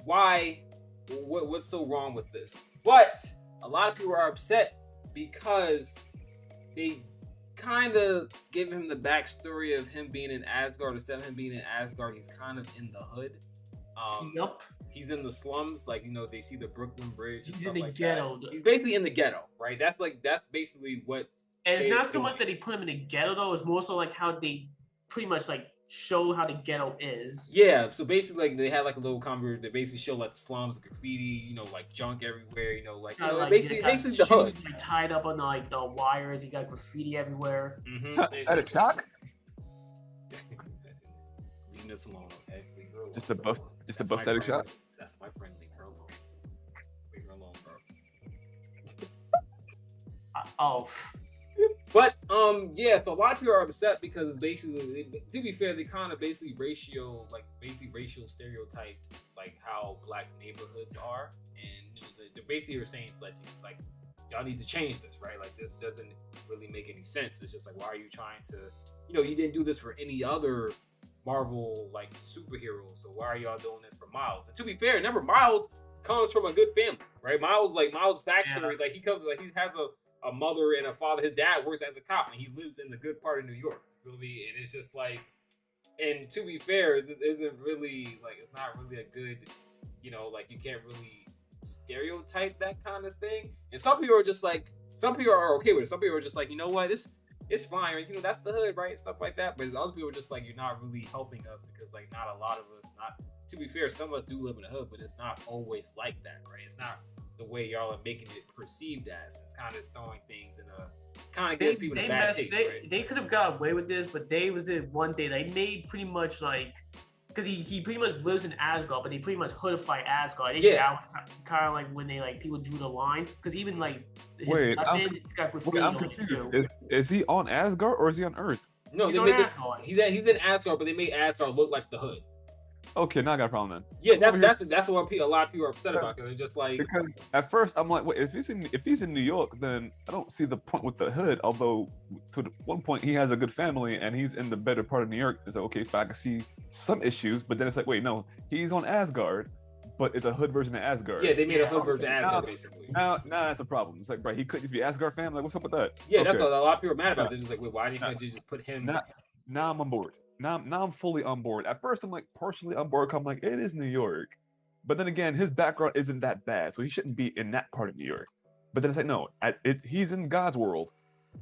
why. What's so wrong with this? But a lot of people are upset because they kind of give him the backstory of him being in Asgard. Instead of him being in Asgard, he's kind of in the hood. Yep. He's in the slums, they see the Brooklyn Bridge. And he's stuff in the like ghetto. That. He's basically in the ghetto, right? That's basically what. And it's not so much that they put him in the ghetto though. It's more so how they pretty much show how the ghetto is. Yeah, so basically they had a little conversation. They basically show the slums, the graffiti, junk everywhere. Basically the hood. Tied up on the wires. You got graffiti everywhere. Static Shock. Leave this alone, okay? Just a buff Static Shock. That's my friend. Leave her alone. Leave her alone, bro. But yeah, so a lot of people are upset because basically, to be fair, they kind of basically racial stereotype how black neighborhoods are, and they're basically saying y'all need to change this, right? This doesn't really make any sense. It's just why are you trying to, you didn't do this for any other Marvel superheroes, so why are y'all doing this for Miles? And to be fair, remember Miles comes from a good family, right? Miles backstory, he comes he has a mother and a father. His dad works as a cop, and he lives in the good part of New York. You feel me? And it's just and to be fair, it isn't really it's not really a good, you can't really stereotype that kind of thing. And some people are just some people are okay with it. Some people are just you know what, it's fine, right? That's the hood, right? Stuff like that. But other people are just you're not really helping us because not a lot of us. To be fair, some of us do live in the hood, but it's not always like that, right? It's not the way y'all are making it perceived as. It's kind of throwing things in kind of gives people a bad taste, right? They could have got away with this, but they was it one day. They made pretty much like, because he pretty much lives in Asgard, but they pretty much hoodified Asgard. That was kind of like when they like people drew the line, because even like his weapon got I'm confused. Is he on Asgard or is he on Earth? No, he's in Asgard, but they made Asgard look like the hood. Okay, now I got a problem then. Yeah, that's the one a lot of people are upset about, because they're just like, because at first I'm like, wait, if he's in New York, then I don't see the point with the hood. Although one point he has a good family and he's in the better part of New York. It's like, okay, fine, I can see some issues, but then it's like, wait, no, he's on Asgard, but it's a hood version of Asgard. Yeah, they made a hood version of Asgard basically. Now that's a problem. It's like, bro, he couldn't just be Asgard fam. Like, what's up with that? Yeah, that's what a lot of people are mad about. They're just like, wait, why didn't you just put him? Now I'm on board. Now I'm fully on board. At first, I'm like partially on board. I'm like, it is New York, but then again, his background isn't that bad, so he shouldn't be in that part of New York. But then it's like, no, he's in God's world,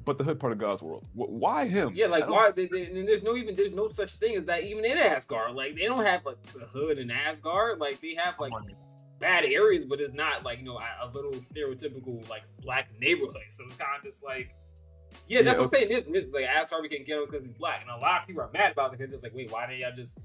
but the hood part of God's world. Why him? Yeah, like why? There's no such thing as that even in Asgard. Like they don't have like the hood in Asgard. Like they have like bad areas, but it's not like a little stereotypical like black neighborhood. So it's kind of just like. Yeah, that's what I'm saying. Like Asgard can get him because he's black, and a lot of people are mad about it because just like, wait, why didn't y'all just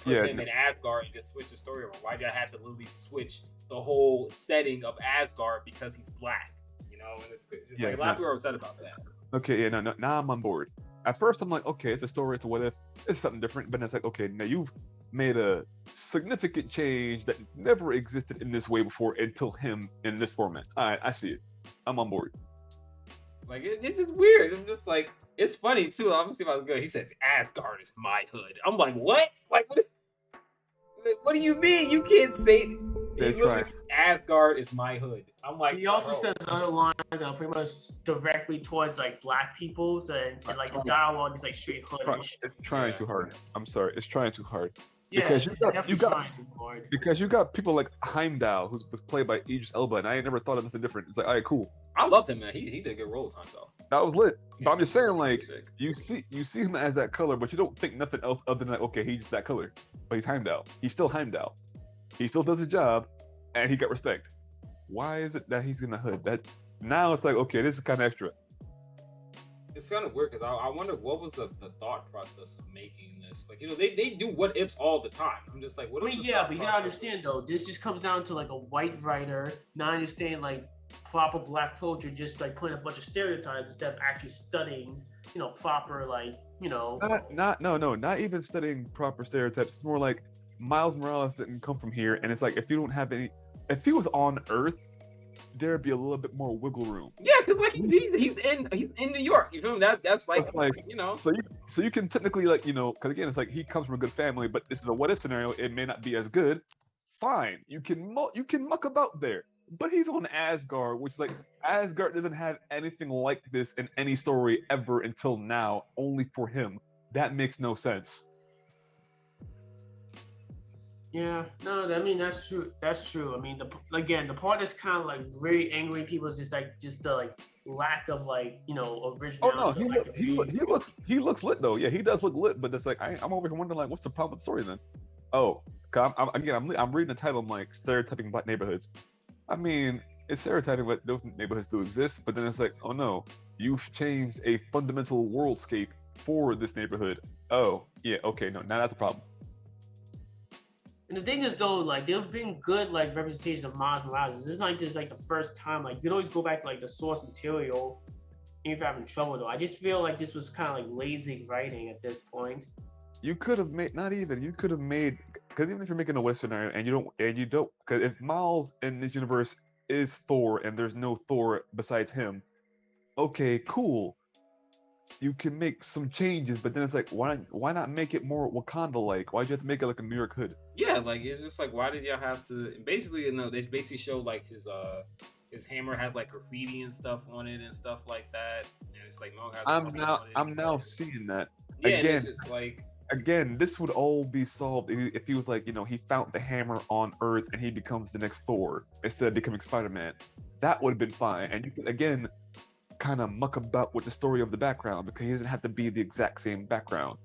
put him in Asgard and just switch the story over? Why did y'all have to literally switch the whole setting of Asgard because he's black? And it's just like a lot of people are upset about that. Okay, yeah, no, now I'm on board. At first, I'm like, okay, it's a story, it's a what if, it's something different. But it's like, okay, now you've made a significant change that never existed in this way before until him in this format. All right, I see it. I'm on board. Like it's just weird. I'm just like, it's funny too. I'm gonna see if I was good. He says Asgard is my hood. I'm like, what? Like what do you mean? You can't say Asgard is my hood. I'm like, he also says other lines that are pretty much directly towards like black people, and like the dialogue is like straight hoodish. It's trying too hard. I'm sorry, it's trying too hard. Yeah, because you got people like Heimdall, who was played by Idris Elba, and I ain't never thought of nothing different. It's like, all right, cool. I loved him, man. He did good roles, Heimdall. That was lit. But I'm just saying, like, you see him as that color, but you don't think nothing else other than like, okay, he's just that color. But he's Heimdall. He's still Heimdall. He still does his job, and he got respect. Why is it that he's in the hood? That now it's like, okay, this is kind of extra. It's kind of weird because I wonder what was the thought process of making this. Like, they do what ifs all the time. I'm just like, what? But you gotta understand though. This just comes down to like a white writer not understanding like proper black culture, just like putting a bunch of stereotypes instead of actually studying, proper like, Not even studying proper stereotypes. It's more like Miles Morales didn't come from here, and it's like if you don't have any, if he was on Earth, there'd be a little bit more wiggle room. Yeah, because like he's in New York. You feel me? That's like So you can technically like because again it's like he comes from a good family, but this is a what if scenario. It may not be as good. Fine, you can muck about there. But he's on Asgard, which is like Asgard doesn't have anything like this in any story ever until now. Only for him. That makes no sense. Yeah, no, I mean that's true. That's true. I mean, the part that's kind of like very angry people is just the like lack of like originality. Oh no, he looks lit though. Yeah, he does look lit. But it's like I'm over here wondering like, what's the problem with the story then? Oh, I'm reading the title. I'm like stereotyping black neighborhoods. I mean, it's stereotyping, but those neighborhoods do exist. But then it's like, oh no, you've changed a fundamental worldscape for this neighborhood. Oh yeah, okay, no, now that's a problem. And the thing is though, like there's been good like representation of Miles Morales. This is like the first time. Like you can always go back to like the source material if you're having trouble though. I just feel like this was kind of like lazy writing at this point. You could have made because even if you're making a Western scenario and you don't because if Miles in this universe is Thor and there's no Thor besides him, okay, cool. You can make some changes, but then it's like, why not make it more Wakanda-like? Why'd you have to make it like a New York hood? Yeah, like it's just like, why did y'all have to? Basically, they basically show like his hammer has like graffiti and stuff on it and stuff like that, and it's like Mo has. I'm now seeing that. Yeah, again, it's just like. Again, this would all be solved if he was like, he found the hammer on Earth and he becomes the next Thor instead of becoming Spider-Man. That would have been fine, and you could again kind of muck about with the story of the background because he doesn't have to be the exact same background.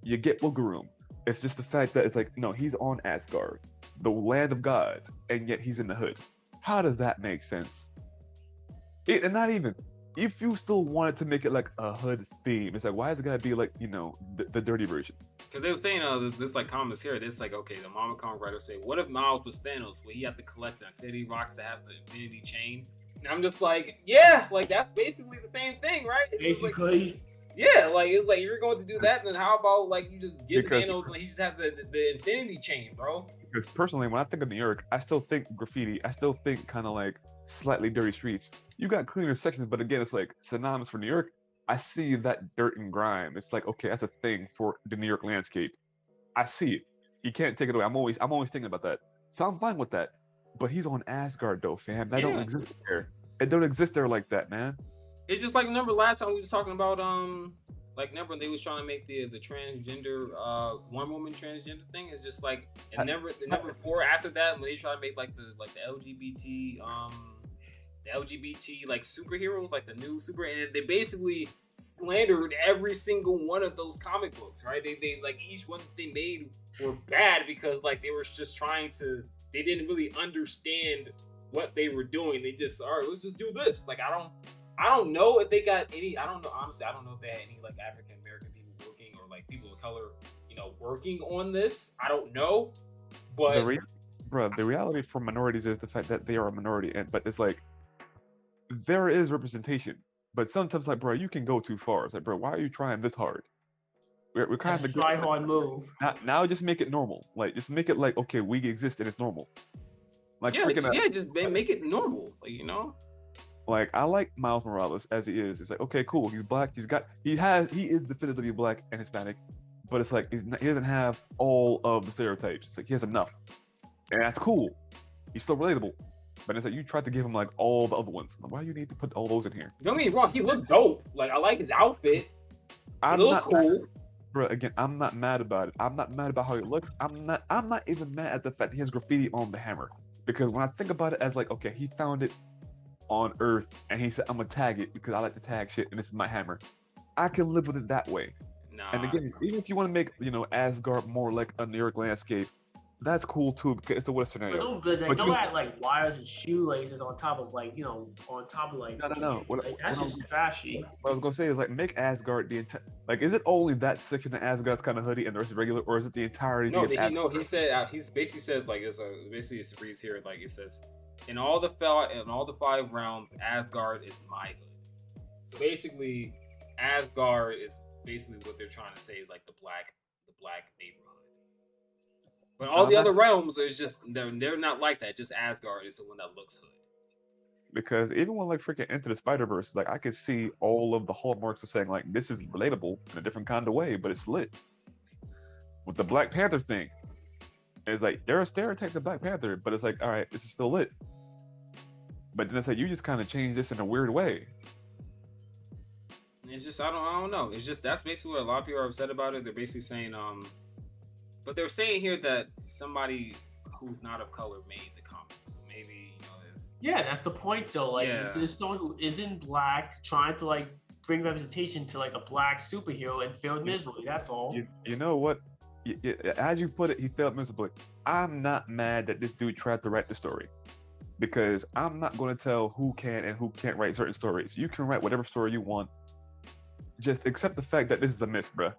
You get wiggle room. It's just the fact that it's like, no, he's on Asgard, the land of gods, and yet he's in the hood. How does that make sense? And not even if you still wanted to make it like a hood theme, it's like, why is it gotta be like, you know, the dirty version? Because they were saying, this like comments here, it's like, okay, the Mama Kong writer say, what if Miles was Thanos? Would he have to collect the Infinity Rocks to have the Infinity Chain? And I'm just like, yeah, like that's basically the same thing, right? Basically. Like, yeah, like it's like you're going to do that, then how about like you just give Thanos and he just has the Infinity Chain, bro? Because personally, when I think of New York, I still think graffiti. I still think kind of like slightly dirty streets. You got cleaner sections, but again, it's like synonymous for New York. I see that dirt and grime. It's like, okay, that's a thing for the New York landscape. I see it. You can't take it away. I'm always thinking about that. So I'm fine with that. But he's on Asgard though, fam. That don't exist there. It don't exist there like that, man. It's just like, remember last time we was talking about like remember they was trying to make the transgender one woman transgender thing. It's just like and the number 4 after that when they try to make like the LGBT like superheroes, like the new super, and they basically slandered every single one of those comic books, right? They like each one that they made were bad because like they were just they didn't really understand what they were doing. They just, all right, let's just do this. Like I don't know if they got any. I don't know, honestly. I don't know if they had any like African American people working or like people of color, you know, working on this. I don't know, but the reality for minorities is the fact that they are a minority, but it's like there is representation, but sometimes like, bro, you can go too far. It's like, bro, why are you trying this hard? We're kind of try hard move. Now just make it normal. Like just make it like, okay, we exist and it's normal. Like just make it normal. Like, you know. Like I like Miles Morales as he is. It's like, okay, cool. He's black. He is definitively black and Hispanic, but it's like he doesn't have all of the stereotypes. It's like he has enough, and that's cool. He's still relatable, but it's like you tried to give him like all the other ones. Why do you need to put all those in here? Don't get me wrong. He looked dope. Like I like his outfit. He looked cool. Bro, again, I'm not mad about it. I'm not mad about how he looks. I'm not even mad at the fact he has graffiti on the hammer, because when I think about it as like, okay, he found it on Earth and he said, I'm gonna tag it because I like to tag shit and it's my hammer. I can live with it that way. Nah, and again, even if you want to make, you know, Asgard more like a New York landscape, that's cool too because it's the worst scenario. But don't add like wires and shoelaces on top of like, you know, on top of like. No. That's just trashy. What I was gonna say is like make Asgard the entire. Like, is it only that section of Asgard's kind of hoodie and the rest is regular, or is it the entirety? He said he basically says like it's basically it reads here like it says. In all the 5 realms, Asgard is my hood. So Asgard is basically what they're trying to say is like the black neighborhood. But all the other realms is just they're not like that. Just Asgard is the one that looks hood. Because even when like freaking Into the Spider-Verse, like I could see all of the hallmarks of saying like this is relatable in a different kind of way, but it's lit. With the Black Panther thing, it's like there are stereotypes of Black Panther, but it's like, all right, this is still lit. But then it's like you just kind of change this in a weird way. It's just I don't know. It's just that's basically what a lot of people are upset about it. They're basically saying but they're saying here that somebody who's not of color made the comic, so maybe you know it's. Yeah, that's the point though. Like there's someone who isn't black trying to like bring representation to like a black superhero and failed miserably. That's all. You know what? As you put it, he failed miserably. I'm not mad that this dude tried to write the story, because I'm not going to tell who can and who can't write certain stories. You can write whatever story you want. Just accept the fact that this is a miss, bruh.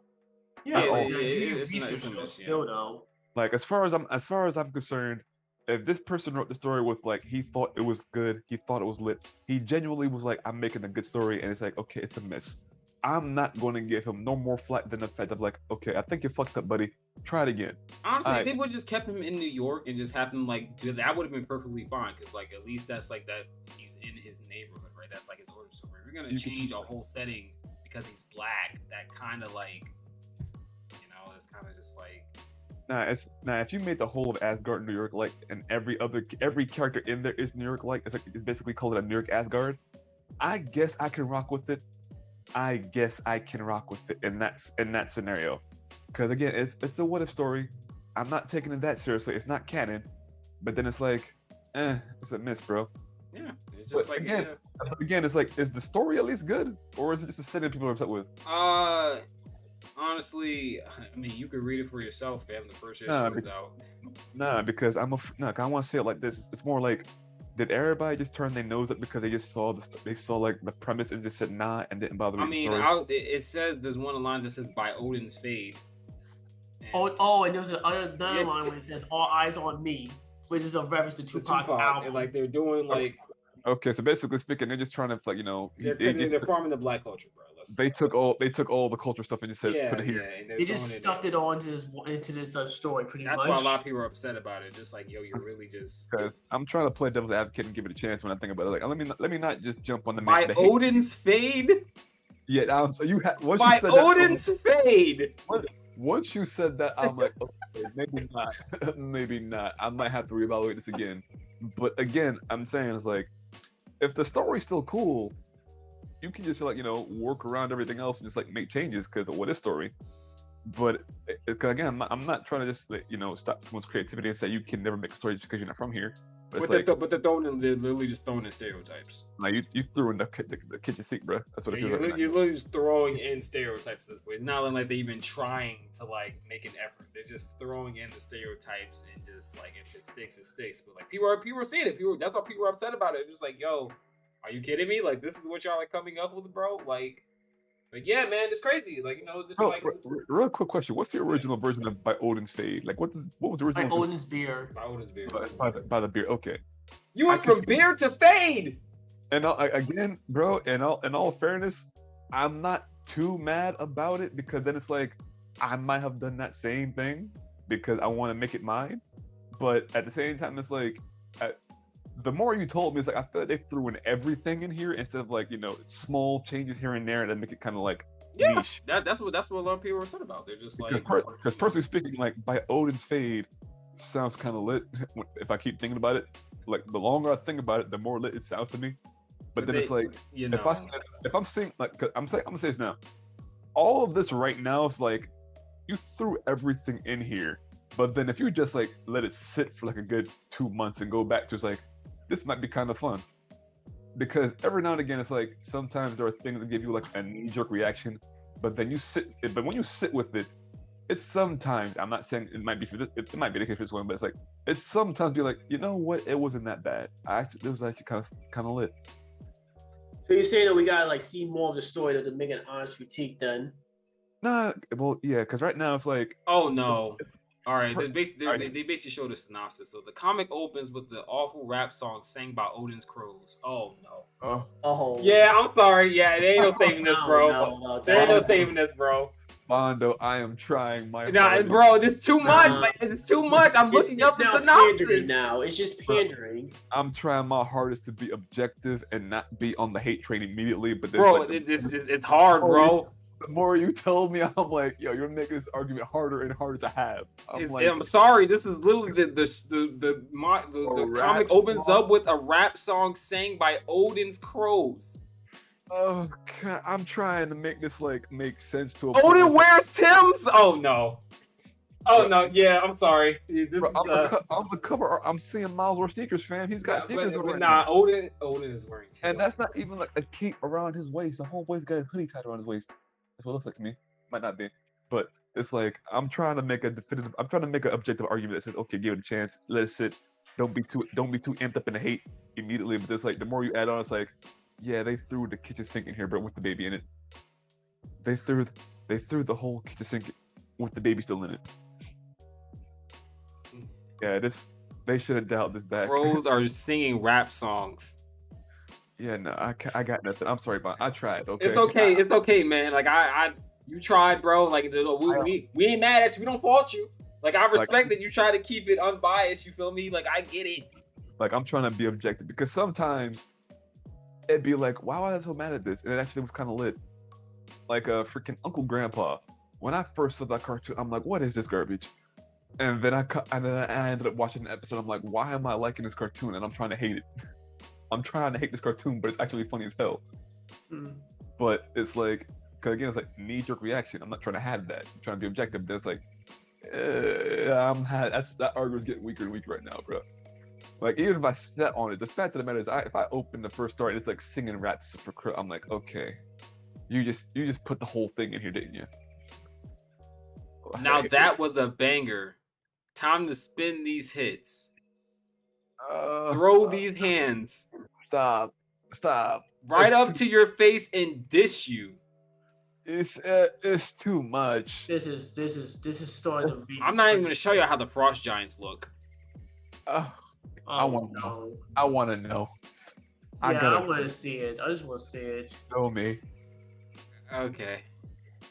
It's a miss. Still though. Like as far as I'm concerned, if this person wrote the story with like he thought it was good, he thought it was lit, he genuinely was like, I'm making a good story, and it's like, okay, it's a miss. I'm not going to give him no more flack than the fact of like, okay, I think you fucked up, buddy. Try it again. Honestly, if they would just kept him in New York and just have him like do that, would have been perfectly fine. Because like at least that's like that he's in his neighborhood, right? That's like his origin story. If you're gonna change a whole setting because he's black, that kind of like, you know, it's kind of just like. If you made the whole of Asgard New York like, and every character in there is New York like, it's basically called a New York Asgard. I guess I can rock with it. In that scenario, because again, it's a what if story. I'm not taking it that seriously. It's not canon, but then it's like, it's a miss, bro. Yeah, it's just but again, it's like, is the story at least good, or is it just a setting people are upset with? Honestly, I mean, you could read it for yourself, fam. The first issue is out. Because I want to say it like this. It's more like did everybody just turn their nose up because they just saw they saw like the premise and just said nah and didn't bother with the story? It says there's one line that says by Odin's fade. And there's another line where it says "All eyes on me," which is a reference to Tupac's album. And, like they're doing like. Okay, so basically speaking, they're just trying to like they're farming the black culture, bro. They took all the culture stuff and just said put it here. They just stuffed it onto into this story pretty much. That's why a lot of people are upset about it. Just like, yo, you're really just. I'm trying to play devil's advocate and give it a chance when I think about it. Like, let me not just jump on the. By Odin's fade. Yeah, so you had. By Odin's fade. Once you said that, I'm like, okay, maybe not, maybe not. I might have to reevaluate this again. But again, I'm saying it's like, if the story's still cool, you can just like work around everything else and just like make changes because of what is story. But again, I'm not trying to just stop someone's creativity and say you can never make a story just because you're not from here. But they're literally just throwing in stereotypes. Like you threw in the kitchen sink, bro. That's what it feels like. You're literally just throwing in stereotypes this way. It's not like they're even trying to like make an effort. They're just throwing in the stereotypes and just like if it sticks, it sticks. But like people are seeing it. That's why people are upset about it. They're just like, yo, are you kidding me? Like this is what y'all are coming up with, bro? Like yeah, man, it's crazy. Like just like. Real quick question: what's the original version of By Odin's Fade? Like what was the original? By Odin's Beer. By Odin's Beer. By the beer. Okay. You went from beer to fade. And again, bro, in all fairness, I'm not too mad about it because then it's like I might have done that same thing because I want to make it mine. But at the same time, it's like the more you told me, it's like I feel like they threw in everything in here instead of like small changes here and there that make it kind of like niche. That's what a lot of people are upset about. They're just like because personally speaking, like By Odin's Fade sounds kind of lit if I keep thinking about it. Like the longer I think about it, the more lit it sounds to me. But then it's like if I'm saying like I'm gonna say this now, all of this right now is like you threw everything in here, but then if you just like let it sit for like a good 2 months and go back to it's like this might be kind of fun, because every now and again it's like sometimes there are things that give you like a knee-jerk reaction, but then but when you sit with it, it's sometimes, I'm not saying it might be for this, it might be the case for this one, but it's like it's sometimes you're like, you know what, it wasn't that bad. It was actually kind of lit. So you're saying that we gotta like see more of the story to make an honest critique then? Nah, well, yeah, because right now it's like, oh no. All right, they basically showed a synopsis. So the comic opens with the awful rap song sang by Odin's Crows. Oh no. Oh. Yeah, I'm sorry. Yeah, there ain't no saving this, bro. There ain't no saving this, bro. Mondo, I am trying my. Nah, bro, this too much. Like it's too much. I'm looking up the synopsis now. It's just pandering. I'm trying my hardest to be objective and not be on the hate train immediately. But bro, it's hard, bro. The more you told me, I'm like, yo, you're making this argument harder and harder to have. I'm sorry. This is literally the comic opens up with a rap song sang by Odin's Crows. Oh God, I'm trying to make this like make sense to a Odin wears Timbs? Oh no. Oh no, yeah, I'm sorry. Bro, on the cover, I'm seeing Miles wear sneakers, fam. He's got sneakers on. Nah, Odin is wearing Timbs. And that's not even like a cape around his waist. The whole boy's got a hoodie tied around his waist. That's what it looks like to me. Might not be, but it's like I'm trying to make an objective argument that says, okay, give it a chance, let it sit. Don't be too amped up in the hate immediately. But it's like the more you add on, it's like, yeah, they threw the kitchen sink in here, but with the baby in it. They threw the whole kitchen sink with the baby still in it. Yeah, they should have dialed this back. Bros are singing rap songs. Yeah, no, I got nothing. I'm sorry, but I tried. Okay, it's okay, man. Like you tried, bro. Like we ain't mad at you. We don't fault you. Like I respect that you try to keep it unbiased. You feel me? Like I get it. Like I'm trying to be objective because sometimes it'd be like, why was I so mad at this? And it actually was kind of lit. Like a freaking Uncle Grandpa. When I first saw that cartoon, I'm like, what is this garbage? And then I ended up watching the episode. I'm like, why am I liking this cartoon? And I'm trying to hate it. I'm trying to hate this cartoon, but it's actually funny as hell. But it's like, because again, it's like knee-jerk reaction. I'm not trying to have that. I'm trying to be objective. But it's like, that argument's getting weaker and weaker right now, bro. Like even if I sat on it, the fact of the matter is, if I open the first story, and it's like singing raps for. I'm like, okay, you just put the whole thing in here, didn't you? Now that was a banger. Time to spin these hits. throw these hands. Stop. Right up to your face and dish you. It's too much. This is starting to be. I'm not even gonna show you how the frost giants look. I want to know. I want to know. I want to see it. I just want to see it. Show me. Okay.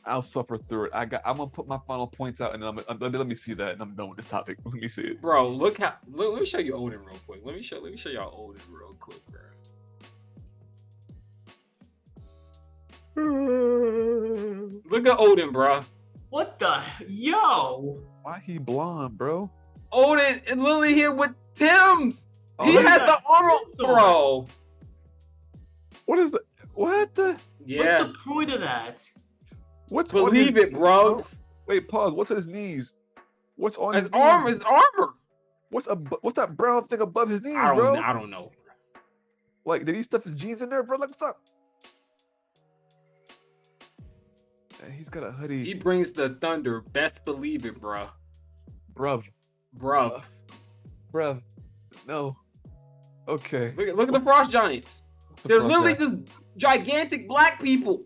I'll suffer through it. I'm gonna put my final points out, and let me see that, and I'm done with this topic. Let me see it, bro. Look how. Let me show you Odin real quick. Let me show y'all Odin real quick, bro. Look at Odin, bro. What the yo? Why he blonde, bro? Odin is literally here with Tim's. He has the armor, bro. What is the? What the? Yeah. What's the point of that? What's believe it, bro? Wait, pause. What's on his knees? What's on his arm? His armor. What's that brown thing above his knees, bro? I don't know. Like, did he stuff his jeans in there, bro? Like, what's up? He's got a hoodie. He brings the thunder. Best believe it, bro. Bruv. No. Okay. Look at the frost giants. They're literally just gigantic black people.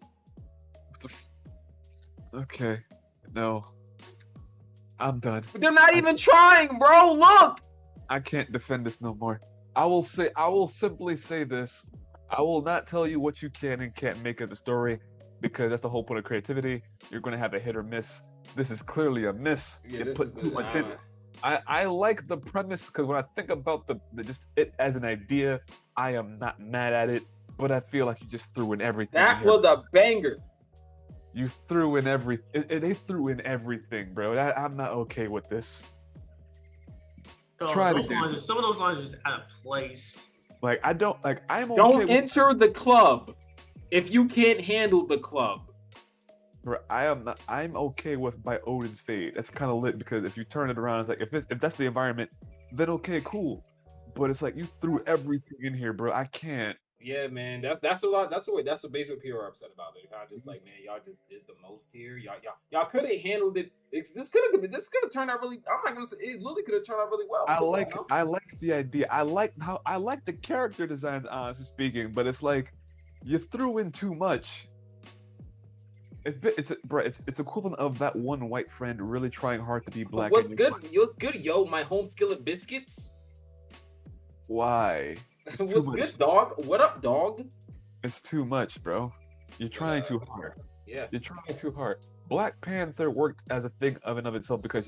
Okay. No. I'm done. But they're not even trying, bro. Look. I can't defend this no more. I will simply say this. I will not tell you what you can and can't make as a story, because that's the whole point of creativity. You're going to have a hit or miss. This is clearly a miss. Yeah, you put too much in. I like the premise, because when I think about the just it as an idea, I am not mad at it, but I feel like you just threw in everything. That was a banger. You threw in everything. They threw in everything, bro. I'm not okay with this. Try it again. Some of those lines are just out of place. Like, I'm Don't enter the club if you can't handle the club. Bro, I'm okay with by Odin's fade. That's kind of lit, because if you turn it around, it's like if that's the environment, then okay, cool. But it's like you threw everything in here, bro. I can't. Yeah, man. That's a lot. That's the basic what people are upset about. They're kind of just like, man, y'all just did the most here. Y'all could have handled it. This could have turned out really. I'm not gonna say it. Literally could have turned out really well. I like the idea. I like the character designs, honestly speaking. But it's like you threw in too much. It's equivalent of that one white friend really trying hard to be black. What's good, yo? My home skillet biscuits. Why? What's good, dog? What up, dog? It's too much, bro. You're trying too hard. Yeah. You're trying too hard. Black Panther worked as a thing of and of itself because,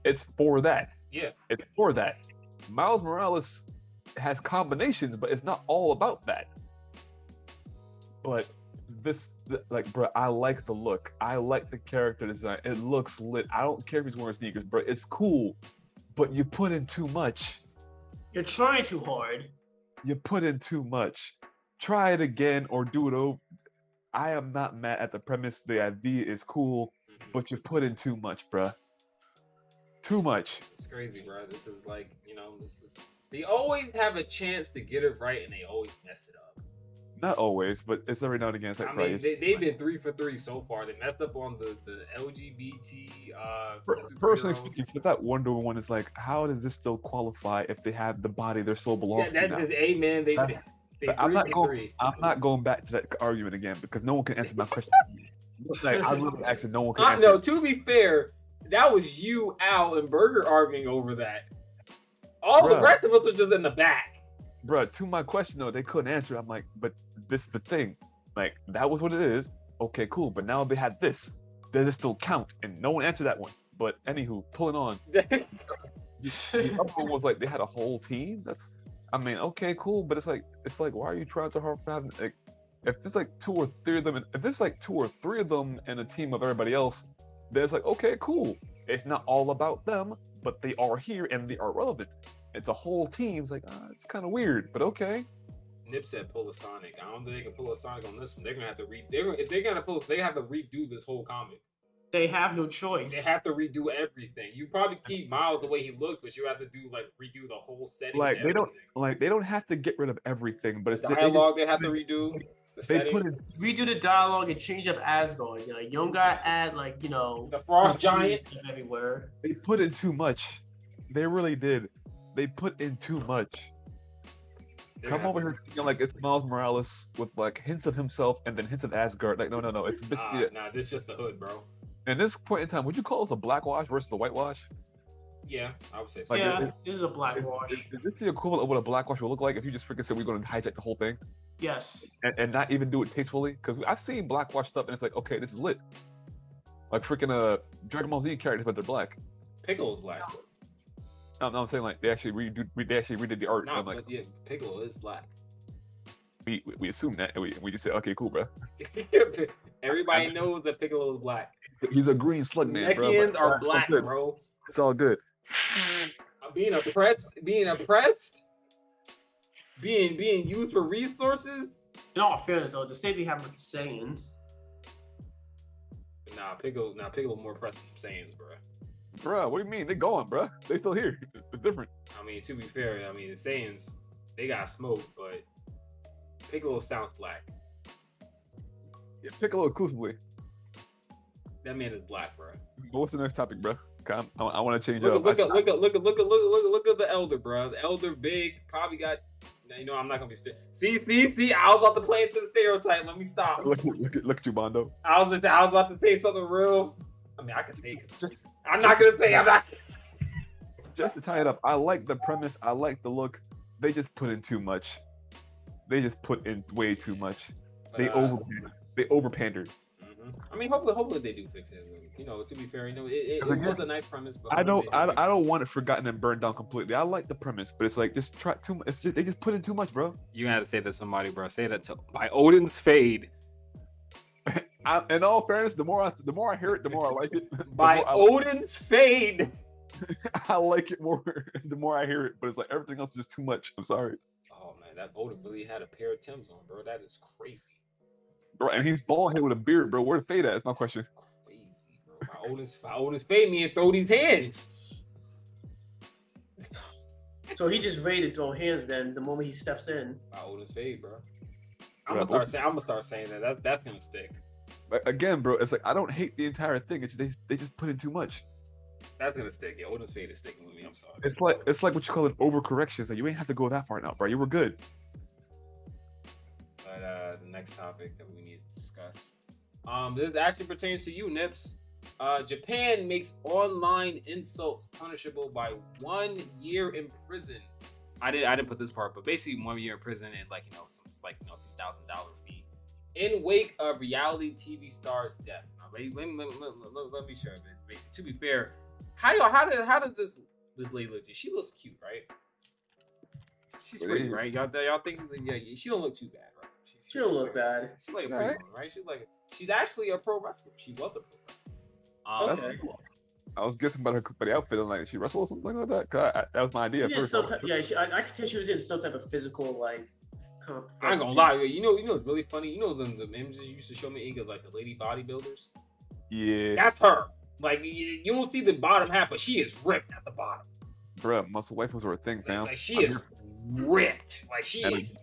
it's for that. Yeah. It's for that. Miles Morales has combinations, but it's not all about that. But bro, I like the look. I like the character design. It looks lit. I don't care if he's wearing sneakers, bro. It's cool. But you put in too much. You're trying too hard. You put in too much. Try it again or do it over. I am not mad at the premise. The idea is cool, but you put in too much, bruh. Too much. It's crazy, bro. This is like, they always have a chance to get it right, and they always mess it up. Not always, but it's every now and again. It's like, they've been 3 for 3 so far. They messed up on the LGBT. Personally speaking, for that Wonder Woman, is like, how does this still qualify if they have the body their soul belongs to? That's amen. I'm not going back to that argument again, because no one can answer my question. Like, I literally asked, no one can answer. No, to be fair, that was you, Al, and Burger arguing over that. All the rest of us were just in the back. Bro, to my question though, they couldn't answer. I'm like, but this is the thing. Like, that was what it is. Okay, cool. But now they had this. Does it still count? And no one answered that one. But anywho, pulling on. The other one was like they had a whole team. Okay, cool. But it's like, why are you trying so hard for having, like, if it's like 2 or 3 of them, if it's like 2 or 3 of them and a team of everybody else, then it's like, okay, cool. It's not all about them, but they are here and they are relevant. It's a whole team. It's like, it's kind of weird, but okay. Nip said pull a Sonic. I don't think they can pull a Sonic on this one. They're gonna have to they have to redo this whole comic. They have no choice. They have to redo everything. You probably keep Miles the way he looks, but you have to redo the whole setting. Like they don't have to get rid of everything, but it's dialogue they have to redo. Redo the dialogue and change up Asgard. You don't gotta add the frost giants everywhere. They put in too much. They really did. they put in too much. Come over here thinking like it's Miles Morales with like hints of himself and then hints of Asgard. Like, no. It's basically this is just the hood, bro. At this point in time, would you call this a blackwash versus a whitewash? Yeah, I would say so. Like, yeah, this is a blackwash. Is this the equivalent of what a blackwash would look like if you just freaking said we're going to hijack the whole thing? Yes. And not even do it tastefully? Because I've seen blackwash stuff and it's like, okay, this is lit. Like freaking Dragon Ball Z characters, but they're black. Piccolo's black. No, I'm saying like they actually redid the art. No, like, but yeah, Piccolo is black. We assume that and we just say, okay, cool, bro. Everybody knows that Piccolo is black. He's a green slug man, bro. Namekians are black, bro. It's all good. I'm being oppressed, being used for resources. In all fairness, though, the same thing happened with the Saiyans. Nah, Piccolo more oppressed than Saiyans, bro. Bro, what do you mean? They gone, bro. They still here. It's different. I mean, to be fair, the Saiyans, they got smoked, but Piccolo sounds black. Yeah, Piccolo exclusively. That man is black, bro. But what's the next topic, bro? I want to change up. Look at the elder, bro. The elder, big, probably got. You know, I'm not gonna be still. See. I was about to play into the stereotype. Let me stop. Look at you, Bondo. I was about to say something real. I mean, I can say it. I'm not gonna say. I'm not. Just to tie it up, I like the premise. I like the look. They just put in too much. They just put in way too much. They over pandered. I mean, hopefully they do fix it. You know, to be fair, you know, it was a nice premise, but I don't want it forgotten and burned down completely. I like the premise, but it's like just try too much. They just put in too much, bro. You had to say that to somebody, bro. Say that to by Odin's Fade. In all fairness, the more I hear it, the more I like it. By Odin's Fade. I like it more the more I hear it, but it's like everything else is just too much. I'm sorry. Oh man, that Odin really had a pair of Timbs on, bro. That is crazy. Bro, and he's bald head with a beard, bro. Where the fade at? Is my question. Crazy, bro. My Odin's Fade me and throw these hands. So he just ready to throw hands then the moment he steps in. My Odin's Fade, bro. I'm gonna start saying that. That's gonna stick. Again, bro, it's like I don't hate the entire thing. It's they just put in too much. That's gonna stick. Yeah, Odin's Fade is sticking with me. I'm sorry. It's like what you call an overcorrection. It's like you ain't have to go that far now, bro. You were good. But the next topic that we need to discuss. This actually pertains to you, Nips. Japan makes online insults punishable by 1 year in prison. I didn't put this part, but basically 1 year in prison and some $2,000 fee in wake of reality TV star's death. Now, let me share this. Basically, to be fair, how does this lady look to you? She looks cute, right? She's pretty, right? Y'all think she don't look too bad, right? She don't look bad. She's like a pretty woman, right? She's actually a pro wrestler. She was a pro wrestler. That's cool. I was guessing about the outfit and like she wrestled or something like that. That was my idea. First. I could tell she was in some type of physical like. I ain't gonna lie, you know what's really funny? You know the images you used to show me of like the lady bodybuilders. Yeah, that's her. Like you don't see the bottom half, but she is ripped at the bottom. Bruh, muscle wife was her thing, fam. Like she is ripped. Like she is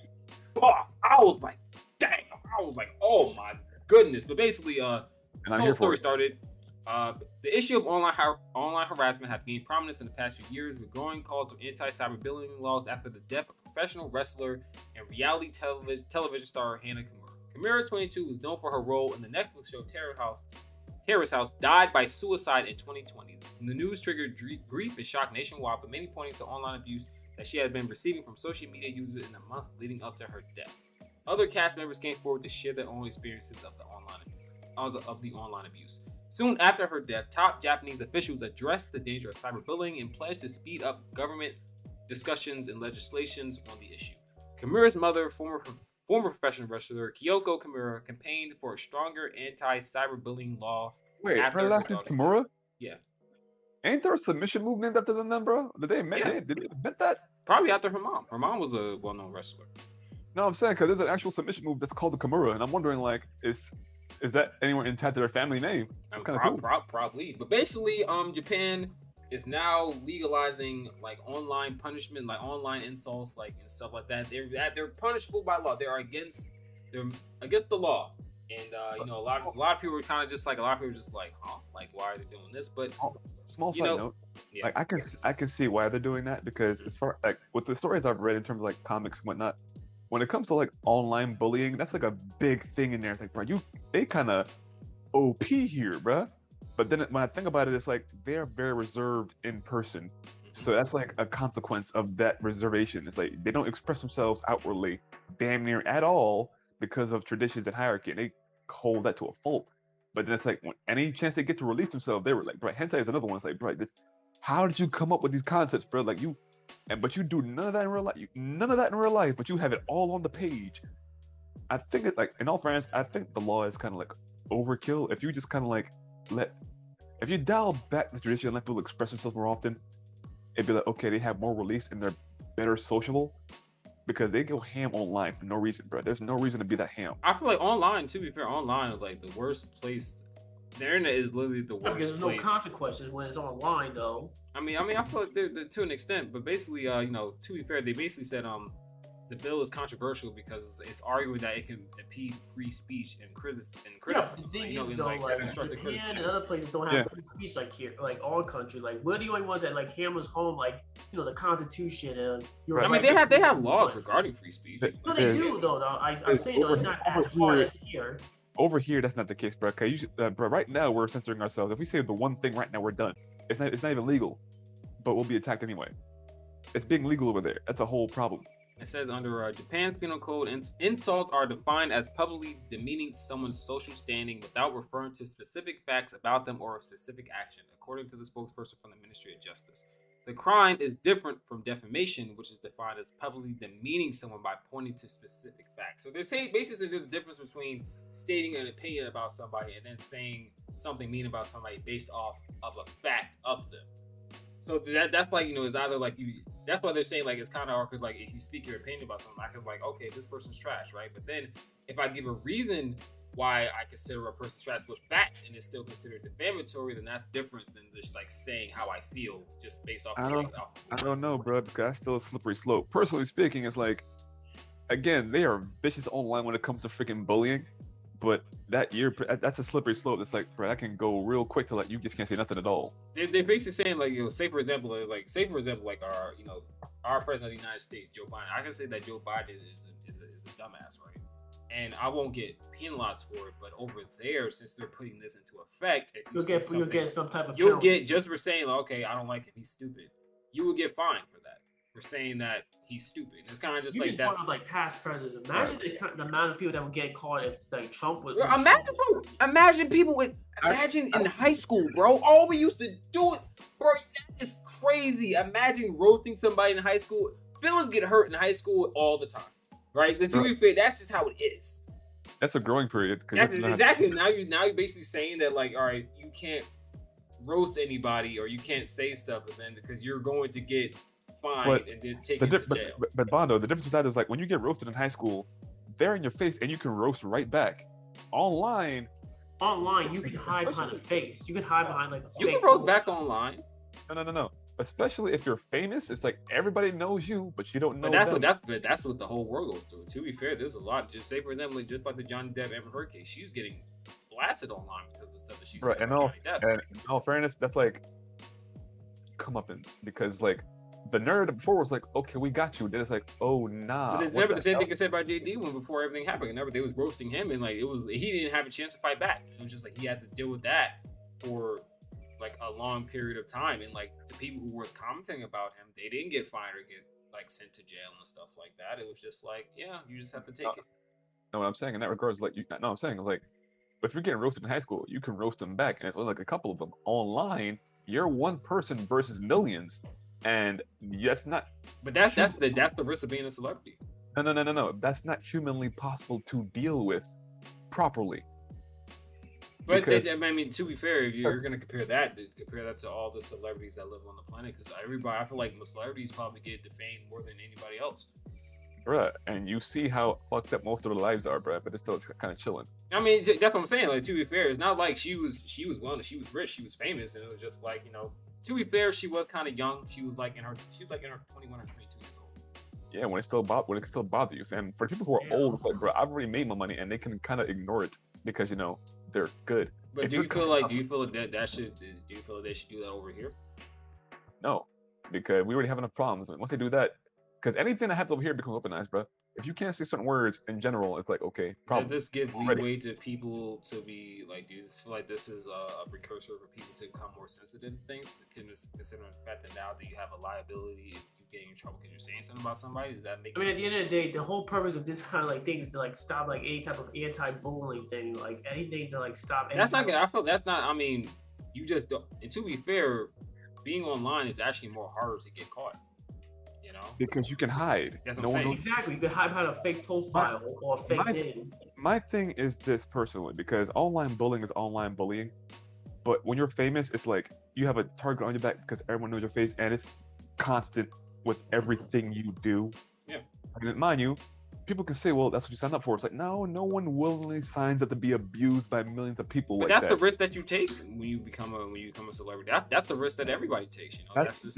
buff. I was like, damn. I was like, oh my goodness. But basically, the whole story started. The issue of online harassment have gained prominence in the past few years, with growing calls for anti-cyberbullying laws after the death of professional wrestler and reality television star Hannah Kimura. Kimura, 22, was known for her role in the Netflix show Terrace House, died by suicide in 2020. The news triggered grief and shock nationwide, with many pointing to online abuse that she had been receiving from social media users in the month leading up to her death. Other cast members came forward to share their own experiences of the online abuse. Soon after her death, top Japanese officials addressed the danger of cyberbullying and pledged to speed up government discussions and legislations on the issue. Kimura's mother, former professional wrestler Kyoko Kimura, campaigned for a stronger anti-cyberbullying law. Wait, her last name's Kimura? Yeah. Ain't there a submission move named after them, bro? Did they invent that? Probably after her mom. Her mom was a well-known wrestler. No, I'm saying because there's an actual submission move that's called the Kimura, and I'm wondering is that anywhere intact to their family name? That's kind of cool. Probably. But basically, Japan is now legalizing like online punishment, like online insults, like and stuff like that. They're punishable by law. They're against the law. And a lot of people were kind of just like, huh, like why are they doing this? But small side note, like I can see why they're doing that, because as far like with the stories I've read in terms of like comics and whatnot, when it comes to like online bullying, that's like a big thing in there. It's like, bro, they kind of OP here, bro. But then when I think about it, it's like they're very reserved in person. So that's like a consequence of that reservation. It's like they don't express themselves outwardly damn near at all because of traditions and hierarchy, and they hold that to a fault. But then it's like, when any chance they get to release themselves, they were like, bro, hentai is another one. It's like, bro, how did you come up with these concepts, bro? Like but you do none of that in real life. None of that in real life, but you have it all on the page. I think it, like, in all fairness, I think the law is kind of like overkill. If you just kind of like if you dial back the tradition and let people express themselves more often, it'd be like, okay, they have more release and they're better sociable, because they go ham online for no reason, bro. There's no reason to be that ham. I feel like online, to be fair, online is like the worst place. The internet is literally the worst There's place. no consequences when it's online, though. I mean, I feel like they're to an extent, but basically, to be fair, they basically said the bill is controversial because it's arguing that it can impede free speech and criticism. Yeah, the thing is, though, like Japan and other places don't have free speech like here, like our country. Like we're the only ones that like hammers home, like the Constitution and. I mean, they have laws regarding free speech. No, they do though. I'm saying though, it's not as hard as here. Over here, that's not the case, bro. Okay, bro. Right now, we're censoring ourselves. If we say the one thing right now, we're done. It's not even legal, but we'll be attacked anyway. It's being legal over there. That's a whole problem. It says under Japan's penal code, insults are defined as publicly demeaning someone's social standing without referring to specific facts about them or a specific action, according to the spokesperson from the Ministry of Justice. The crime is different from defamation, which is defined as publicly demeaning someone by pointing to specific facts. So they say basically there's a difference between stating an opinion about somebody and then saying something mean about somebody based off of a fact of them. So that's like, it's either like that's why they're saying like it's kind of awkward. Like if you speak your opinion about something, I can like, okay, this person's trash, right? But then if I give a reason why I consider a person's trash with facts and it's still considered defamatory, then that's different than just like saying how I feel just based off. I don't know, bro, because that's still a slippery slope. Personally speaking, it's like, again, they are vicious online when it comes to freaking bullying. But that's a slippery slope. It's like, bro, that can go real quick to like you just can't say nothing at all. They're basically saying like, say for example, like our president of the United States, Joe Biden. I can say that Joe Biden is a dumbass, right? And I won't get penalized for it. But over there, since they're putting this into effect, you'll get some type of you'll get just for saying like, okay, I don't like him, he's stupid. You will get fined for that. For saying that he's stupid. It's kind of just you like that's of like past presidents. Imagine the amount of people that would get caught if like Trump was. Imagine people in high school, bro. All we used to do it, bro. That is crazy. Imagine roasting somebody in high school. Feelings get hurt in high school all the time, right? To be fair, that's just how it is. That's a growing period. Exactly. Now you're basically saying that like, all right, you can't roast anybody or you can't say stuff, and then because you're going to get fined and then taken to jail. But Bondo, the difference with that is like when you get roasted in high school, they're in your face and you can roast right back. Online, you can hide behind a face. You can hide behind like. You can roast back online. No. Especially if you're famous, it's like everybody knows you, but you don't know. But that's what the whole world goes through. To be fair, there's a lot. Just say for example, just like the Johnny Depp Amber Heard case, she's getting blasted online because of the stuff that she said about Johnny Depp. And in all fairness, that's like comeuppance, because like. The narrative before was like, okay, we got you. Then it's like, oh nah. But it's never the same thing I said about JD when before everything happened. Never they was roasting him and like he didn't have a chance to fight back. It was just like he had to deal with that for like a long period of time. And like the people who were commenting about him, they didn't get fined or get like sent to jail and stuff like that. It was just like, yeah, you just have to take it. No, what I'm saying in that regard is like I'm saying is like if you're getting roasted in high school, you can roast them back, and it's only like a couple of them. Online, you're one person versus millions. And that's not. But that's the risk of being a celebrity. No. That's not humanly possible to deal with properly. But I mean, to be fair, if you're gonna compare that to all the celebrities that live on the planet, because everybody, I feel like most celebrities probably get defamed more than anybody else. Bruh, and you see how fucked up most of their lives are, bruh. But it's still kind of chilling. I mean, that's what I'm saying. Like, to be fair, it's not like she was well, she was rich, she was famous, and it was just like To be fair, she was kind of young. She was like in her 21 or 22 years old. Yeah, when it still bother you, and for people who are old, it's like, bro, I've already made my money, and they can kind of ignore it. because they're good. But do you feel like that should? Do you feel like they should do that over here? No, because we already have enough problems. Once they do that, because anything that happens over here becomes weaponized, bro. If you can't say certain words in general, it's like, okay, problem. Does this give leeway to people to be like, do you feel like this is a precursor for people to become more sensitive to things, considering the fact that now that you have a liability if you get in trouble because you're saying something about somebody? Does that make at the end of the day, the whole purpose of this kind of like thing is to like stop like any type of anti-bullying thing, like anything to like stop. That's not good. I feel that's not. I mean, you just don't. And to be fair, being online is actually more harder to get caught. Because you can hide. That's what I'm saying. Exactly. You can hide behind a fake profile or a fake name. My thing is this personally, because online bullying is online bullying. But when you're famous, it's like you have a target on your back because everyone knows your face and it's constant with everything you do. Yeah. And mind you, people can say, well, that's what you signed up for. It's like, no one willingly signs up to be abused by millions of people. But that's the risk that you take when you become a celebrity. That's the risk that everybody takes. That's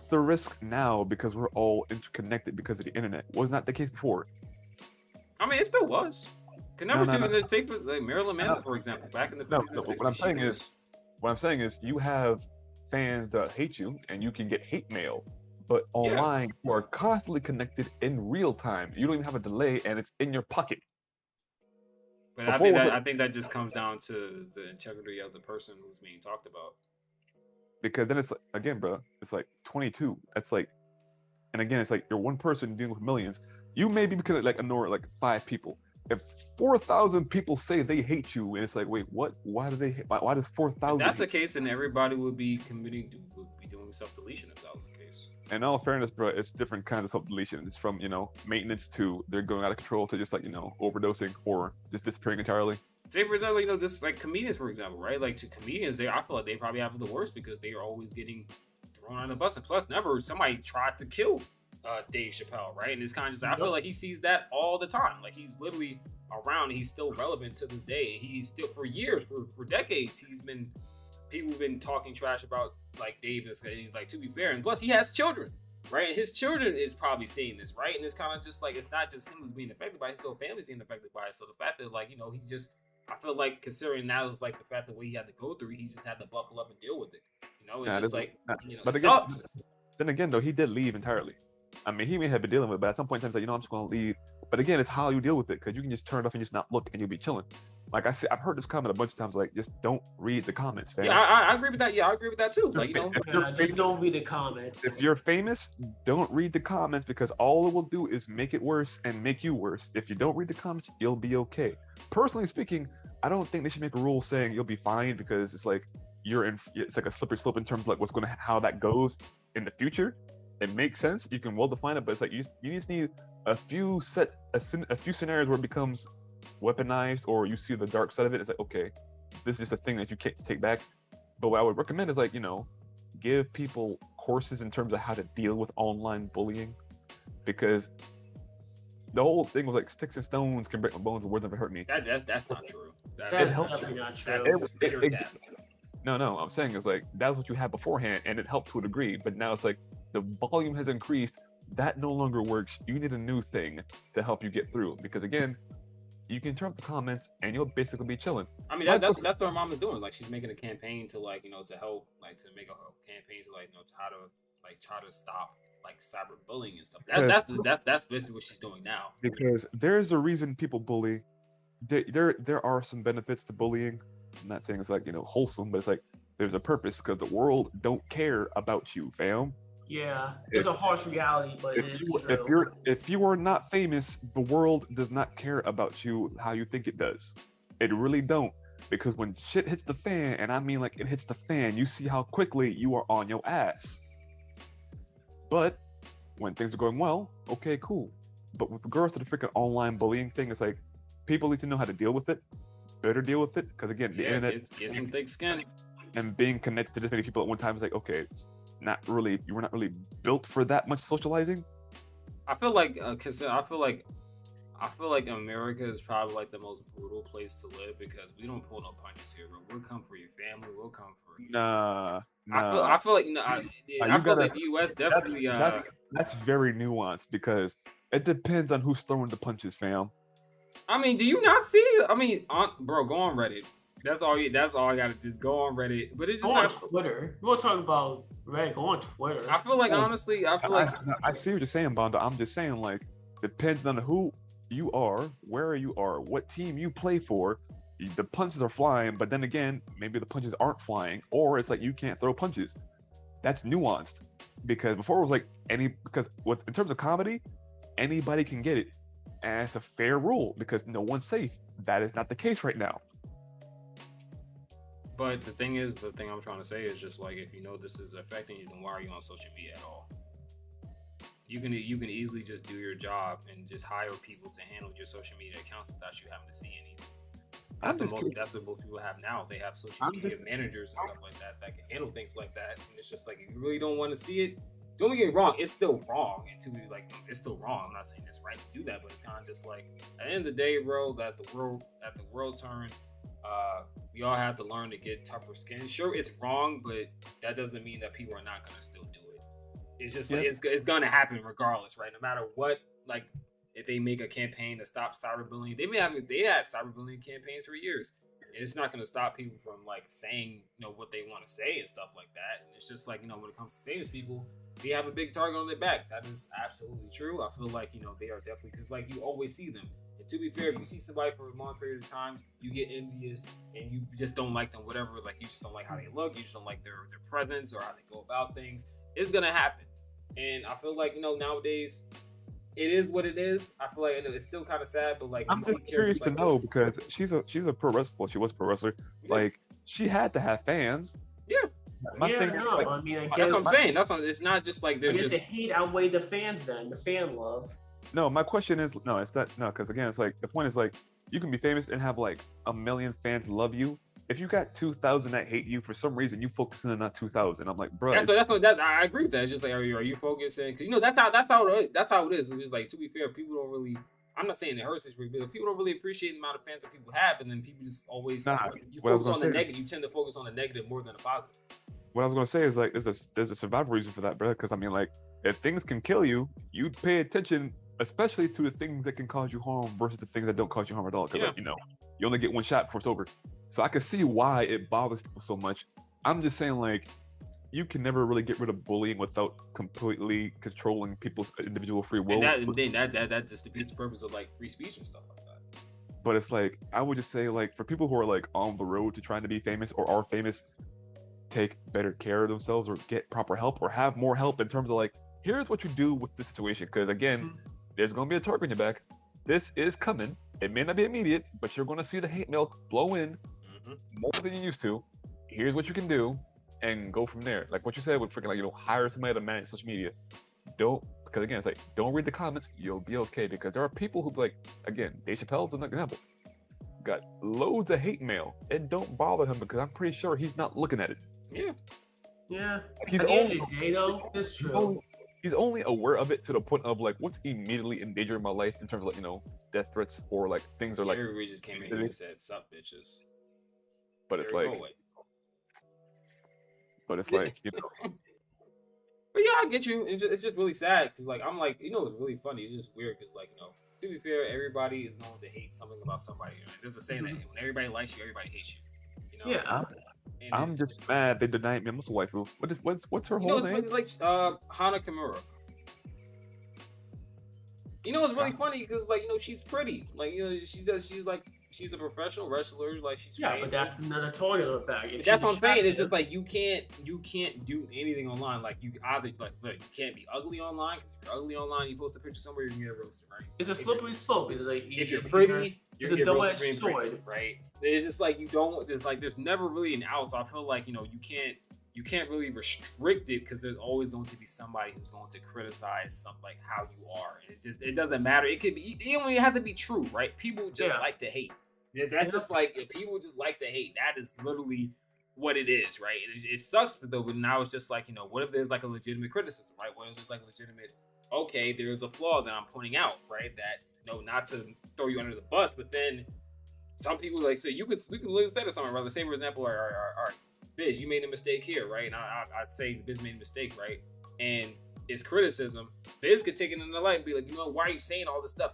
the risk now because we're all interconnected because of the internet. Was not the case before. I mean, it still was. Take like Marilyn Manson, for example, back in the 50s and 60s. What I'm saying is, you have fans that hate you, and you can get hate mail. But online, you are constantly connected in real time. You don't even have a delay, and it's in your pocket. But I think that just comes down to the integrity of the person who's being talked about. Because then it's like, again, bro, it's like 22. It's like, and again, it's like you're one person dealing with millions. You maybe could like ignore like 5 people. If 4,000 people say they hate you, and it's like, wait, what? Why do they? Why does 4,000? That's the case, and everybody would be doing self-deletion if that was the case. In all fairness, bro, it's different kinds of self-deletion. It's from maintenance to they're going out of control to just like overdosing or just disappearing entirely. Say for example, this like comedians, for example, right? Like to comedians, I feel like they probably have the worst because they are always getting thrown on the bus. And plus, never somebody tried to kill Dave Chappelle, right? And it's kind of just I feel like he sees that all the time. Like he's literally around and he's still relevant to this day. He's still for years, for decades, people have been talking trash about like Dave. And like to be fair, and plus he has children, right? And his children is probably seeing this, right? And it's kind of just like it's not just him who's being affected by it, his whole family's being affected by it. So the fact that like he just I feel like considering that was like the fact that what he had to go through, he just had to buckle up and deal with it. It's just like but it again, sucks. Then again, though, he did leave entirely. I mean, he may have been dealing with it, but at some point in time, he's like, I'm just going to leave. But again, it's how you deal with it, because you can just turn it off and just not look, and you'll be chilling. Like I said, I've heard this comment a bunch of times, like, just don't read the comments, fam. Yeah, I agree with that. Yeah, I agree with that too. Like, just don't read the comments. If you're famous, don't read the comments, because all it will do is make it worse and make you worse. If you don't read the comments, you'll be okay. Personally speaking, I don't think they should make a rule saying you'll be fine, because it's like it's like a slippery slope in terms of like how that goes in the future. It makes sense. You can well define it, but it's like you just need a few scenarios where it becomes weaponized, or you see the dark side of it. It's like, okay, this is just a thing that you can't take back. But what I would recommend is like, give people courses in terms of how to deal with online bullying, because the whole thing was like sticks and stones can break my bones and words never hurt me. That's not true. That's definitely not true. No, I'm saying is like that's what you had beforehand, and it helped to a degree. But now it's like the volume has increased. That no longer works. You need a new thing to help you get through. Because again, you can turn up the comments, and you'll basically be chilling. I mean, that's what our mom is doing. Like she's making a campaign to like to help, like to make a campaign to like to how to like try to stop like cyberbullying and stuff. That's basically what she's doing now. Because there's a reason people bully. There are some benefits to bullying. I'm not saying it's like wholesome, but it's like there's a purpose, because the world don't care about you, fam. Yeah, it's a harsh reality, but if you are not famous, the world does not care about you how you think it does. It really don't, because when shit hits the fan, and I mean like it hits the fan, you see how quickly you are on your ass. But when things are going well, okay, cool. But with regards to the freaking online bullying thing, it's like people need to know how to deal with it. Better deal with it, because again, the internet get some thick skin, and being connected to this many people at one time is like, okay, it's not really, you were not really built for that much socializing. I feel like I feel like America is probably like the most brutal place to live, because we don't pull no punches here, bro. We'll come for your family. We'll come for you. Nah. I feel like the U.S. definitely. That's very nuanced, because it depends on who's throwing the punches, fam. I mean, do you not see? I mean, bro, go on Reddit. That's all. That's all I gotta just go on Reddit. But it's just go on Twitter. We're talking about Reddit. Go on Twitter. I feel like honestly, I feel like I see what you're saying, Bondo. I'm just saying, like, depends on who you are, where you are, what team you play for. The punches are flying, but then again, maybe the punches aren't flying, or it's like you can't throw punches. That's nuanced, because before it was like in terms of comedy, anybody can get it, and it's a fair rule because no one's safe. That is not the case right now. But the thing I'm trying to say is just like, if you know this is affecting you, then why are you on social media at all? You can easily just do your job and just hire people to handle your social media accounts without you having to see anything. That's what most people have now. They have social media managers and stuff like that can handle things like that. And it's just like, if you really don't want to see it, don't get me wrong, it's still wrong. And to be like, it's still wrong. I'm not saying it's right to do that, but it's kind of just like, at the end of the day, bro, as the world turns, we all have to learn to get tougher skin. Sure, it's wrong, but that doesn't mean that people are not gonna still do it. It's just like, it's gonna happen regardless, right? No matter what. Like, if they make a campaign to stop cyberbullying, they had cyberbullying campaigns for years. It's not gonna stop people from like saying, you know, what they want to say and stuff like that. And it's just like, you know, when it comes to famous people, they have a big target on their back. That is absolutely true. I feel like, you know, they are definitely, because like, you always see them. And to be fair, if you see somebody for a long period of time, you get envious and you just don't like them, whatever. Like, you just don't like how they look. You just don't like their presence or how they go about things. It's going to happen. And I feel like, you know, nowadays, it is what it is. I feel like it's still kind of sad, but like, I'm just curious to know because she's a pro wrestler. Well, she was a pro wrestler. Yeah. Like, she had to have fans. Yeah. I mean, I guess that's what I'm saying. It's not just like there's just the hate outweigh the fans. Then the fan love. No, my question is it's not because again, it's like the point is like you can be famous and have like 1 million fans love you. If you got 2,000 that hate you for some reason, you focusing on that 2,000. I'm like, bro. I agree with that. It's just like, are you focusing? Because you know that's how it is. It's just like, to be fair, people don't really. I'm not saying it hurts this week, but people don't really appreciate the amount of fans that people have, and then people just always you focus on the negative. You tend to focus on the negative more than the positive. What I was gonna say is like there's a survival reason for that, bro. Because I mean, like, if things can kill you, you'd pay attention, especially to the things that can cause you harm versus the things that don't cause you harm at all. Because like, you know, you only get one shot before it's over. So I can see why it bothers people so much. I'm just saying, like, you can never really get rid of bullying without completely controlling people's individual free will. And that just defeats the purpose of like free speech and stuff like that. But it's like, I would just say, like, for people who are like on the road to trying to be famous or are famous, take better care of themselves or get proper help or have more help in terms of like, here's what you do with this situation. Because again, there's going to be a target on your back. This is coming. It may not be immediate, but you're going to see the hate mail blow in more than you used to. Here's what you can do and go from there. Like what you said with freaking, like, you know, hire somebody to manage social media. Because again, it's like, don't read the comments. You'll be okay. Because there are people who, like, again, Dave Chappelle's an example. Got loads of hate mail. It don't bother him because I'm pretty sure he's not looking at it. Yeah. He's only aware of it to the point of like, what's immediately endangering my life in terms of like, you know, death threats or like things are like. Everybody just came in here and said, "Sup, bitches." But it's like. But it's like, you know. But yeah, I get you. It's just really sad because like I'm like, you know, it's really funny. It's just weird because like, you know, to be fair, everybody is going to hate something about somebody. There's a saying that when everybody likes you, everybody hates you. You know? Yeah. I'm just mad they denied me a Muslim waifu. What's her whole name? Like Hana Kimura. You know, it's really funny because like, you know, she's pretty. Like, you know, she's a professional wrestler. Like, she's famous. But that's another target on the back. That's what I'm saying. It's just like you can't do anything online. Like, you either like you can't be ugly online. If you're ugly online, you post a picture somewhere, you're gonna get roasted, right? It's a slippery slope. It's like if you're pretty, it's a double-edged sword, right? It's just like there's never really an out. So I feel like, you know, you can't really restrict it because there's always going to be somebody who's going to criticize something like how you are. It's just, it doesn't matter. It could be, it don't even have to be true, right? People just like to hate. That's just like, people just like to hate. That is literally what it is, right? It sucks, but now it's just like, you know, what if there's like a legitimate criticism, right? What if there's like a legitimate, okay, there's a flaw that I'm pointing out, right? That, you know, not to throw you under the bus, but then some people like say, we could lose that or something, right? Let's say, for example, our Biz, you made a mistake here, right? And I'd say Biz made a mistake, right? And it's criticism. Biz could take it in the light and be like, you know, why are you saying all this stuff?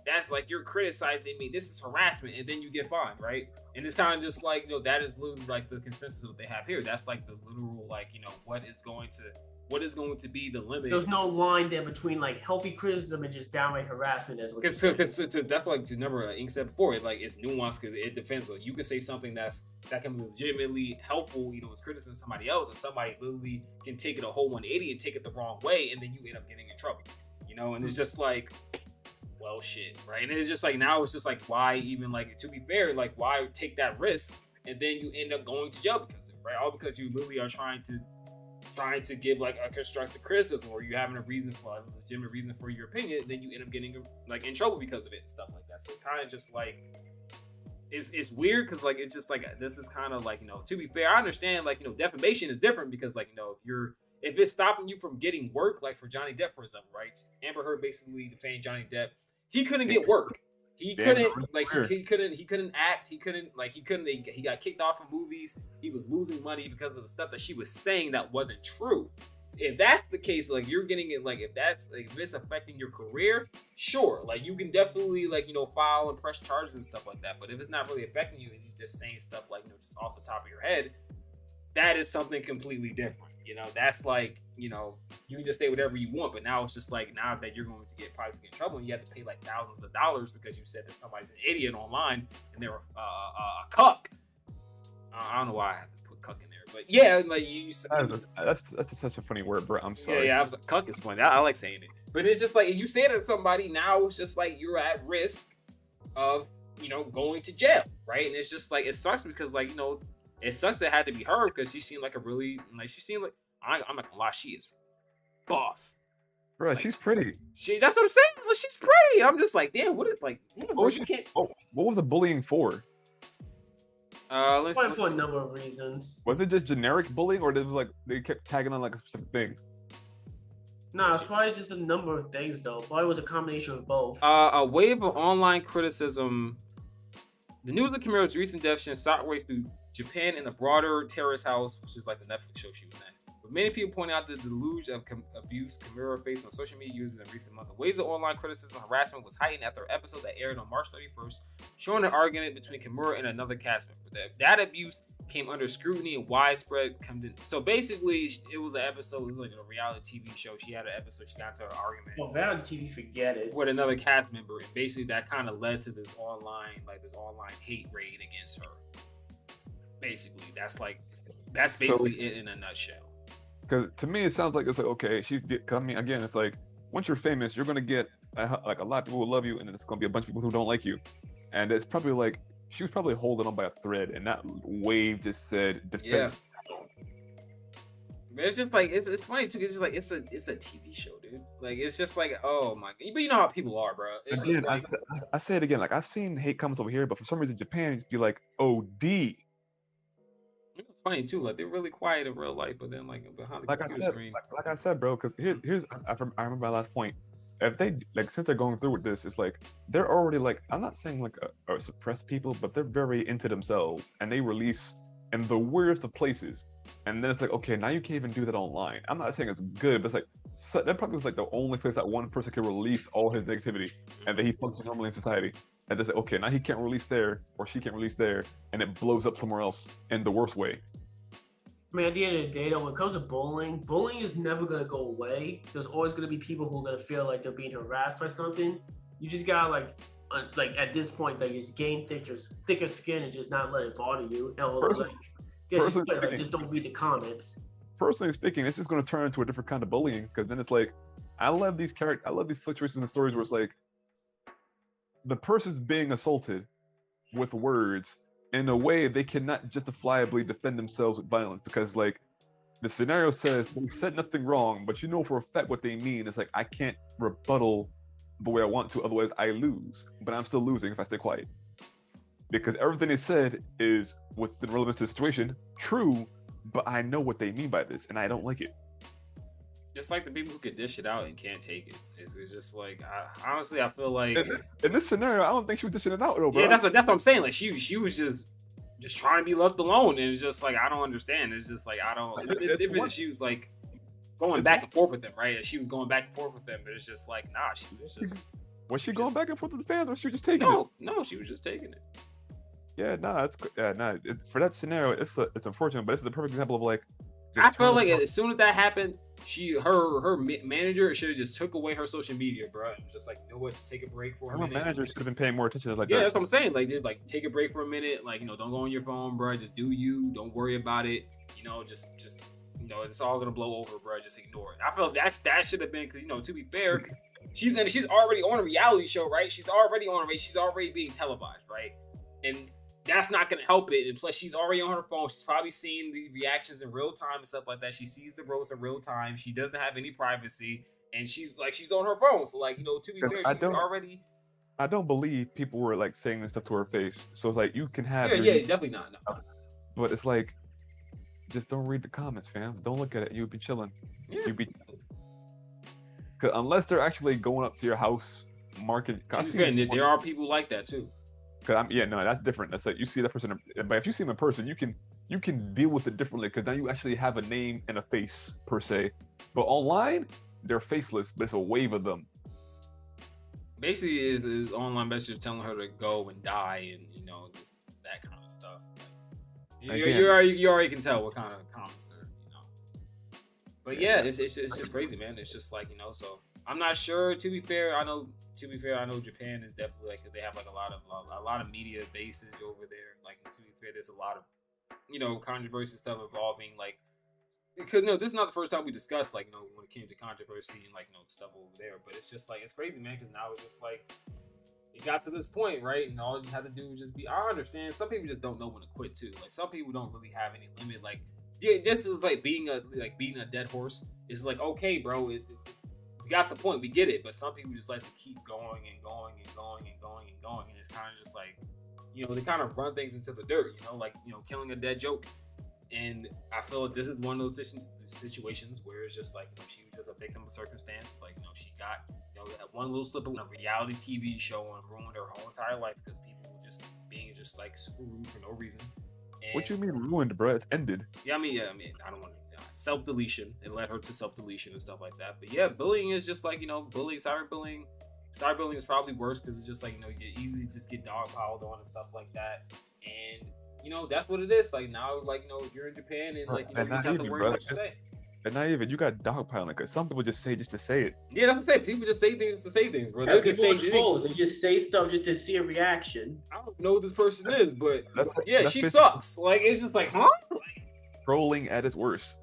that's like you're criticizing me. This is harassment, and then you get fined, right? And it's kind of just like, you know, that is literally like the consensus of what they have here. That's like the literal, like, you know, what is going to be the limit. There's no line there between like healthy criticism and just downright harassment. As because that's like the number Ink said before. It's nuanced because it depends. Like, you can say something that can be legitimately helpful, you know, with criticism of somebody else, and somebody literally can take it a whole 180 and take it the wrong way, and then you end up getting in trouble, you know. And it's just like, well, shit, right? And it's just like, now it's just like, why even, like, to be fair, like, why take that risk and then you end up going to jail because of it, right? All because you literally are trying to give like a constructive criticism, or you having a legitimate reason for your opinion, then you end up getting like in trouble because of it and stuff like that. So it's kind of just like, it's weird because like, it's just like, this is kind of like, you know, to be fair, I understand, like, you know, defamation is different because, like, you know, if it's stopping you from getting work, like for Johnny Depp, for example, right? Amber Heard basically defamed Johnny Depp. He couldn't get work. He couldn't act. He got kicked off of movies. He was losing money because of the stuff that she was saying that wasn't true. If that's the case, like, you're getting it, like, if it's affecting your career, sure, like, you can definitely, like, you know, file and press charges and stuff like that. But if it's not really affecting you and he's just saying stuff like, you know, just off the top of your head, that is something completely different. You know, that's like, you know, you can just say whatever you want, but now it's just like, now that you're going to get in trouble and you have to pay like thousands of dollars because you said that somebody's an idiot online and they're a cuck. I don't know why I have to put cuck in there, but yeah, like that's such a funny word, bro. I'm sorry. Yeah, I was like, cuck is funny. I like saying it, but it's just like, if you say it to somebody, now it's just like you're at risk of, you know, going to jail, right? And it's just like, it sucks because, like, you know, it sucks it had to be her because she seemed like I'm not gonna lie, she is buff. Bro, like, she's pretty. That's what I'm saying. Like, she's pretty. I'm just like, damn, what was the bullying for? For a number of reasons. Was it just generic bullying, or it was like they kept tagging on like a specific thing? No, it's probably just a number of things though. Probably was a combination of both. A wave of online criticism. The news of Kimura's recent death sent shockwaves through Japan and the broader terrace house, which is like the Netflix show she was in. But many people point out the deluge of abuse Kimura faced on social media users in recent months. The waves of online criticism and harassment was heightened after an episode that aired on March 31st, showing an argument between Kimura and another cast member. That abuse came under scrutiny and widespread condemnation. So basically, it was an episode, it was like a reality TV show. She had an episode, she got into an argument. Well, reality TV, forget it. With another cast member, and basically that kind of led to this online hate raid against her. Basically, that's basically it in a nutshell. Because to me, it sounds like it's like, okay, I mean, again, it's like, once you're famous, you're gonna get like a lot of people who love you, and then it's gonna be a bunch of people who don't like you, and it's probably like she was probably holding on by a thread, and that wave just said defense. Yeah. But it's just like it's funny too. It's just like it's a TV show, dude. Like, it's just like, oh my god. But you know how people are, bro. It's again, just like, I say it again. Like, I've seen hate comments over here, but for some reason, Japan used to be like OD. It's funny too. Like, they're really quiet in real life, but then like behind the computer screen. Like I said, bro. Because I remember my last point. If they like, since they're going through with this, it's like they're already like, I'm not saying like a suppressed people, but they're very into themselves, and they release in the weirdest of places. And then it's like, okay, now you can't even do that online. I'm not saying it's good, but it's like that probably was like the only place that one person could release all his negativity, and that he functions normally in society. And they say, okay, now he can't release there, or she can't release there, and it blows up somewhere else in the worst way. I mean, at the end of the day, though, when it comes to bullying is never gonna go away. There's always gonna be people who are gonna feel like they're being harassed by something. You just gotta like at this point, like, just gain thicker skin and just not let it bother you. Just don't read the comments. Personally speaking, it's just gonna turn into a different kind of bullying, because then it's like, I love these situations and stories where it's like, the person's being assaulted with words in a way they cannot justifiably defend themselves with violence, because like the scenario says they said nothing wrong, but you know for a fact what they mean. It's like, I can't rebuttal the way I want to, otherwise I lose, but I'm still losing if I stay quiet, because everything they said is, within relevance to the situation, true, but I know what they mean by this and I don't like it. Just like the people who could dish it out and can't take it. It's just like, honestly, I feel like in this scenario, I don't think she was dishing it out, though, bro. Yeah, that's what I'm saying. Like, she was just trying to be left alone, and it's just like, I don't understand. It's just like, I don't. It's different if she was like going back and forth with them, right? She was going back and forth with them, but it's just like, nah, she was just. Was she going back and forth with the fans, or she was just taking it? No, she was just taking it. Yeah, for that scenario, it's unfortunate, but it's the perfect example of like. I feel like as soon as that happened, her manager should have just took away her social media, bro. And was just like, you know what, just take a break for a minute. Her manager should have been paying more attention to like. Yeah, that's what I'm saying. Like, just like take a break for a minute. Like, you know, don't go on your phone, bro. Just do you. Don't worry about it. You know, just you know, it's all gonna blow over, bro. Just ignore it. I feel that should have been, cause you know, to be fair, she's already on a reality show, right? She's already on a race. She's already being televised, right? And that's not going to help it. And plus, she's already on her phone. She's probably seeing the reactions in real time and stuff like that. She sees the roast in real time. She doesn't have any privacy. And she's on her phone. So, like, you know, to be fair, she's already... I don't believe people were, like, saying this stuff to her face. So it's like, you can have... Yeah, definitely not. No. But it's like, just don't read the comments, fam. Don't look at it. You'll be chilling. Yeah. You'll be... Because unless they're actually going up to your house, marketing... There are people like that, too. That's different. That's like you see that person, but if you see them in person, you can deal with it differently because now you actually have a name and a face per se. But online, they're faceless, but it's a wave of them. Basically, is online message telling her to go and die, and you know that kind of stuff. Like, you already can tell what kind of comments are, you know. But yeah, it's just crazy, man. It's just like, you know. So I'm not sure. To be fair, I know Japan is definitely like, they have like a lot of media bases over there. Like, to be fair, there's a lot of, you know, controversy stuff involving, like, because this is not the first time we discussed, like, you know, when it came to controversy and like, you know, stuff over there. But it's just like, it's crazy, man, because now it's just like it got to this point, right? And all you have to do is just be. I understand some people just don't know when to quit too. Like, some people don't really have any limit. Like, yeah, this is like beating a dead horse. It's like, okay, bro, we got the point, we get it, but some people just like to keep going and going and going and going and going, and it's kind of just like, you know, they kind of run things into the dirt, you know, like, you know, killing a dead joke. And I feel like this is one of those situations where it's just like, you know, she was just a victim of circumstance. Like, you know, she got, you know, that one little slip of a reality TV show and ruined her whole entire life because people were just being just like super rude for no reason. And, what you mean ruined, bro? It's ended. I mean, I don't want to. Self-deletion. It led her to self-deletion and stuff like that. But yeah, bullying is just like, you know, cyberbullying is probably worse because it's just like, you know, you easily just get dogpiled on and stuff like that. And, you know, that's what it is. Like, now, like, you know, you're in Japan and, like, you know, you just have to worry what you say. And not even, you got dogpiling, because some people just say just to say it. Yeah, that's what I'm saying. People just say things just to say things, bro. They just say stuff just to see a reaction. I don't know who this person is, but she sucks. Like, it's just like, huh? Trolling at its worst.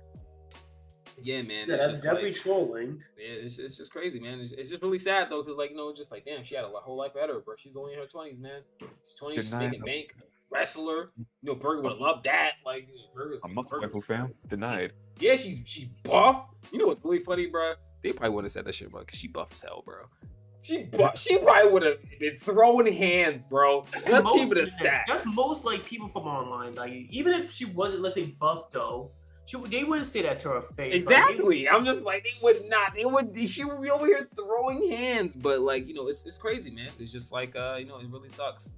Yeah, man. Yeah, it's that's just definitely like, trolling. Yeah, it's just crazy, man. It's just really sad though, because like, you know, just like, damn, she had a whole life ahead of her, bro. She's only in her 20s, man. She's 20, she's making bank, wrestler. You know, Burger would have loved that. Like, Burger's a muscle fam. Denied. Yeah, she's buff. You know what's really funny, bro? They probably wouldn't have said that shit, bro, because she buff as hell, bro. She probably would have been throwing hands, bro. Let's keep it a stat. That's most like people from online. Like, even if she wasn't, let's say, buff though. They wouldn't say that to her face. Exactly. Like, I'm just like, they would not. She would be over here throwing hands. But like, you know, it's crazy, man. It's just like, you know, it really sucks.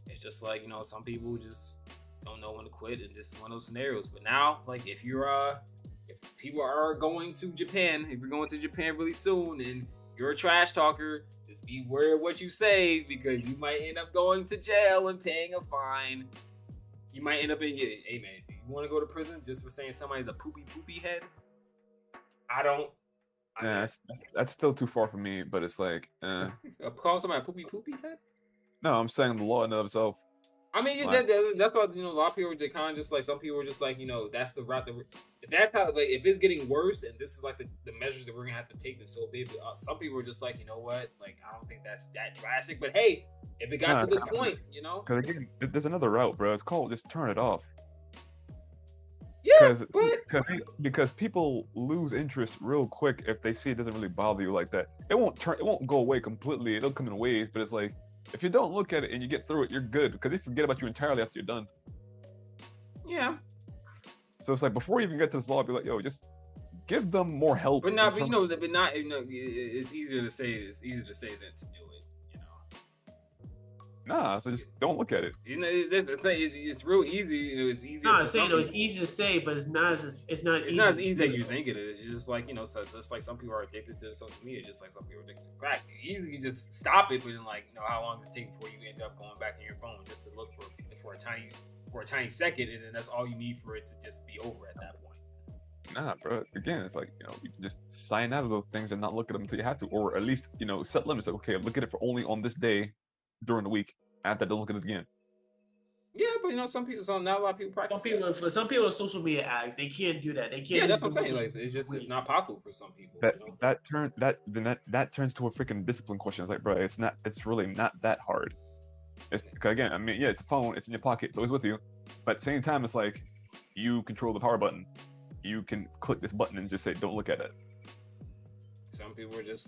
It's just like, you know, some people just don't know when to quit, and this is one of those scenarios. But now, like, if people are going to Japan, if you're going to Japan really soon, and you're a trash talker, just be aware of what you say, because you might end up going to jail and paying a fine. You might end up in, hey man, do you want to go to prison just for saying somebody's a poopy head? I don't. That's still too far for me, but it's like, calling somebody a poopy head? No, I'm saying the law in and of itself. I mean, that's why, you know, a lot of people, they kind of just like, some people are just like, you know, that's the route that's how, like, if it's getting worse and this is like the measures that we're gonna have to take, this so big. But some people are just like, you know what, like, I don't think that's that drastic. But hey, if it got to this point, you know, because again, there's another route, bro. It's called just turn it off. Yeah, because people lose interest real quick if they see it doesn't really bother you like that. It won't go away completely. It'll come in waves, but it's like, if you don't look at it and you get through it, you're good, because they forget about you entirely after you're done. Yeah. So it's like, before you even get to this law, be like, yo, just give them more help. But not, you know, it's easier to say than to do it, you know. Nah, so just don't look at it. You know, the thing is, it's real easy. You know, it's easy. No, I'm saying though, it's easy to say, but it's not as not as easy as you think it is. It's just like, you know, so just like some people are addicted to social media, just like some people are addicted to crack. You easily just stop it, but then like, you know, how long does it take before you end up going back in your phone just to look for a tiny second, and then that's all you need for it to just be over at that point. Nah, bro. Again, it's like, you know, you can just sign out of those things and not look at them until you have to, or at least, you know, set limits. Like, okay, look at it for only on this day during the week. After that, don't look at it again. Yeah, but you know, not a lot of people practice. Some people are social media addicts. They can't do that. They can't. Yeah, that's what I'm saying. Like, it's not possible for some people. That turns to a freaking discipline question. It's like, bro, it's really not that hard. It's again, I mean, yeah, it's a phone, it's in your pocket, it's always with you. But at the same time, it's like you control the power button. You can click this button and just say, don't look at it. Some people just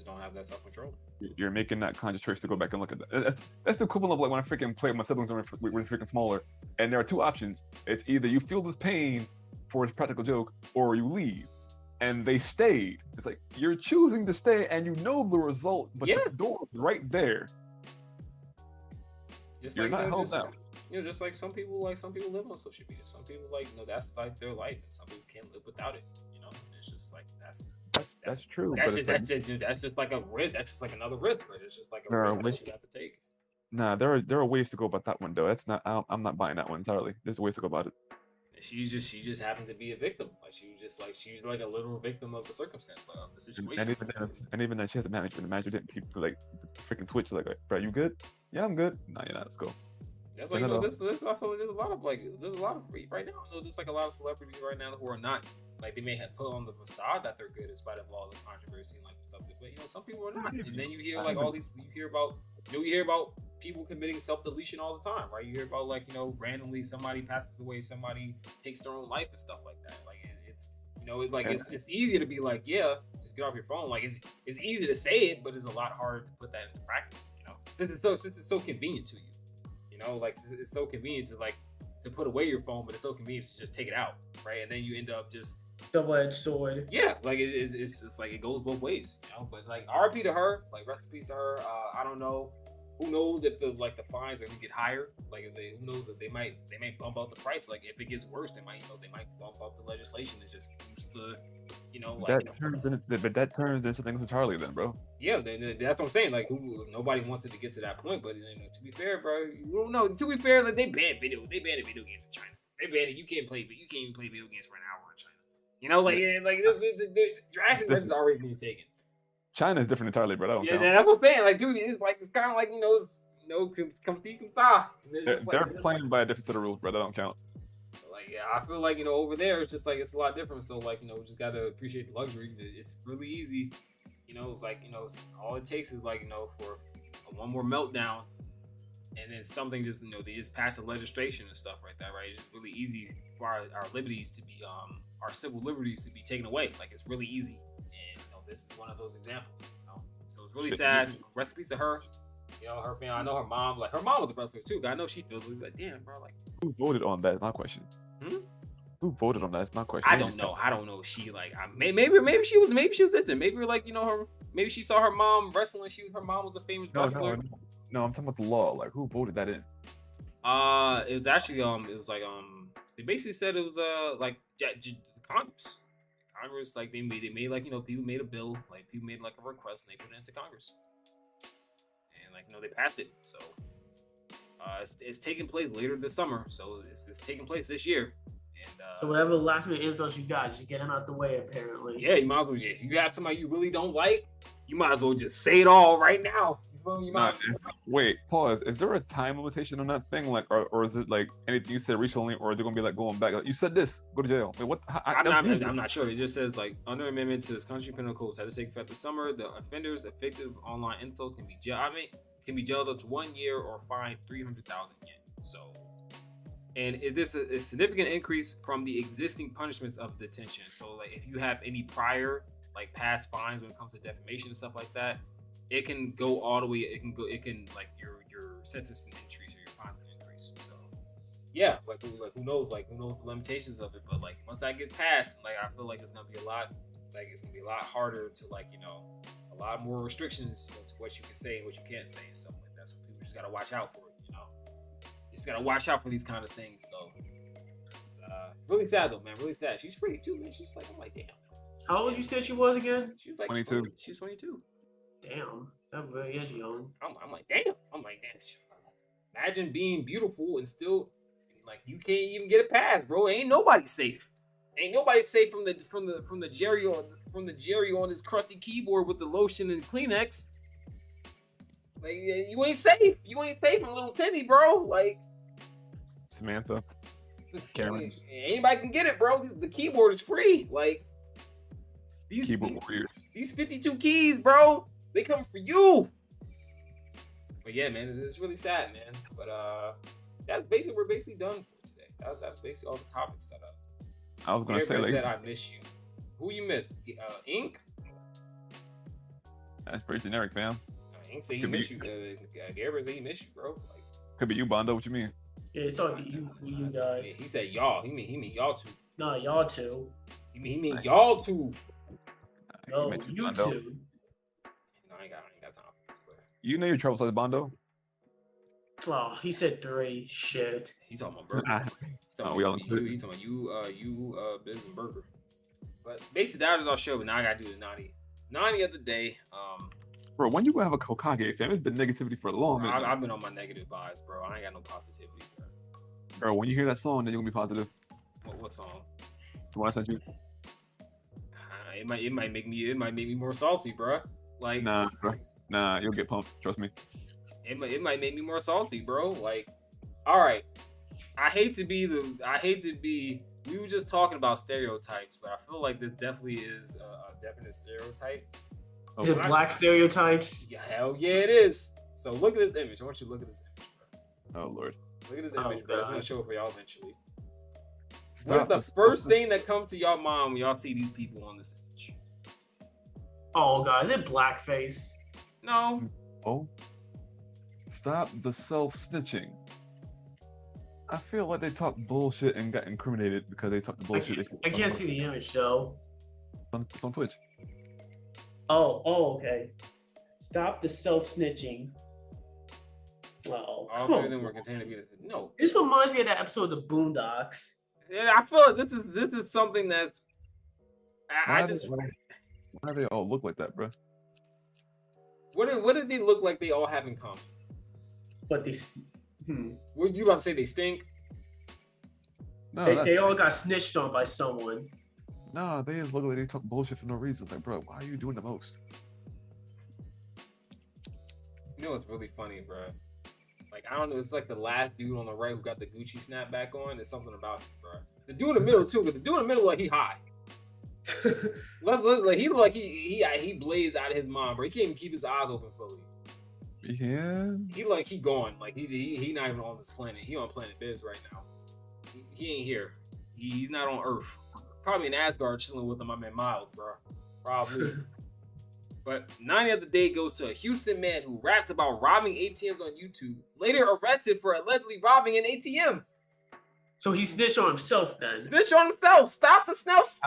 don't have that self-control. You're making that conscious choice to go back and look at that. That's the equivalent of like when I freaking play with my siblings when we're freaking smaller. And there are two options. It's either you feel this pain for a practical joke, or you leave. And they stayed. It's like you're choosing to stay, and you know the result, but the door is right there. Just you're like, not held down. You know, just like some people live on social media. Some people that's like their life, and some people can't live without it. You know, it's just like that's true. That's just like a risk. That's just like another risk, but it's just like a risk that you have to take. Nah, there are ways to go about that one though. That's not. I'm not buying that one entirely. There's ways to go about it. She just happened to be a victim. Like she's like a literal victim of the circumstance, like of the situation. And even then, she has a management. The manager didn't keep like freaking Twitch. Like, bro, you good? Yeah, I'm good. Nah, you're not. Let's go. That's like, you know, this I feel like there's a lot of right now. You know, there's like a lot of celebrities right now who are not, like, they may have put on the facade that they're good in spite of all the controversy and like the stuff. But you know, some people are not. And then you hear like all these. You hear about people committing self-deletion all the time, right? You hear about, like, you know, randomly somebody passes away, somebody takes their own life and stuff like that. Like, it's, you know, it's like it's easy to be like, yeah, just get off your phone. Like, it's easy to say it, but it's a lot harder to put that into practice. You know, since it's so convenient to you. You know, like, it's so convenient to put away your phone, but it's so convenient to just take it out, right? And then you end up just double-edged sword. Yeah, like it's just like it goes both ways, you know. But like, RP to her, like, rest in peace to her. I don't know. Who knows if the fines are gonna get higher? Like, who knows if they might bump up the price? Like, if it gets worse, they might bump up the legislation and just used to, you know, like, that turns into things to Charlie then, bro. Yeah, that's what I'm saying. Like, nobody wants it to get to that point, but, you know, to be fair, bro, you don't know. To be fair, like, they banned video games in China. They banned it. You can't even play video games for an hour in China. You know, like, this drastic measures are already being taken. China is different entirely, bro. Yeah, that's what I'm saying. Like, dude, it's kind of like, you know, come see, come saw. They're playing by a different set of rules, bro. That don't count. Like, yeah, I feel like, you know, over there, it's just like, it's a lot different. So, like, you know, we just got to appreciate the luxury. It's really easy, you know, like, you know, all it takes is, like, you know, for one more meltdown, and then something just, you know, they just pass a legislation and stuff like that, right? It's just really easy for our liberties to be, our civil liberties to be taken away. Like, it's really easy. And, you know, this is one of those examples, you know? So it's really sad. Rest in peace to her. You know, her family. I know her mom. Like, her mom was a wrestler too. I know she feels it. It's like, damn, bro. Like, who voted on that? Is my question. Who voted on that? Is my question. I don't know. I don't know. She, like, maybe she was into it. Maybe, like, you know, her. Maybe she saw her mom wrestling. Her mom was a famous wrestler. No, I'm talking about the law. Like, who voted that in? It was actually it was like they basically said it was like Congress. Congress, like, they made like, you know, people made a bill, like, people made like a request, and they put it into Congress. And, like, you know, they passed it. So it's taking place later this summer. So it's taking place this year. And so whatever last minute insults you got, just get them out the way. Apparently, yeah, you might as well. If you have somebody you really don't like, you might as well just say it all right now. Wait, pause. Is there a time limitation on that thing? Like, or is it like anything you said recently, or are they gonna be like going back? Like, you said this, go to jail. Wait, what? I'm not sure. It just says, like, under amendment to this country penal code had to take effect this summer. The offenders effective online insults can be jailed up to 1 year or fined 300,000 yen. So, and this is a significant increase from the existing punishments of detention. So, like, if you have any prior, like, past fines when it comes to defamation and stuff like that, it can go all the way. It can like your sentence can increase or your fines can increase. So, yeah, like who knows the limitations of it. But, like, once that gets passed, like, I feel like it's gonna be a lot harder to, like, you know, a lot more restrictions to what you can say and what you can't say and stuff like that. So people just gotta watch out for it, you know. Just gotta watch out for these kind of things, though. It's really sad though, man. Really sad. She's pretty too, man. She's like, I'm like, damn. How old you said she was again? She was like 22. She's 22. Damn, that really is young. I'm like, damn. I'm like, damn. Imagine being beautiful and still like you can't even get a pass, bro. Ain't nobody safe. Ain't nobody safe from the Jerry on his crusty keyboard with the lotion and Kleenex. Like you ain't safe. You ain't safe from little Timmy, bro. Like Samantha. Karen. Anybody can get it, bro. The keyboard is free. Like these Keyboard warriors. These 52 keys, bro. They come for you. But yeah, man, it's really sad, man. But we're basically done for today. That's basically all the topics that I was gonna say, like, said I miss you. Who you miss? Ink? That's pretty generic, fam. Ink say he miss you. Gabriel say he miss you, bro. Like, could be you, Bondo. What you mean? Yeah, it's talking you guys. Yeah, he said y'all. He mean y'all two. Nah, y'all two. He mean y'all two. No, you two. No, I ain't got time for this, bro. You know your trouble size, Bondo. Oh, he said 3. Shit. He's talking about Burger. He's talking about you, Biz and Burger. But basically, that was our show. But now I gotta do the 90 of the day. Bro, when you gonna have a Kokage, fam? It's been negativity for a long minute. I've been on my negative vibes, bro. I ain't got no positivity, bro. Bro, when you hear that song, then you're gonna be positive. What song? The one I sent you. It might make me more salty, bro. Like Nah, bro. Nah, you'll get pumped. Trust me. It might make me more salty, bro. Like, all right. I hate to be. We were just talking about stereotypes, but I feel like this definitely is a definite stereotype. Is it black stereotypes? Yeah, hell yeah, it is. So look at this image. I want you to look at this image, bro. Oh Lord. Look at this image, bro. It's gonna show it for y'all eventually. Stop What's the first thing that comes to y'all mind when y'all see these people on this image? Oh, God, is it blackface? No. Oh. Stop the self-snitching. I feel like they talked bullshit and got incriminated because they talked bullshit. I can't see the image, though. It's on Twitch. Oh, okay. Stop the self-snitching. Oh, All three of them were contained to be no. This reminds me of that episode of the Boondocks. Yeah, I feel like this is something that's. Why do they all look like that, bro? What did they look like? They all have in common. But they. What you about to say? They stink. No, they all got snitched on by someone. No, they just look like they talk bullshit for no reason. Like, bro, why are you doing the most? You know what's really funny, bro? Like, I don't know, it's like the last dude on the right who got the Gucci snapback on. It's something about him, bro. The dude in the middle too, because the dude in the middle like he high. Like he look like he blazed out of his mind, bro. He can't even keep his eyes open fully. Yeah. He gone. Like he not even on this planet. He on planet Biz right now. He ain't here. He's not on Earth. Probably in Asgard chilling with him. I'm in Miles, bro. Probably. But 90 of the day goes to a Houston man who raps about robbing ATMs on YouTube, later arrested for allegedly robbing an ATM. So he snitched on himself then. Snitch on himself. Stop the self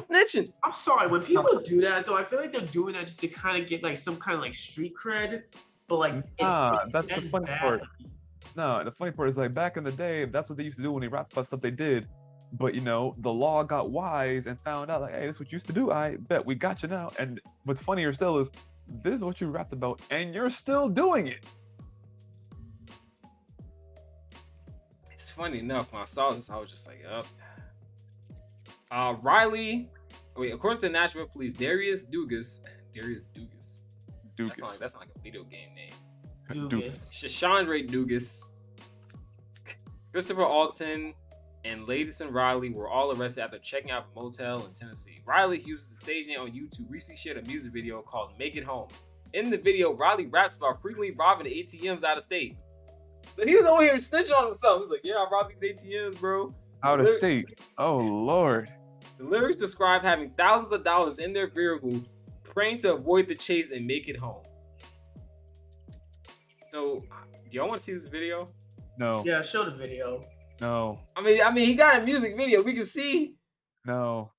snitching. I'm sorry, when people do that though, I feel like they're doing that just to kind of get like some kind of like street cred. But like, that's the funny part. No, the funny part is like back in the day, that's what they used to do when they rapped about stuff they did. But you know, the law got wise and found out like, hey, this is what you used to do. I bet we got you now. And what's funnier still is this is what you rapped about, and you're still doing it. It's funny enough, when I saw this, I was just like, up. Riley, according to Nashville Police, Darius Dugas. That's not like a video game name. Shashandre Dugas, Christopher Alton, and Ladison Riley were all arrested after checking out a motel in Tennessee. Riley, who uses the stage name on YouTube, recently shared a music video called Make It Home. In the video, Riley raps about frequently robbing ATMs out of state. So he was over here snitching on himself. He's like, yeah, I robbed these ATMs, bro. Out of state. Oh, Lord. The lyrics describe having thousands of dollars in their vehicle, praying to avoid the chase and make it home. So, do y'all want to see this video? No. Yeah, show the video. No. I mean, he got a music video. We can see. No.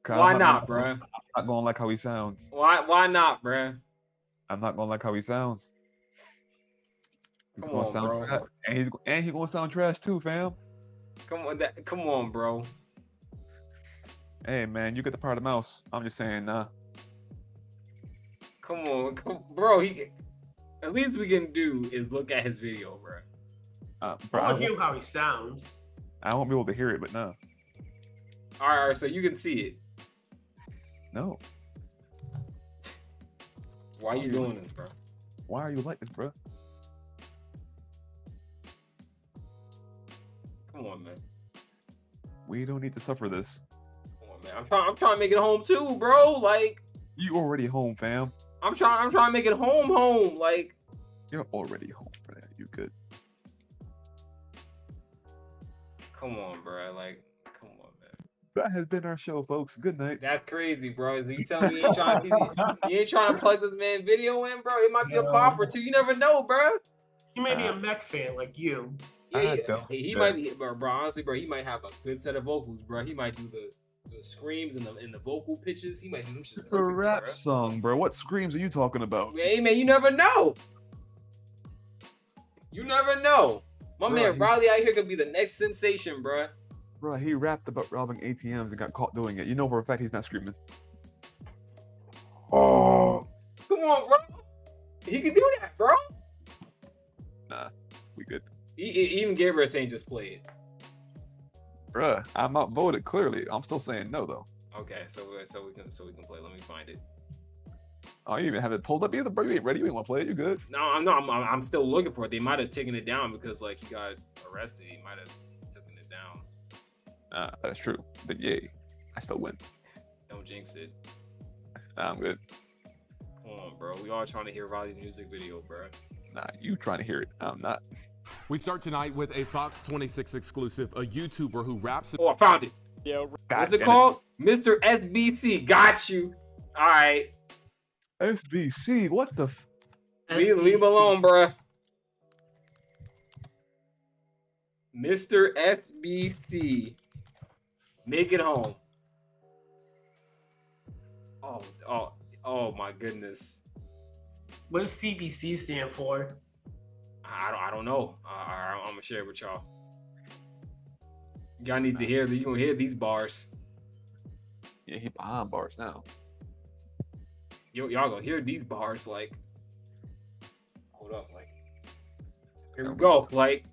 Why not, bruh? I'm not gonna like how he sounds. Why not, bruh? I'm not gonna like how he sounds. Come on, bro. Trash. And he's gonna sound trash too, fam. Come on, bro. Hey man, you get the part of the mouse. I'm just saying, nah. Come on, bro. At least we can do is look at his video, bro. I want to hear how he sounds. I won't be able to hear it, but no. All right, so you can see it. No. Why are you doing this, bro? Why are you like this, bro? Come on, man. We don't need to suffer this. Come on, man. I'm trying to make it home too, bro. Like, you already home, fam. I'm trying to make it home. Like, you're already home, bro. You good? Come on, bro. Like, come on, man. That has been our show, folks. Good night. That's crazy, bro. So you telling me you ain't trying to plug this man video in, bro? It might be a pop or two. You never know, bro. He may be a mech fan like you. Yeah, he might be, bro. Honestly, bro, he might have a good set of vocals, bro. He might do the screams and the vocal pitches. He might do them shit. It's a rap song, bro. What screams are you talking about? Hey, man, you never know. You never know. My man Riley out here could be the next sensation, bro. Bro, he rapped about robbing ATMs and got caught doing it. You know for a fact he's not screaming. Oh, come on, bro. He can do that, bro. Nah, we good. Even Gabriel saying just play it. Bruh, I'm outvoted clearly. I'm still saying no though. Okay, so we can play. Let me find it. Oh, you even have it pulled up either, bro? You ain't ready? You ain't want to play it? You good? No, I'm still looking for it. They might have taken it down because like he got arrested. He might have taken it down. That's true. But yay, I still win. Don't jinx it. Nah, I'm good. Come on, bro. We all trying to hear Riley's music video, bro. Nah, you trying to hear it? I'm not. We start tonight with a Fox 26 exclusive, a YouTuber who raps. Oh, I found it. Yo, what's it called? Mr. SBC. Got you. All right. SBC. What the? Leave him alone, bruh. Mr. SBC. Make it home. Oh my goodness. What does CBC stand for? I don't know. I'm gonna share it with y'all. Y'all need to hear you gonna hear these bars. Yeah, he behind bars now. Y'all gonna hear these bars like. Hold up, like. Here we go, like.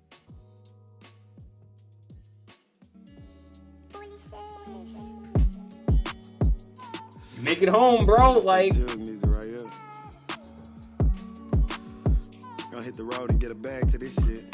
Make it home, bro. Like. Gonna hit the road and get a bag to this shit.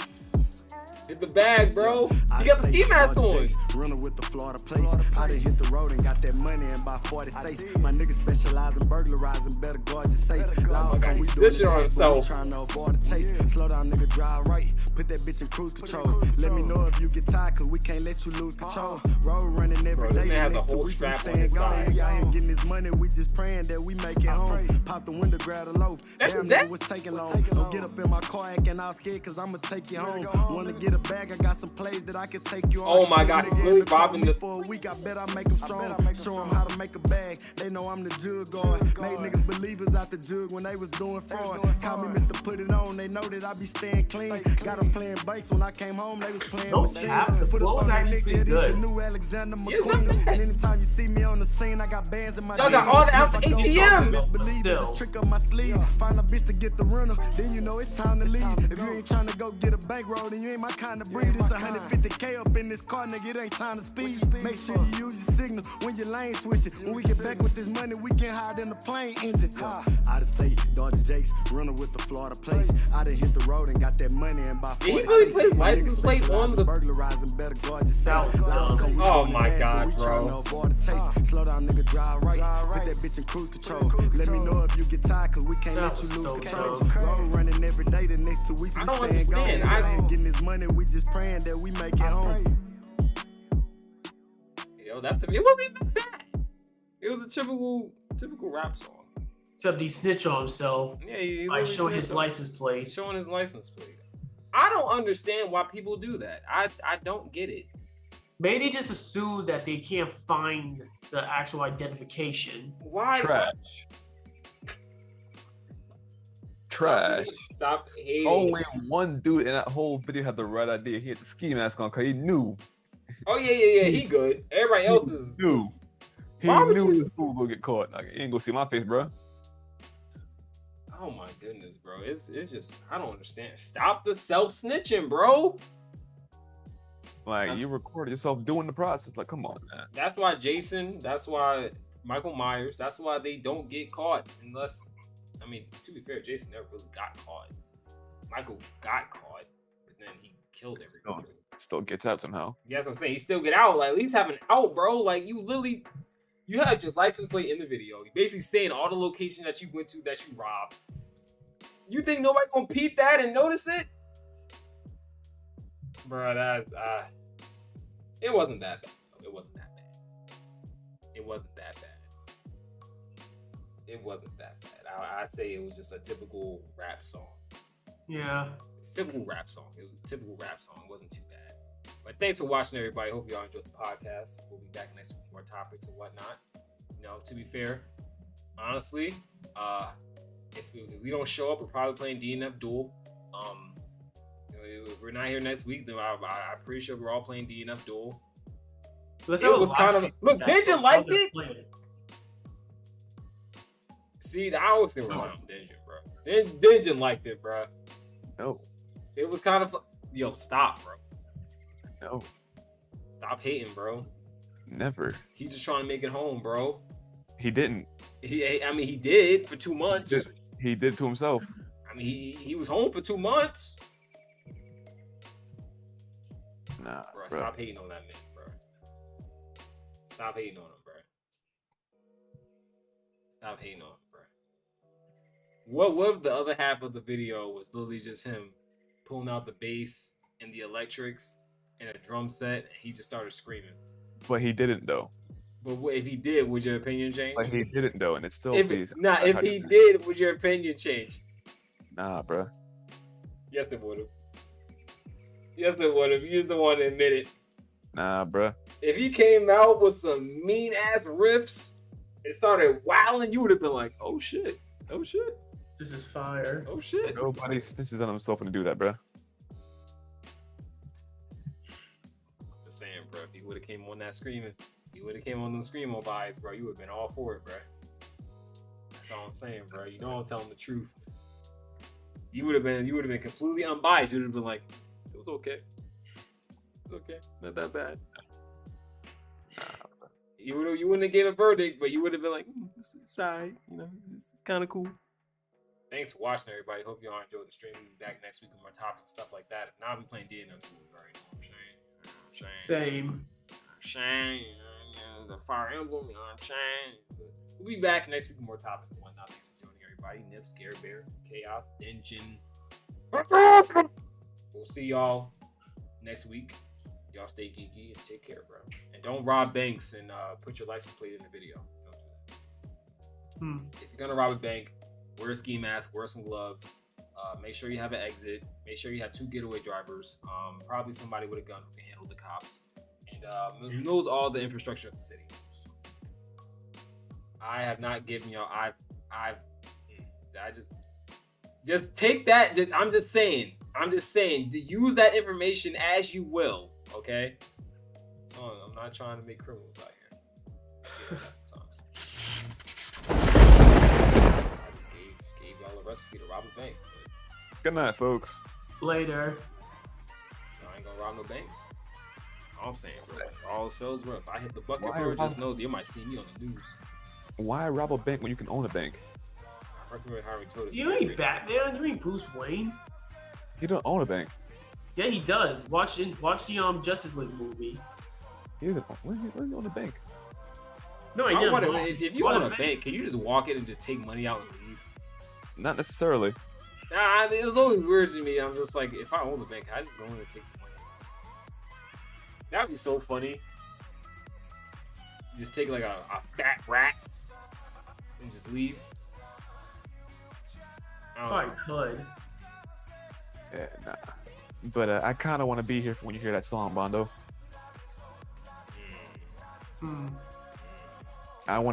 Hit the bag, bro. You got the ski mask on. Running with the Florida place. I done hit the road and got that money in by 40 states. My niggas specialize in burglarizing, better guard your safe. Oh my God, he's snitching on himself. Trying to avoid the chase. Slow down, nigga, drive right. Put that bitch in cruise control. Let me know if you get tired, cause we can't let you lose control. Road running every day. This man has a whole strap on his side. We out here getting this money, we just praying that we make it home. Pop the window, grab the loaf. Damn, nigga, was taking long. Don't get up in my car acting all scared, cause I'ma take you home. Wanna get a bag, I got some plays that I can take you on. Oh my God, he's really robbing the. For a week, I bet I make them strong. Show them how to make a bag. They know I'm the jug guard. Made niggas believers out the jug when they was doing fraud. Call me Mr. Put It On. They know that I be staying clean. Got them playing bikes when I came home. They was playing machines. Put up on that nigga. This the new Alexander McQueen. And anytime you see me on the scene, I got bands in my. Y'all got all the out the ATM. Believe it's a trick up my sleeve. Find a bitch to get the rental. Then you know it's time to leave. If you ain't trying to go get a bankroll, then you ain't my kind of breed. It's 150K up in this car, nigga. It ain't time to speed. Make sure you use your signal when your lane switching. When we get back with this money, we can hide in the plane engine. Out of state, Dodger Jakes, running with the Florida place. I done hit the road and got that money in by 40. He really plays license plate on the burglarizing, better guard yourself. Oh my God, bro. Slow down, nigga, drive right. Put that bitch in cruise control. Let me know if you get tired, cause we can't let you lose control. Road running every day, the next 2 weeks we staying gone. I ain't getting this money, we just praying that we make it home. Yo, that's it wasn't even bad. It was a typical rap song. Except he snitched on himself. Yeah, he by showing his license plate. Showing his license plate. I don't understand why people do that. I don't get it. Maybe they just assume that they can't find the actual identification. Why? Trash. Trash. Stop hating. Only one dude in that whole video had the right idea. He had the ski mask on because he knew. Oh yeah. He good. Everybody else is. He knew his fool would get caught. Like, you ain't gonna see my face, bro. Oh my goodness, bro. It's just I don't understand. Stop the self snitching, bro. Like, you recorded yourself doing the process. Like, come on, man. That's why Jason. That's why Michael Myers. That's why they don't get caught unless. I mean, to be fair, Jason never really got caught. Michael got caught, but then he killed everybody. Still gets out somehow. Yeah, that's what I'm saying. He still get out. Like, at least have an out, bro. Like, you literally, you had your license plate in the video. You basically saying all the locations that you went to that you robbed. You think nobody gonna peep that and notice it? Bro, that's it wasn't that bad. It wasn't that bad. It wasn't that bad. It wasn't that bad. I'd say it was just a typical rap song. Yeah. Typical rap song. It was a typical rap song. It wasn't too bad. But thanks for watching, everybody. Hope y'all enjoyed the podcast. We'll be back next week with more topics and whatnot. You know, to be fair, honestly, if we don't show up, we're probably playing DNF Duel. If we're not here next week, then I'm pretty sure we're all playing DNF Duel. It was kind of look. Denjin liked it. See, I always think we're around Denjin, bro. Denjin liked it, bro. No. It was kind of yo. Stop, bro. No. Stop hating, bro. Never. He's just trying to make it home, bro. He didn't. He did for 2 months. He did to himself. I mean, he was home for 2 months. Nah, bro. Bro. Stop hating on that man, bro. Stop hating on him, bro. Stop hating on him, bro. What if the other half of the video was literally just him pulling out the bass and the electrics and a drum set, and he just started screaming? But he didn't, though. But if he did, would your opinion change? Like, he didn't, though, and it's still... If he did, would your opinion change? Nah, bro. Yes, it would have. Yes, it would have. You just don't want to admit it. Nah, bro. If he came out with some mean-ass riffs and started wilding, you would have been like, oh, shit. Oh, shit. This is fire. Oh, shit. Nobody stitches on himself when to do that, bro. Just saying, bro. If he would have came on that screaming, he would have came on them screamo vibes, bro. You would have been all for it, bro. That's all I'm saying, bro. You know I'm telling the truth. You would have been completely unbiased. You would have been like, it was okay. It's okay. Not that bad. You wouldn't have gave a verdict, but you would have been like, it's side, you know, it's kind of cool. Thanks for watching, everybody. Hope y'all enjoyed the stream. We'll be back next week with more topics and stuff like that. If not, I'll be playing DNF. Right? Same. Shane, the Fire Emblem, you know what I'm saying? We'll be back next week with more topics and whatnot. Thanks for joining, everybody. Nip, Scare Bear, Chaos, Denjin. We'll see y'all next week. Y'all stay geeky and take care, bro. And don't rob banks and put your license plate in the video. Don't do that. If you're gonna rob a bank, wear a ski mask, wear some gloves. Make sure you have an exit. Make sure you have 2 getaway drivers. Probably somebody with a gun who can handle the cops. And knows all the infrastructure of the city. I have not given y'all. I just take that. I'm just saying. Use that information as you will. Okay. So I'm not trying to make criminals out here. I get that sometimes. I just gave y'all a recipe to rob a bank. Good night, folks. Later. I ain't gonna rob no banks. All I'm saying, bro. All the shows, bro. If I hit the bucket, bro, just know you might see me on the news. Why rob a bank when you can own a bank? I recommend Harvey Toad. You ain't Batman. You ain't Bruce Wayne. He don't own a bank. Yeah, he does. Watch the Justice League movie. He doesn't. Where does he own a bank? No, if you own a bank, can you just walk in and just take money out and leave? Not necessarily. Nah, it was a little weird to me. I'm just like, if I own the bank, I just go in and take some money. That'd be so funny. Just take like a fat rat and just leave. I could. Yeah, nah. But I kind of want to be here for when you hear that song, Bondo. I want.